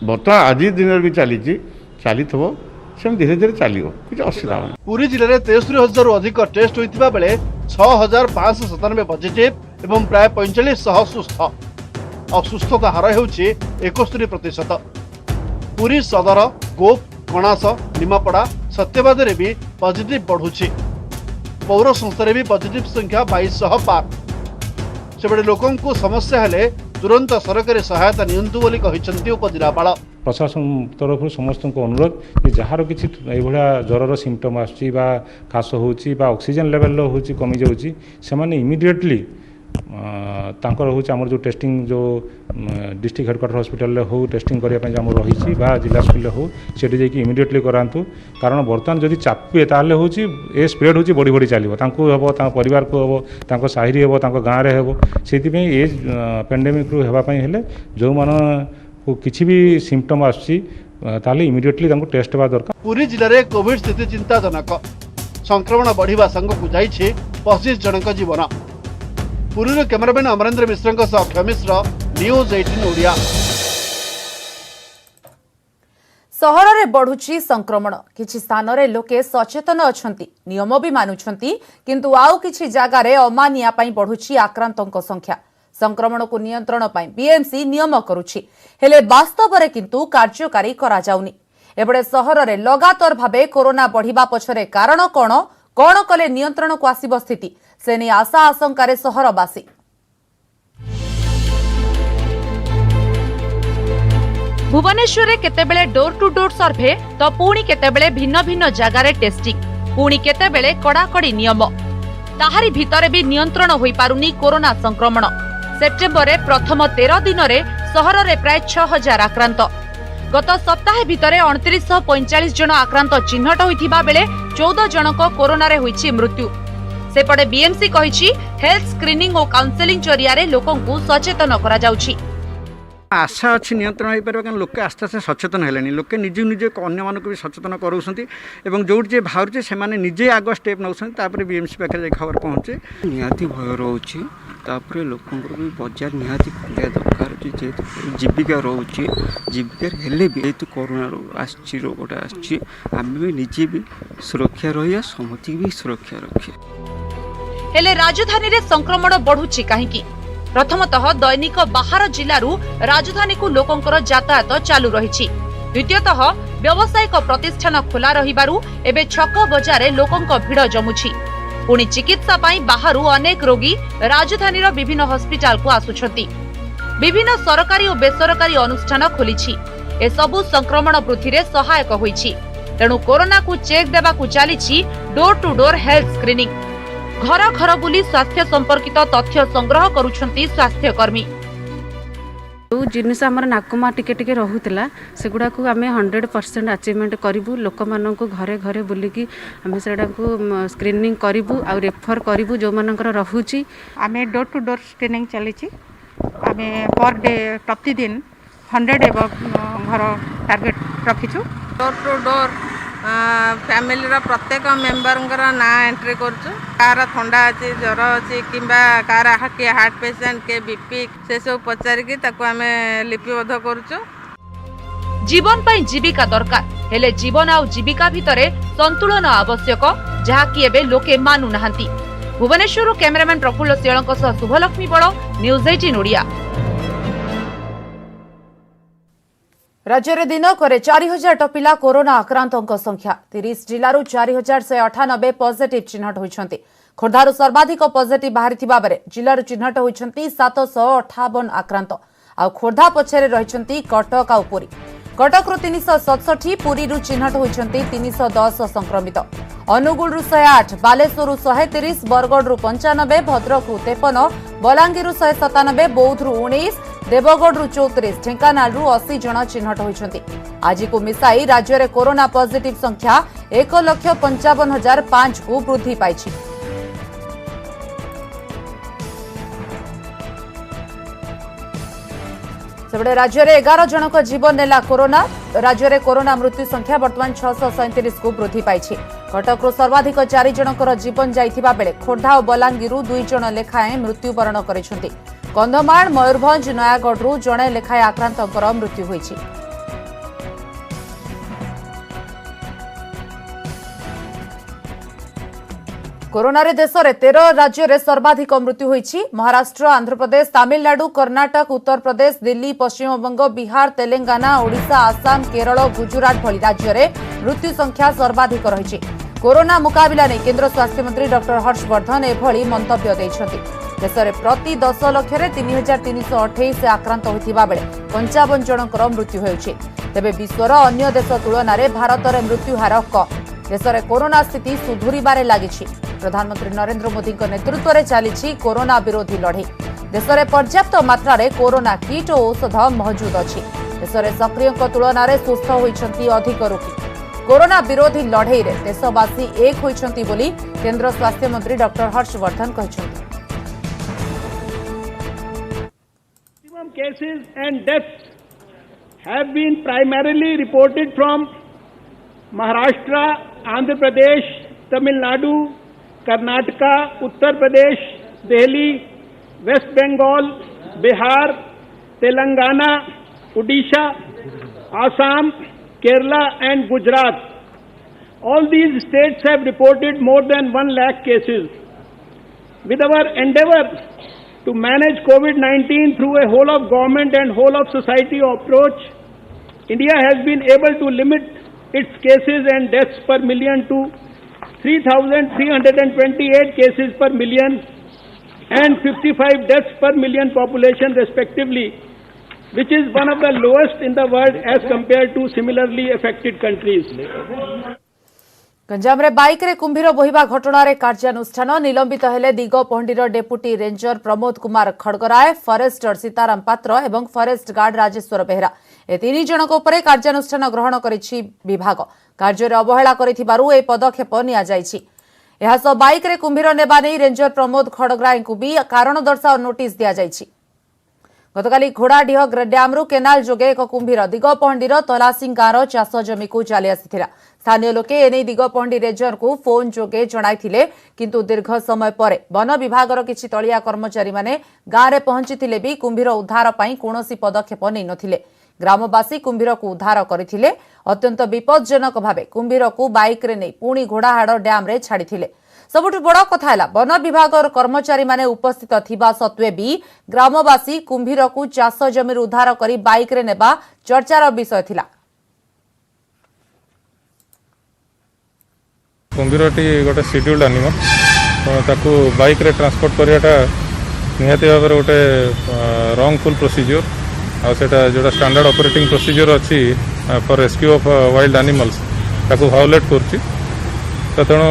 बर्तमान आज दिन भी चली से धीरे धीरे चलो किसी असुविधा नहीं। पुरी जिले में 63,000 अधिक टेस्ट होता बेले 6,597 पॉजिटिव एवं प्राय 4500 सुस्थ और सुस्थता हार हो 71%। पुरी सदर गोप कणास निमापड़ा सत्यवाद रे भी पॉजिटिव बढ़ुछि। पौर संस्था भी पॉजिटिव संख्या 2200 पार। सेबड़े लोकों को समस्या हेले तुरंत सरकारी सहायता नियंतु बोली कहिसंती उपजिलापाल। प्रशासन तरफ समस्त को अनुरोध कि जार किसी ज्वर सिम्पटम आसुची बा खास होची बा ऑक्सीजन लेवल होची कमी जाउची से माने इमिडिएटली तांकर होची हमर जो टेस्टिंग जो डिस्ट्रिक्ट हेडक्वार्टर हॉस्पिटल हो टेस्टिंग करिया पय हमर रहिची बा जिला हॉस्पिटल हो सेठी जे कि इमिडिएटली करांतु। कारण बर्तमान जदि चापिए ताले होची ए स्प्रेड होची बड़ी बड़ी चलिबो तांको हबो तांको परिवार को हबो तांको साहिरी हबो तांको गां रे हबो। सेति पय ए पेंडेमिक रु हेबा पय हेले जो मान को किसी भी सिम्पटम आसुची ताले इमिडिएटली तांको टेस्ट बा दरकार। पुरी जिले में कोविड स्थिति चिंताजनक। संक्रमण बढ़िबा संग को जाइछि 25 जनक जीवन। पुरी कैमरामैन अमरेंद्र मिश्र अक्षय मिश्र, न्यूज 18 ओडिया। सहर रे बढ़ुची संक्रमण, किछि स्थान रे लोके सचेतन अछंती, नियम भी मानुछंती, किंतु आउ किछि जागा रे अमानिया पई बढ़ुची आक्रांतक संख्या। संक्रमण को नियंत्रण पाई बीएमसी नियम करुछि हेले वास्तव रे किंतु कार्यकारी करा जाउनी। एबडे सहर रे लगातार भाबे कोरोना बढ़िबा पछरे कारण कोन कले नियंत्रण को आसीबो स्थिति से नै आशा आशंका रे सहरवासी। भुवनेश्वर रे केतेबेले डोर टू डोर सर्वे तो पुणी केतेबेले भिन्न भिन्न जगार टेस्टिंग, पुणी केतेबेले कड़ाकड़ी नियम। ताहारी भितरे भी नियंत्रण होई पारुनी कोरोना संक्रमण। सेप्टेम्बर रे प्रथम 13 दिन रे सहर रे प्राय 6000 आक्रांत। गत सप्ताह भितरे 2945 जन आक्रांत चिन्हट होइथिबा बेले 14 जनक कोरोना रे होइछि मृत्यु। सेपटे बीएमसी कहिछि हेल्थ स्क्रीनिंग और काउंसेलिंग जरिया रे लोकंकु सचेतन करा जाउछि। आशा अच्छी नियंत्रण हो पार कारण लोके आस्ते आस्ते सचेतन है लोके निज निज अन्य मानक भी सचेतन कराऊँच जो बाहर से निजे आग स्टेप नौ बीएमसी पाखे खबर पहुँचे निहाती भय रोचे तापर लोकंर भी बाजार निहाती खोलिया दरकार जेहेतु जीविका रोचे जीविका हेले भी जेहेतु कोरोना रोगटा आम भी निजे भी सुरक्षा रहा समति भी सुरक्षा रखे। हेले राजधानी रे संक्रमण बढ़ुची काहेकि प्रथमतः दैनिक बाहर जिल्लारू राजधानी को लोकंकर यातायात चालू रही। द्वितीयतः व्यावसायिक प्रतिष्ठान खोला रहिबारु एबे छक बजारे लोकंक भिड़ जमुछि। पुणी चिकित्सा पाई बाहरु अनेक रोगी राजधानीर विभिन्न हॉस्पिटल को आसुछंती। विभिन्न सरकारी और बेसरकारी अनुष्ठान खोलिछि। ए सबु संक्रमण वृद्धि रे सहायक होइछि। तेणु कोरोना को चेक देबाकू चलिछि door to door health screening. घर घर बुली स्वास्थ्य संपर्कित तथ्य संग्रह करुछंती स्वास्थ्य कर्मी। जो जिनस आमर नाकमा टिके रोला से गुड़ा को आम 100% अचीवमेंट करूँ लोक मान घरे घरे बुलिकी आम से स्क्रीनिंग करूँ आ रेफर करूँ जो मान रोचे आम डोर टू डोर स्क्रीनिंग चली आम पर डे प्रतिदिन 100 घर टार्गेट रखीचु। डोर टू डोर फैमिली प्रत्येक मेम्बर ना एंट्री कर थंडा अच्छी ज्वर अच्छी कि किए हार्ट पेशेंट के बीपी से सब पचारिकी आम लिपिबद्ध करुचु। जीवन पाई जीविका दरकार हेले जीवन आउ जीविका भितरे संतुलन आवश्यक जहाँकि एबे लोके मानु नाहंती। भुवनेश्वर कैमरामैन प्रफुल्ल सियालंक सह शुभलक्ष्मी बड़ न्यूज 18 ओडिया। राज्य में दिनक 4000 टपिला कोरोना आक्रांतों संख्या 30 जिलूर 4198 पॉजिटिव चिन्हट होती। खोर्धार सर्वाधिक पॉजिटिव बाहरी बेले जिलूर चिन्हट होती 758 आक्रांत। आ खोर्धा पछरे रही कटक आ पुरी। कटक 367, पुरी चिन्हट होती 310 संक्रमित। अनुगुल 108, बालेश्वर 130, बरगढ़ 95, भद्रक 53, बलांगीर 197, बौद्ध 19, देवगढ़ 34, ढेंकानाल 80 जन चिन्हट होती। आज को मिसाई राज्य में कोरोना पॉजिटिव संख्या 1,55,005 को वृद्धि पाई। सेबड़े राज्य में 11 जनक जीवन नेला कोरोना। राज्य में कोरोना मृत्यु संख्या वर्तमान 637 को वृद्धि पाई। कटक सर्वाधिक 4 जनकर जीवन जाइथिबा बेले खोर्धा और बलांगीर 2 जन लेखाएं मृत्युवरण करिसेंती। कंधमाल मयूरभंज नयागढ़ जड़े लेखाएं आक्रांतकर मृत्यु होइछि। कोरोना रे देश में 13 राज्य में सर्वाधिक मृत्यु होइछि। महाराष्ट्र, आंध्र प्रदेश, तमिलनाडु, कर्नाटक, उत्तर प्रदेश, दिल्ली, पश्चिमबंग, बिहार, तेलंगाना, ओडिशा, आसाम, केरल, गुजरात भली राज्य में मृत्यु संख्या सर्वाधिक रही। कोरोना मुकाबला नहीं केंद्र स्वास्थ्य मंत्री डॉक्टर हर्षवर्धन एभली मंतव्य देइछथि। देश में प्रति 10 लाख 3328 आक्रांत होइथिबा बेले 55 जनकर मृत्यु होइछि। तेबे विश्वर अन्य देश तुलन में भारत में मृत्यु हार कम। देश में कोरोना स्थिति सुधुरिबारे लागिछि। प्रधानमंत्री नरेंद्र मोदी नेतृत्व में चली कोरोना विरोधी लड़े। देश में पर्याप्त मात्रा रे कोरोना किट और औषध मौजूद अच्छी। देश में सक्रिय तुलन में सुस्थ होइछंती अधिक रोगी। कोरोना विरोधी लड़े रे देशवासी एक होइछंती बोली केंद्र स्वास्थ्य मंत्री डॉक्टर हर्षवर्धन कहछंती। Cases and deaths have been primarily reported from Maharashtra, Andhra Pradesh, Tamil Nadu, Karnataka, Uttar Pradesh, Delhi, West Bengal, Bihar, Telangana, Odisha, Assam, Kerala and Gujarat. All these states have reported more than 1 lakh cases. With our endeavor to manage COVID-19 through a whole of government and whole of society approach, India has been able to limit its cases and deaths per million to 3,328 cases per million and 55 deaths per million population respectively, which is one of the lowest in the world as compared to similarly affected countries. Ganjam रे bike रे कुंभीर बोहिबा घटना रे कार्यानुष्ठान निलंबित हेले दिगपहंडीर deputy ranger Pramod Kumar Khadgarai, forester Sitaram Patra एवं forest guard Rajeswar Behera ए 3 जनक उपरे कार्यानुष्ठान ग्रहण करिछि विभाग। कार्य रे अवहेला करिथिबारु ए पदक्षेप निया जाइछि। एहा सो बाइक रे कुंभीर नेबा नै रेंजर प्रमोद खड़गराय को भी कारण दर्शाओ नोटिस दिया जाइछि। गतकाली घोड़ाडीह डैम्रु केनाल जोगे एक कुंभीर दिगपहंडीर तलासिंग गाँव चाष जमी को चली आसाला। स्थानीय लोके एने दिगपहंडी रेंजर को फोन जोगे जणाइथिले किंतु दीर्घ समय पर वन विभागर किछि तलिया कर्मचारी माने गाँव में पहुंची भी कुंभीर उद्धार पई कोनोसी पदक्षेप नै नथिले। ग्रामवासी कुंभीर को उद्धार करथिले। अत्यंत विपज्जनक भावे कुंभीर को बाइक रे नै पुणी घोड़ाहाड़ डैम रे छाड़िथिले। सबुठ बड़ कथा है वन विभाग कर्मचारी माने उपस्थित थिबा सत्वे भी ग्रामवासी कुंभीर को चाष जमी उद्धार करी बाइक रे नेबा चर्चार विषय थिला। कुंभीरटी गोटे शेड्यूल्ड एनिमल ताकू बाइक रे ट्रांसपोर्ट करियाटा निहाती भाव गोटे रॉन्गफुल प्रोसीजर आ सेटा जोटा स्टैंडर्ड ऑपरेटिंग प्रोसीजर अच्छी for rescue of wild animals ताकू वायोलेट करछि। तेणु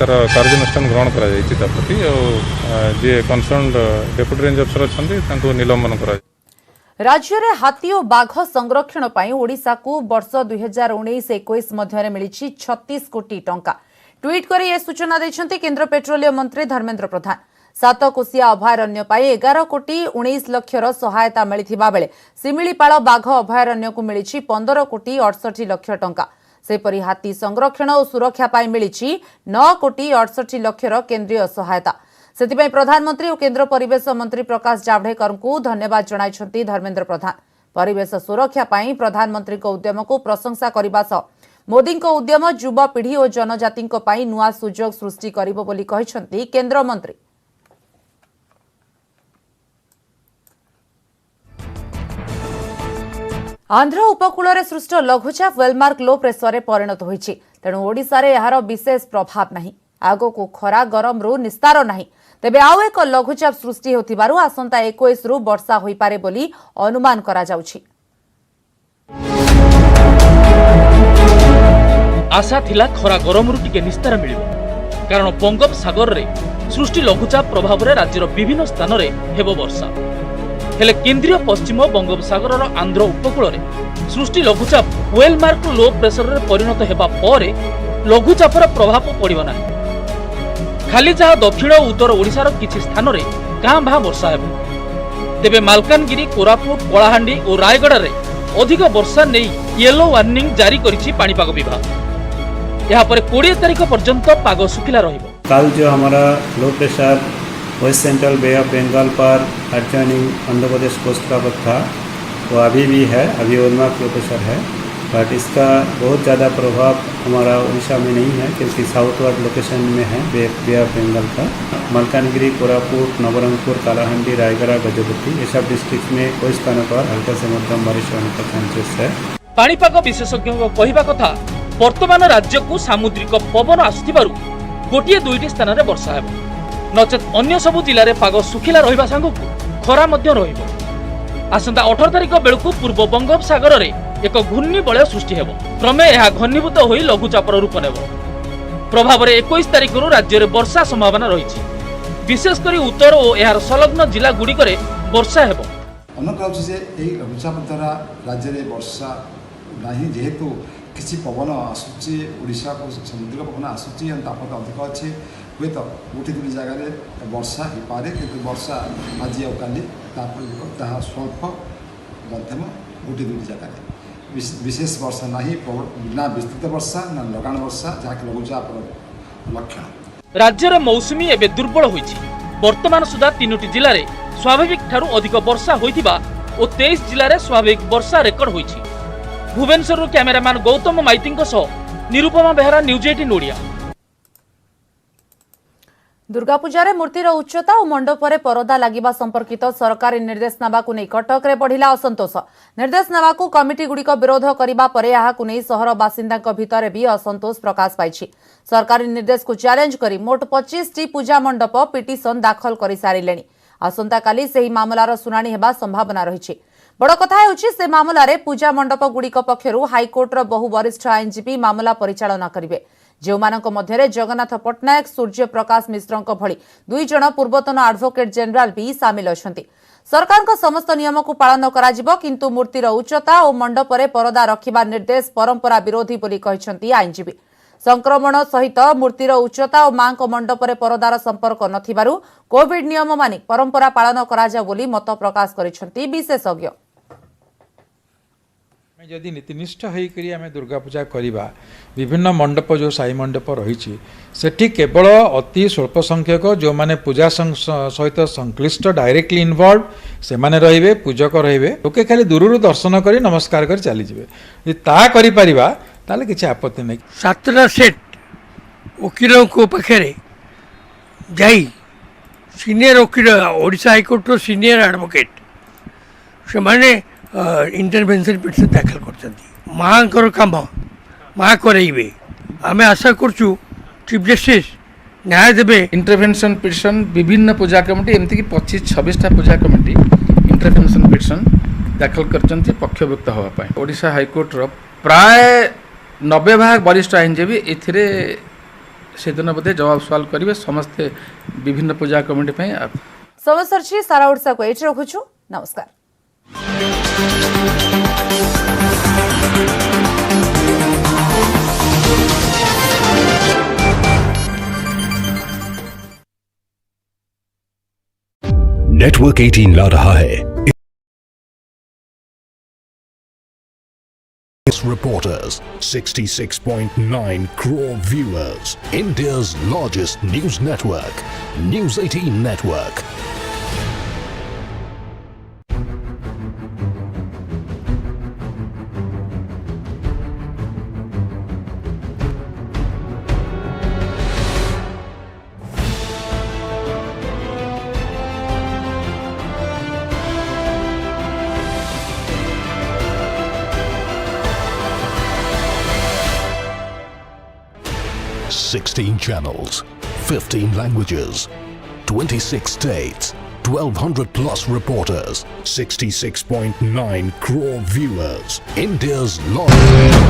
तार कार्यानुष्ठान ग्रहण कर प्रति जी कनसर्न डेप्यूटी रेंज अफसर अच्छा निलंबन कर। राज्य में हाथी और बाघ संरक्षण पर ओडिशा को वर्ष 2019-21 मध्य मिली 36 कोटी टंका। ट्वीट कर यह सूचना देते केंद्र पेट्रोलियम मंत्री धर्मेंद्र प्रधान। 7 कोशिया अभयारण्य 11 कोटी 19 लक्षर सहायता मिलता बेले सिमिलीपाल बाघ अभयारण्य को मिली 15 कोटी 68 लक्ष टंका। सेपरी हाथी संरक्षण और सुरक्षा पाई मिली 9 कोटी 68 लक्षर केंद्रीय सहायता। सेतिपई प्रधानमंत्री और केंद्र परिवेश मंत्री प्रकाश जावड़ेकर को धन्यवाद जणाइछंती धर्मेंद्र प्रधान। परिवेश सुरक्षा पाई प्रधानमंत्री को उद्यम को प्रशंसा करबा सह मोदी को उद्यम युवा पीढ़ी और जनजाति पाई नुआ सुजोग सृष्टि करिबो बोली कहिछंती केंद्र मंत्री। आंध्र उपकूल में सृष्ट लघुचाप वेलमार्क लो प्रेसर में परिणत होइछि। तेणु ओडिशा रे यार विशेष प्रभाव नहीं। आगो को खरा गरम रु निस्तार नहीं। तेबे आउ एक लघुचाप सृष्टि होतिबारु आसंता 21 रु वर्षा होई पारे बोली अनुमान करा जाउछि। आशा थिला खरा गरम रु टिके निस्तार मिलिबो कारण बंगोपसागर रे सृष्टि लघुचाप प्रभाव रे राज्यर विभिन्न स्थान रे हेबो वर्षा। हेले केंद्रीय पश्चिम बंगोपसागर आंध्र उपकूल में सृष्टि लघुचाप वेलमार्क लो प्रेसर रे परिणत हेबा परे लघुचापर प्रभाव पड़िबो नाही। खाली जहाँ दक्षिण और उत्तर ओडिशार किछि स्थान रे गाँ भा वर्षा हेबो। तेबे मालकानगिरी कोरापुट कलाहांडी और रायगड़ा रे अधिक वर्षा नै येलो वार्निंग जारी करिछि पाणीपाग विभाग। यहाँ पर 20 तारीख पर्यंत पाग सुखिला रहिबो। कल जो हमारा low pressure west central Bay of Bengal पर एडजॉइनिंग आंध्र प्रदेश कोस्ट का वक्त था वो अभी भी है, अभी वेलमार्क लो प्रेशर है। बट इसका बहुत ज़्यादा प्रभाव हमारा उड़ीसा में नहीं है क्योंकि साउथवर्ड लोकेशन में है बे ऑफ बंगाल का। मालकानगिरी कोरापुट नवरंगपुर कालाहांडी रायगड़ा गजपति ये सब डिस्ट्रिक्ट में कोई स्थानों पर हल्का से मध्यम बारिश होने का चांसेस है। पाणीपाग विशेषज्ञों को कहवा कथा वर्तमान राज्य को सामुद्रिक पवन आसुथिबारु गोटिए दुईटी स्थान में वर्षा हेबो नचेत अन्य सबु जिले में पाग सुखिला रहिबा सांगकु खरा मध्य रहिबो। आसंता 18 तारिख बेलकु पूर्व बंगोपसागर रे एक घूर्णी बलय सृष्टि हेबो। क्रमे यह घनीभूत होई लघुचापर रूप नेबो। प्रभाव रे 21 तारिख रु राज्य रे वर्षा संभावना रहिछि। विशेषकर उत्तर और यार संलग्न जिला गुड़िक वर्षा हेबो। अनुकूल से यही लघुचाप द्वारा राज्य में वर्षा नहीं जेहेतु किसी पवन आसूची ओडिशा को समुद्र पवन आसूची तापमात्रा अधिक अच्छे हुए तो गोटे दुटी जगह वर्षा हो पारे कि वर्षा आज आ काली स्वल्प मध्यम गोटे दुटी जगह विशेष वर्षा नहीं ना विस्तृत वर्षा ना लगान वर्षा जहाँकि लघुचाप लक्षण। राज्य में मौसुमी एवं दुर्बल होइछि। वर्तमान सुधा 3टी जिले में स्वाभाविक ठारू अधिक वर्षा होइथिबा और 23 जिले में स्वाभाविक वर्षा रेकर्ड होइछि। भुवनेश्वर कैमेरामैन गौतम माइती निरुपमा बेहरा न्यूज 18 ओडिया। दुर्गा पूजार मूर्तिर उच्चता और मंडपरे परदा लागिबा संपर्कित सरकारी निर्देशनामा को नहीं कटक रे बढ़िला असंतोष। निर्देशनामा को कमिटी गुड़िक विरोध करबा परे याहाकु नहीं सहर बासिंदाक भितर भी असंतोष प्रकाश पाइछि। सरकारी निर्देश को चैलेंज करी मोट 25 टी पूजा मंडप पिटिशन दाखल कर सारिलेनी। आसंता काली सेही मामलार सुनानी हेबा संभावना रहिछि। बड़ कथा हेउछि से मामलारे पूजा मंडप गुड़िक पक्षरु हाईकोर्टर बहु वरिष्ठ आईनजीवी मामला परिचालना करिवे। जेउमानक मध्यरे जगन्नाथ पट्टनायक सूर्य प्रकाश मिश्रक भली 2 जण पूर्वतन एडवोकेट जनरल भी सामिल अछंती। सरकारक समस्त नियम को पालन कराजिबो किंतु मूर्तिर उच्चता और मंडपरे परदा रखिबा निर्देश परंपरा विरोधी बोली कहिसंती आईनजीवी। संक्रमण सहित मूर्तिर उच्चता और मां मंडपर परदार संपर्क नथिबारु कोविड नियम मानि परंपरा पालन कराजा बोली मत प्रकाश करिसेंती विशेषज्ञ। जदि नीतिनिष्ठ होकर आम दुर्गा पूजा करवा विभिन्न मंडप जो साई मंडप रही सेठी केवल अति स्वल्प संख्यक जो माने पूजा सहित संश्लिष्ट डायरेक्टली इनवॉल्व से माने रहिबे पूजक रहिबे लोके खाली दूर दर्शन कर नमस्कार कर चली जिवे ता करि परिबा ताले किछि आपत्ति नहीं। 7टा सेट वकीलों को पाखे जाई सीनियर वकील ओडिशा हाईकोर्ट सीनियर एडवोकेट से माने इंटरवेंशन पिटिशन दाखल कर माँ कम माँ करेबे आम आशा करूँ चीफ जस्टिस न्याय देवे। इंटरवेंशन पिटिशन विभिन्न पूजा कमिटी एमती कि 25-26टा पूजा कमिटी इंटरवेंशन पिटिशन दाखल कर पक्षभुक्त होगापाई ओडिशा हाईकोर्ट प्राय 90% वरिष्ठ आईनजीवी एथिरे सेदिन बोधे जवाब सवाल करेंगे समस्ते विभिन्न पूजा कमिटी समस्या सारा ओडिशा को एठी रखुछु। नमस्कार। नेटवर्क 18 ला रहा है Reporters, 66.9 crore viewers, India's largest news network, News 18 Network. Sixteen channels, 15 languages, 26 states, 1200 plus reporters, 66.9 crore viewers, India's largest.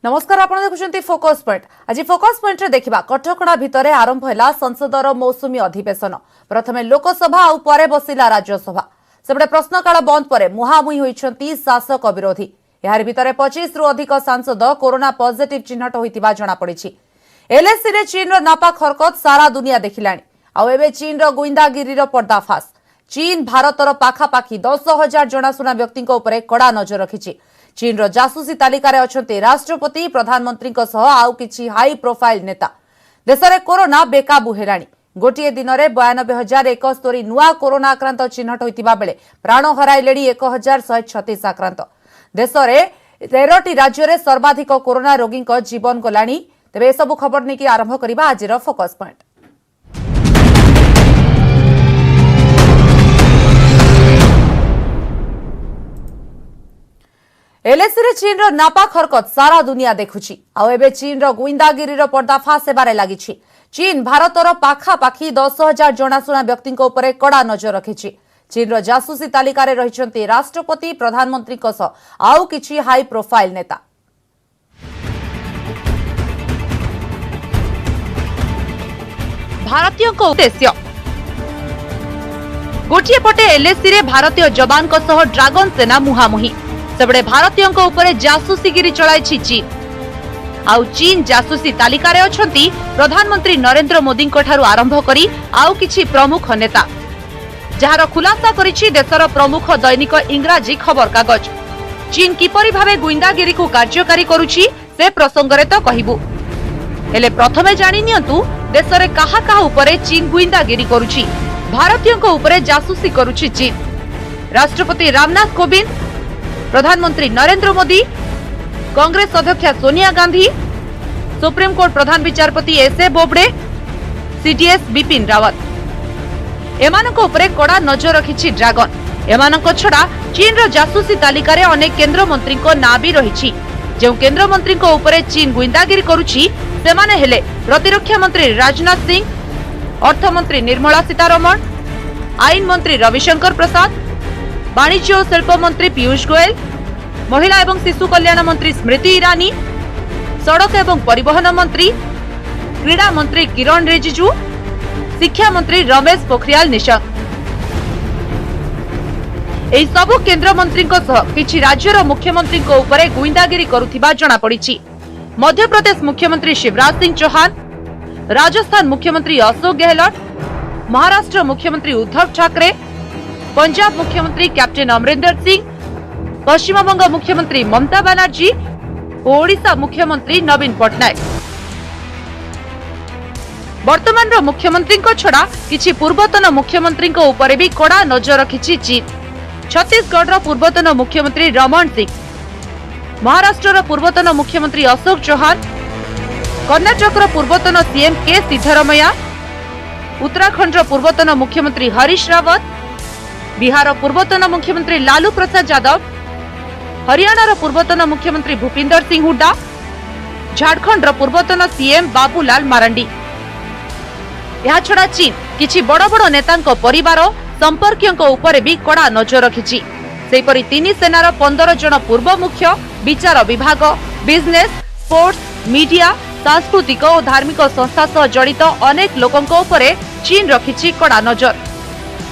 नमस्कार, आपण देखुछंती फोकस पॉइंट। आज फोकस पॉइंट रे देखिबा कटकणा भितरे आरंभ हैला संसदर मौसुमी अधिवेशन। प्रथमे लोकसभा और परे बसिला राज्यसभा। सेबडे प्रश्नकाल बंद परे मुहामुही होइछंती शासक विरोधी। यार भितरे 25 रु अधिक सांसद कोरोना पॉजिटिव चिन्हट होइतिबा जणा पड़िछि। एलएसी रे चीन रो नापाक हरकत सारा दुनिया देखिलाणी। आ एबे चीन रो गुइंदागिरी रो पर्दाफाश। चीन भारतर पाखापाखी 10,000 जणाशुना व्यक्ति उपरे कड़ा नजर रखिछि। चीन रो जासूसी तालिकारे अछंती राष्ट्रपति प्रधानमंत्री सह आउ किछि हाई प्रोफाइल नेता। देशरे कोरोना बेकाबू हेलाणी। गोटे दिन में 92,071 नुआ कोरोना आक्रांत चिन्हट होइतिबा बेले प्राण हराइलेणी 1,136 आक्रांत। देश में 13टी राज्य में सर्वाधिक कोरोना रोगी जीवन गलाणी। तेबे सबु खबर नहीं आरंभ करबा आजिर फोकस पॉइंट। एलएसी रे चीन रो नापाक हरकत सारा दुनिया देखुछि। आ एबे चीन रो गुइंदागिरी रो पर्दाफाश हेबारे लागिछि। चीन भारतर पाखापाखी 10,000 जणाशुना व्यक्ति उपरे कड़ा नजर रखिछि। चीन रो जासूसी तालिकारे रहिछंती राष्ट्रपति प्रधानमंत्री सह आउ किछि हाई प्रोफाइल नेता। भारतीय उद्देश्य गोटे पटे एलएसी रे भारतीय जवान सह ड्रागन सेना मुहामुही। सेबडे भारतीय जासूसीगिरी चलाइछि चीन। आउ चीन जासूसी तालिकारे अछंती प्रधानमंत्री नरेंद्र मोदी ठारू आरंभ करी आउ किछि प्रमुख नेता, जार खुलासा करिछि देशर प्रमुख दैनिक इंग्राजी खबर कागज। चीन किपरि भाबे गुइंदागिरी को कार्यकारी करुछि से प्रसंगरे तो कहिबु, हेले प्रथमे जानि नियंतु देशरे काहा काहा उपरे चीन गुइंदागिरी करुछि। भारतीयक उपरे जासूसी करुछि चीन। राष्ट्रपति रामनाथ कोविंद, प्रधानमंत्री नरेंद्र मोदी, कांग्रेस अध्यक्ष सोनिया गांधी, सुप्रीम कोर्ट प्रधान विचारपति एसए बोबडे, सीटीएस बिपिन रावत एमानक उपरे कड़ा नजर रखिछि ड्रागन। एमानक छड़ा चीन रो जासूसी तालिकारे अनेक केंद्र मंत्री को ना भी रहिछि। जे केंद्र मंत्री को उपरे चीन गुइंदागिरी करुछि सेमाने हेले प्रतिरक्षा मंत्री राजनाथ सिंह, अर्थ मंत्री निर्मला सीतारमण, आईन मंत्री रविशंकर प्रसाद, वाणिज्य और शिल्प मंत्री पीयूष गोयल, महिला एवं शिशु कल्याण मंत्री स्मृति ईरानी, सड़क एवं परिवहन मंत्री, क्रीड़ा मंत्री किरण रिजिजू, शिक्षा मंत्री रमेश पोखरियाल निशंक। एही सबु केंद्र मंत्री किछि राज्यर मुख्यमंत्री उपरे गुइंदागिरी करुथिबा जणा पड़िछि। मध्य प्रदेश मुख्यमंत्री शिवराज सिंह चौहान, राजस्थान मुख्यमंत्री अशोक गहलोत, महाराष्ट्र मुख्यमंत्री उद्धव ठाकरे, पंजाब मुख्यमंत्री कैप्टन अमरिंदर सिंह, पश्चिम बंग मुख्यमंत्री ममता बनर्जी और ओडिशा मुख्यमंत्री नवीन पटनायक। वर्तमान मुख्यमंत्री छड़ा किछि पूर्वतन मुख्यमंत्री उपरे भी कड़ा नजर रखिछि चीन। छत्तीसगढ़ पूर्वतन मुख्यमंत्री रमन सिंह, महाराष्ट्र पूर्वतन मुख्यमंत्री अशोक चौहान, कर्णाटक पूर्वतन सीएम के सिद्धरमैया, उत्तराखंड पूर्वतन मुख्यमंत्री हरीश रावत, बिहार पूर्वतन मुख्यमंत्री लालू प्रसाद यादव, हरियाणा पूर्वतन मुख्यमंत्री भूपिंदर सिंह हुड्डा, झारखंड पूर्वतन सीएम बाबूलाल मारांडी। यह छड़ा चीन किछि बड़ बड़ नेतांको परिवार संपर्कियों उपरे भी कड़ा नजर रखिछि। सेहिपरि तीन सेनार 15 जन पूर्व मुख्य, विचार विभाग, बिजनेस, स्पोर्ट्स, मीडिया, सांस्कृतिक और धार्मिक संस्था सह जड़ित अनेक लोकंको उपरे चीन रखिछि कड़ा नजर।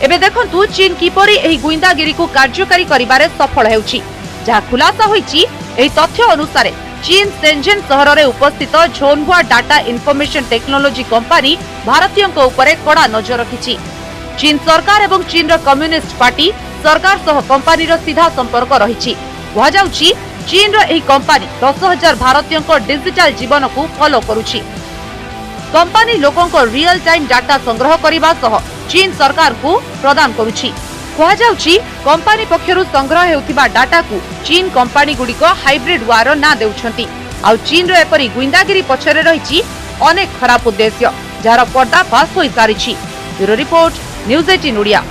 एबे देखंतु चीन किपरि एही गुइंदागिरी को कार्यकारी करिबारे सफल हेउछि। जहा खुलासा होईछि एही तथ्य अनुसार चीन शेंझेन सहर में उपस्थित झोनहुआ डाटा इनफॉरमेशन टेक्नोलॉजी कंपनी भारतीयों उपरे कड़ा नजर रखिछि। चीन सरकार एवं चीन कम्युनिस्ट पार्टी सरकार सह कंपनी सीधा संपर्क रही। कहुछि चीन एही कंपनी 10,000 भारतीयों डिजिटल जीवन को फॉलो करुछि। कंपनी लोकों रियल टाइम डाटा संग्रह करने सह चीन सरकार को प्रदान करुछि। कहुछि कंपनी पक्षरु संग्रह हेउथिबा डाटा को चीन कंपनी गुड़िक हाइब्रिड वार ना देउछंती। आ चीन रो एपरी गुइंदागिरी पछरे रहिछि अनेक खराब उद्देश्य जार पर्दाफाश होई सारिछि। Bureau report, news 18 Odia.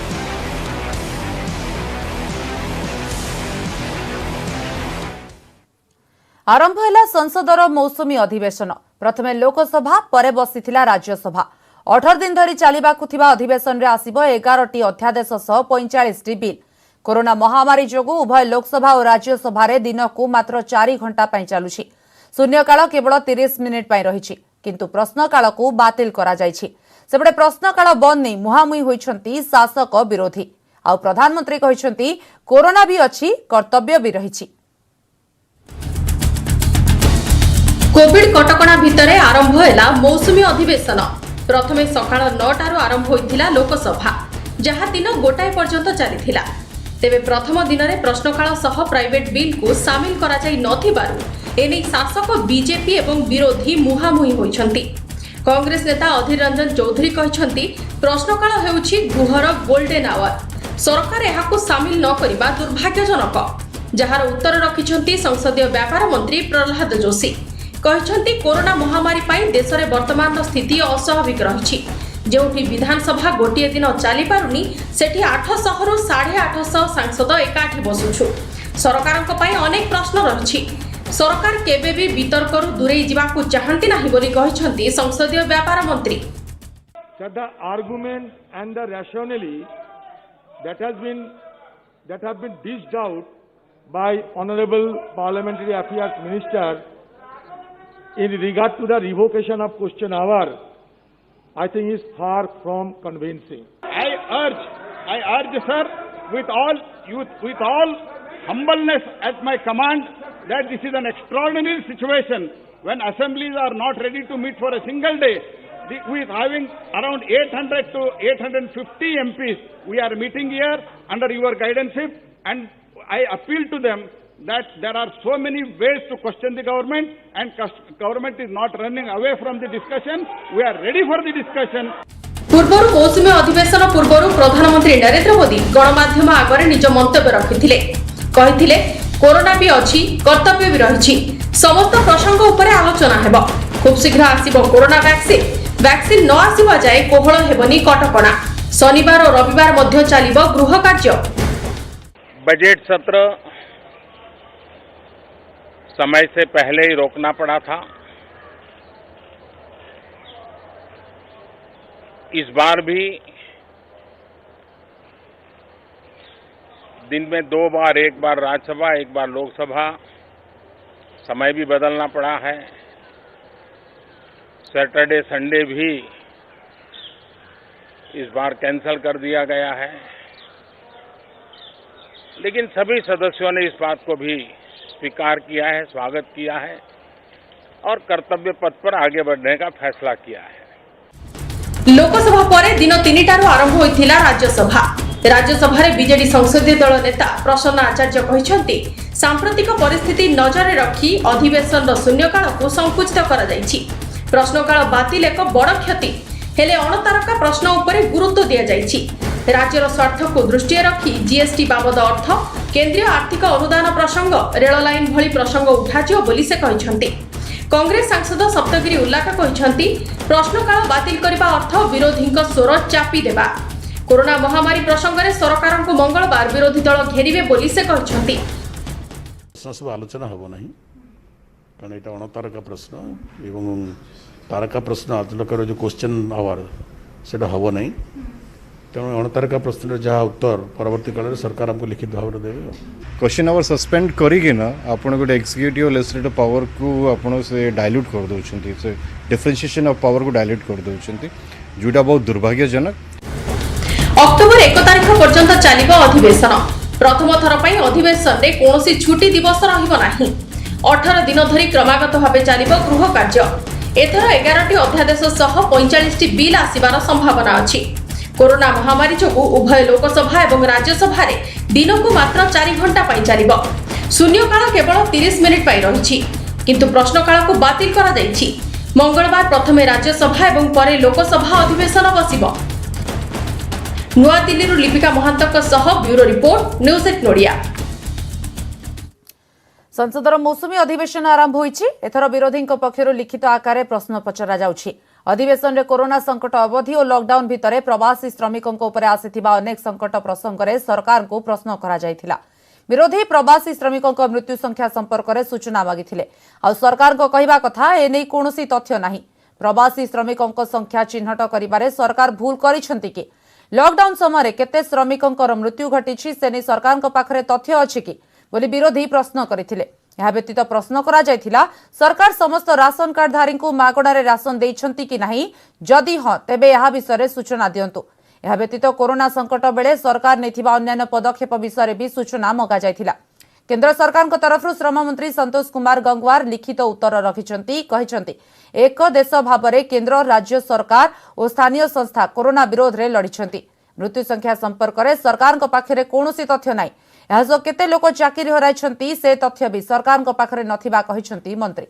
आरंभ है संसदर मौसुमी अधिवेशन। प्रथमे लोकसभा परे बसिथिला राज्यसभा। 18 दिन धरी चलिबाकु थिबा अधिवेशन रे आसिबो 11टी अध्यादेश सह 45टी बिल। कोरोना महामारी जोगु उभय लोकसभा और राज्यसभा रे दिन को मात्र 4 घंटा पई चालुछि। शून्यकाल केवल 30 मिनिट पई रहिछि, किंतु प्रश्नकाल को बातिल करा जायछि। सेबडे प्रश्नकाल बंद नै मुहामुही होइछंती शासक विरोधी। आ प्रधानमंत्री कहिछंती कोरोना भी अछि, कर्तव्य भी रहिछि। कोविड कटकणा भितरे आरंभ हैला मौसुमी अधिवेशन। प्रथमे सकाळ 9टारू आरंभ होइथिला लोकसभा, जहा दिन गोटाए पर्यंत चलीथिला। तेबे प्रथम दिन में प्रश्नकाल सह प्राइवेट बिल को सामिल करा जाई नथिबारु एने शासक बीजेपी एवं विरोधी मुहामुही होइछंती। कांग्रेस नेता अधीर रंजन चौधरी कहिछंती प्रश्नकाल हेउछि गृहर गोल्डन आवर। सरकार एहाकु सामिल न करिबा दुर्भाग्यजनक, जहार उत्तर रखिछंती संसदीय व्यापार मंत्री प्रहलाद जोशी। कहिछंती कोरोना महामारी पाई देश में वर्तमान स्थिति अस्वाभाविक रही। जोठी विधानसभा गोटे दिन चली पारुनी सेठी 800 रु 850 सांसद एकाठी बसुछु। सरकारक पाई अनेक प्रश्न रही। सरकार केबे भी वितर्करू दूरेई जिबाकू चाहंती नाही बोली कहिछंती संसदीय व्यापार मंत्री। The argument and the rationale that have been dished out by Honorable Parliamentary Affairs Minister in regard to the revocation of question hour, I think is far from convincing. I urge, sir, with all humbleness at my command, that this is an extraordinary situation when assemblies are not ready to meet for a single day. With having around 800 to 850 MPs, we are meeting here under your guidance, and I appeal to them that there are so many ways to question the government, and government is not running away from the discussion. We are ready for the discussion. पूर्वर मौसुमी अधिवेशन पूर्वर प्रधानमंत्री नरेंद्र मोदी गणमाध्यम आगे निज मंतव्य रखिथिले। कहिथिले corona भी अछि, कर्तव्य भी रहिछि। समस्त प्रसंग उपरे आलोचना हेबो। खूब शीघ्र आसीबो कोरोना वैक्सीन न आसीबा जाय कोहळ हेबनी कटकणा। शनिवार और रविवार मध्य चलिबो गृह कार्य। बजट सत्र समय से पहले ही रोकना पड़ा था। इस बार भी दिन में 2 बार, एक बार राज्यसभा, एक बार लोकसभा, समय भी बदलना पड़ा है। सैटरडे संडे भी इस बार कैंसिल कर दिया गया है। लेकिन सभी सदस्यों ने इस बात को भी स्वीकार किया है, स्वागत किया है और कर्तव्य पथ पर आगे बढ़ने का फैसला किया है। लोकसभा पर दिन 3टारू आरंभ होइथिला राज्यसभा। राज्यसभा बीजेडी संसदीय दल नेता प्रसन्न आचार्य कहते सांप्रतिक परिस्थिति नजर रखी अधिवेशन शून्यकाल को संकुचित करा जायछि। प्रश्नकाल बातिल एक बड़ क्षति हेले अणतारका प्रश्न उपरे गुरुत्व दिया जायछि। राज्यर स्वार्थ को दृष्टि रखी जीएसटी बाबद अर्थ केंद्रीय आर्थिक अनुदान प्रसंग रेल लाइन भली प्रसंग उठाजियो बोली से कहछन्ति। कांग्रेस सांसद सप्तगिरी उल्लाका कहछन्ति प्रश्नकाल बातिल करबा अर्थ विरोधीक स्वर चापी देबा। कोरोना महामारी प्रसंग में सरकार को मंगलवार विरोधी दल घेरिबे बोली से कहछन्ति। सब आलोचना हबो नहीं कारण एटा अणतारका प्रश्न एवं तारका प्रश्न आलोचना जो क्वेश्चन आवर सेटा हबो नहीं तेणु अणतारका प्रश्न जहाँ उत्तर परवर्ती काल सरकार हमको लिखित भाव में देवे। क्वेश्चन आवर सस्पेंड करिके ना आपण गोटे एक्जिक्यूटिव लेजिस्लेटिव पावर को आपण से डाइल्यूट कर दउछंती से डिफरेंशिएशन ऑफ पावर को डाइल्यूट कर दउछंती जोटा बहुत दुर्भाग्यजनक। अक्टोबर 1 तारिख पर्यंत चलिबो अधिवेशन। प्रथम थर पई अधिवेशन रे कोनोसी छुट्टी दिवस रहिबो नाही। 18 दिन धरी क्रमागत भाबे चलिबो गृह कार्य। एथर 11टी अध्यादेश सह 45टी बिल आसीबार संभावना अछि। कोरोना महामारी जोगु उभय लोकसभा एवं राज्यसभा रे दिन को मात्र 4 घंटा पई चलिबो। शून्यकाल केवल 30 मिनिट पई रहिछि किंतु प्रश्नकाल को बातिल करा जायछि। मंगलवार प्रथमे राज्यसभा एवं परे लोकसभा अधिवेशन बसिबो। नुआ दिल्ली लिपिका महांतक सह ब्यूरो रिपोर्ट न्यूज 8 नोडिया। संसदर मौसुमी अधिवेशन आरंभ होईछि। एथर विरोधी पक्षर लिखित आकार प्रश्न पचरा जाउछि। अधिवेशन रे कोरोना संकट अवधि और लॉकडाउन भितरे प्रवासी श्रमिकों उपर आसिथिबा अनेक संकट प्रसंग रे सरकार को प्रश्न करा जायथिला। विरोधी प्रवासी श्रमिकों मृत्यु संख्या संपर्क में सूचना मागिथिले। आ सरकार को कहवा कथा एने कोनोसी तथ्य नाही। प्रवासी श्रमिकों संख्या चिन्हट करिबारे सरकार भूल करिसेंति कि लॉकडाउन समय केते श्रमिकों मृत्यु घटी से सरकार पाखरे तथ्य अछि कि बोली विरोधी प्रश्न करथिले। यह व्यतीत प्रश्न करा जायथिला सरकार समस्त राशन कार्डधारी को मागणारे राशन देइछंती कि नाही, जदि हां तेबे यह विषय सूचना दियंतु। यह व्यतीत कोरोना संकट बेले सरकार नेथिबा अन्य पदक्षेप विषय भी सूचना मगा जायथिला। केंद्र सरकार तरफ श्रम मंत्री संतोष कुमार गंगवार लिखित उत्तर रखिछंती। कहिछंती एक देश भाबरे केंद्र राज्य सरकार और स्थानीय संस्था कोरोना विरोध रे लड़िछंती। मृत्यु संख्या संपर्क में सरकार पाखरे कोनोसी तथ्य नाही। यह केते लोक चाकरी हराइछंती से तथ्य भी सरकार पाखरे नथिबा कहिछंती मंत्री।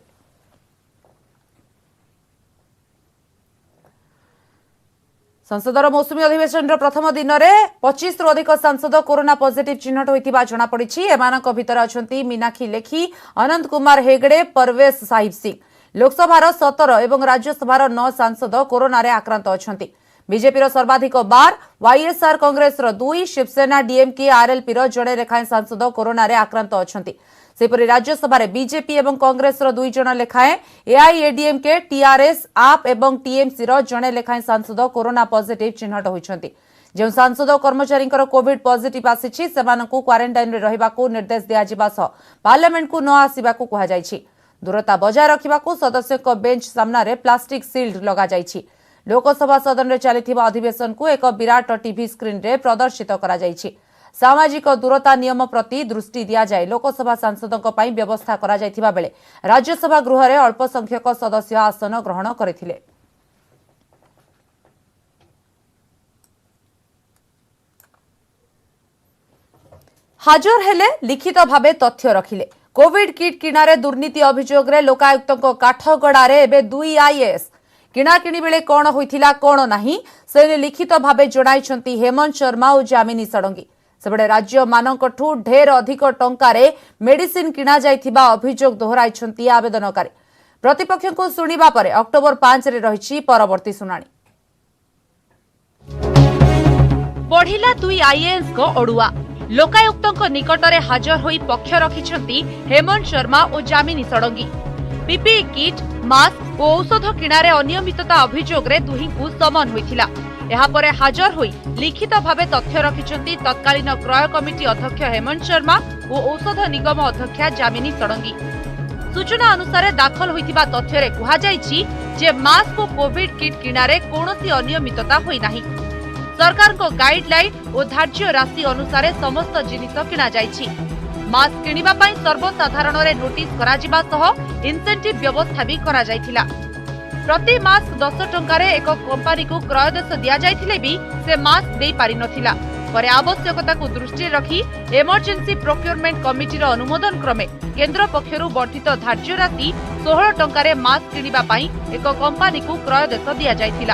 संसदर मौसुमी अधिवेशन प्रथम दिन में 25 रु अधिक सांसद कोरोना पॉजिटिव चिन्हट होइतिबा जणा पड़िछि। एमानक भितर अछंती मीनाक्षी लेखी, अनंत कुमार हेगड़े, परवेश साहिब सिंह। लोकसभार 17 एवं राज्यसभार 9 सांसद कोरोना रे आक्रांत अछंती। बीजेपी सर्वाधिक 12, YSR Congress 2, Shiv Sena DMK RLP जड़े लेखाएं सांसद कोरोना रे आक्रांत अछंती। सेपरि राज्यसभा बीजेपी एवं कांग्रेस 2 जण लेखाएं, एआईएडीएमके, टीआरएस, आप एवं टीएमसी जड़े लेखाएं सांसद कोरोना पॉजिटिव चिन्हट होइछंती। जो सांसद कर्मचारी कोविड पॉजिटिव आसीछि सेमानकु क्वारंटाइन रे रहिबाकू निर्देश दिया जिबा सह पार्लियामेंट को न आसीबाकू कहा जायछि। दूरता बजाय रखिबाकू सदस्यक बेंच सामना रे प्लास्टिक सील्ड लगा जायछि। लोकसभा सदन रे चलिथिबा अधिवेशन को एक विराट टीवी स्क्रीन रे प्रदर्शित करा जायछि। सामाजिक दूरता नियम प्रति दृष्टि दिया जाय लोकसभा सांसदों पई व्यवस्था करा जायथिबा बेले राज्यसभा गृह रे अल्प संख्यक सदस्य आसन ग्रहण करथिले। हाजर हेले लिखित भावे तथ्य रखिले। कोविड किट किणारे दुर्नीति अभियोग रे लोकायुक्तक काठगड़ारे एबे 2 आईएएस किणाकिणी बेले कौन होइथिला कौन नाही से लिखित भावे जणाइछंती हेमंत शर्मा और जामिनी षडंगी। सेबडे राज्य मानकठू ढेर अधिक टंकारे मेडिसिन किणा जाइथिबा अभियोग दोहराइछंती आवेदनकारी। प्रतिपक्ष को सुनिबा परे अक्टोबर 5 रे रहिछि परवर्ती सुनानी। बढ़िला 2 आईएएस को अडुआ लोकायुक्तक निकटरे हाजर होई पक्ष रखिछंती हेमंत शर्मा और जामिनी षडंगी। पीपीई किट, मास्क और औषध किणारे अनियमितता अभियोग रे दुहींकु समन होइथिला। एहा परे हाजर होई लिखित भावे तथ्य रखिछंती तत्कालीन क्रय कमिटी अध्यक्ष हेमंत शर्मा और औषध निगम अध्यक्षा जामिनी षडंगी। सूचना अनुसार दाखल होइथिबा तथ्य रे कुहा जायछि जे मास्क और कोविड किट किणारे कोनोसी अनियमितता होई नाही। सरकार को गाइडलाइन और धार्य राशि अनुसार समस्त जिनिस किना जाइछि। मास्क किनिबा पई सर्वसाधारण रे नोटिस करा जिबा सह इंसेंटिव व्यवस्था भी करा जाइथिला। प्रति मास्क 10 टंकारे एक कंपनी को क्रयदेश दिया जाइथिले भी से मास्क देई पारि नथिला। परे आवश्यकता को दृष्टि रखी इमरजेंसी प्रोक्योरमेंट कमिटीर अनुमोदन क्रमे केंद्र पक्षरु वर्धित धार्य राशि 16 टंकारे मास्क किनिबा पई एक कंपनी को क्रयदेश दिया जाइथिला।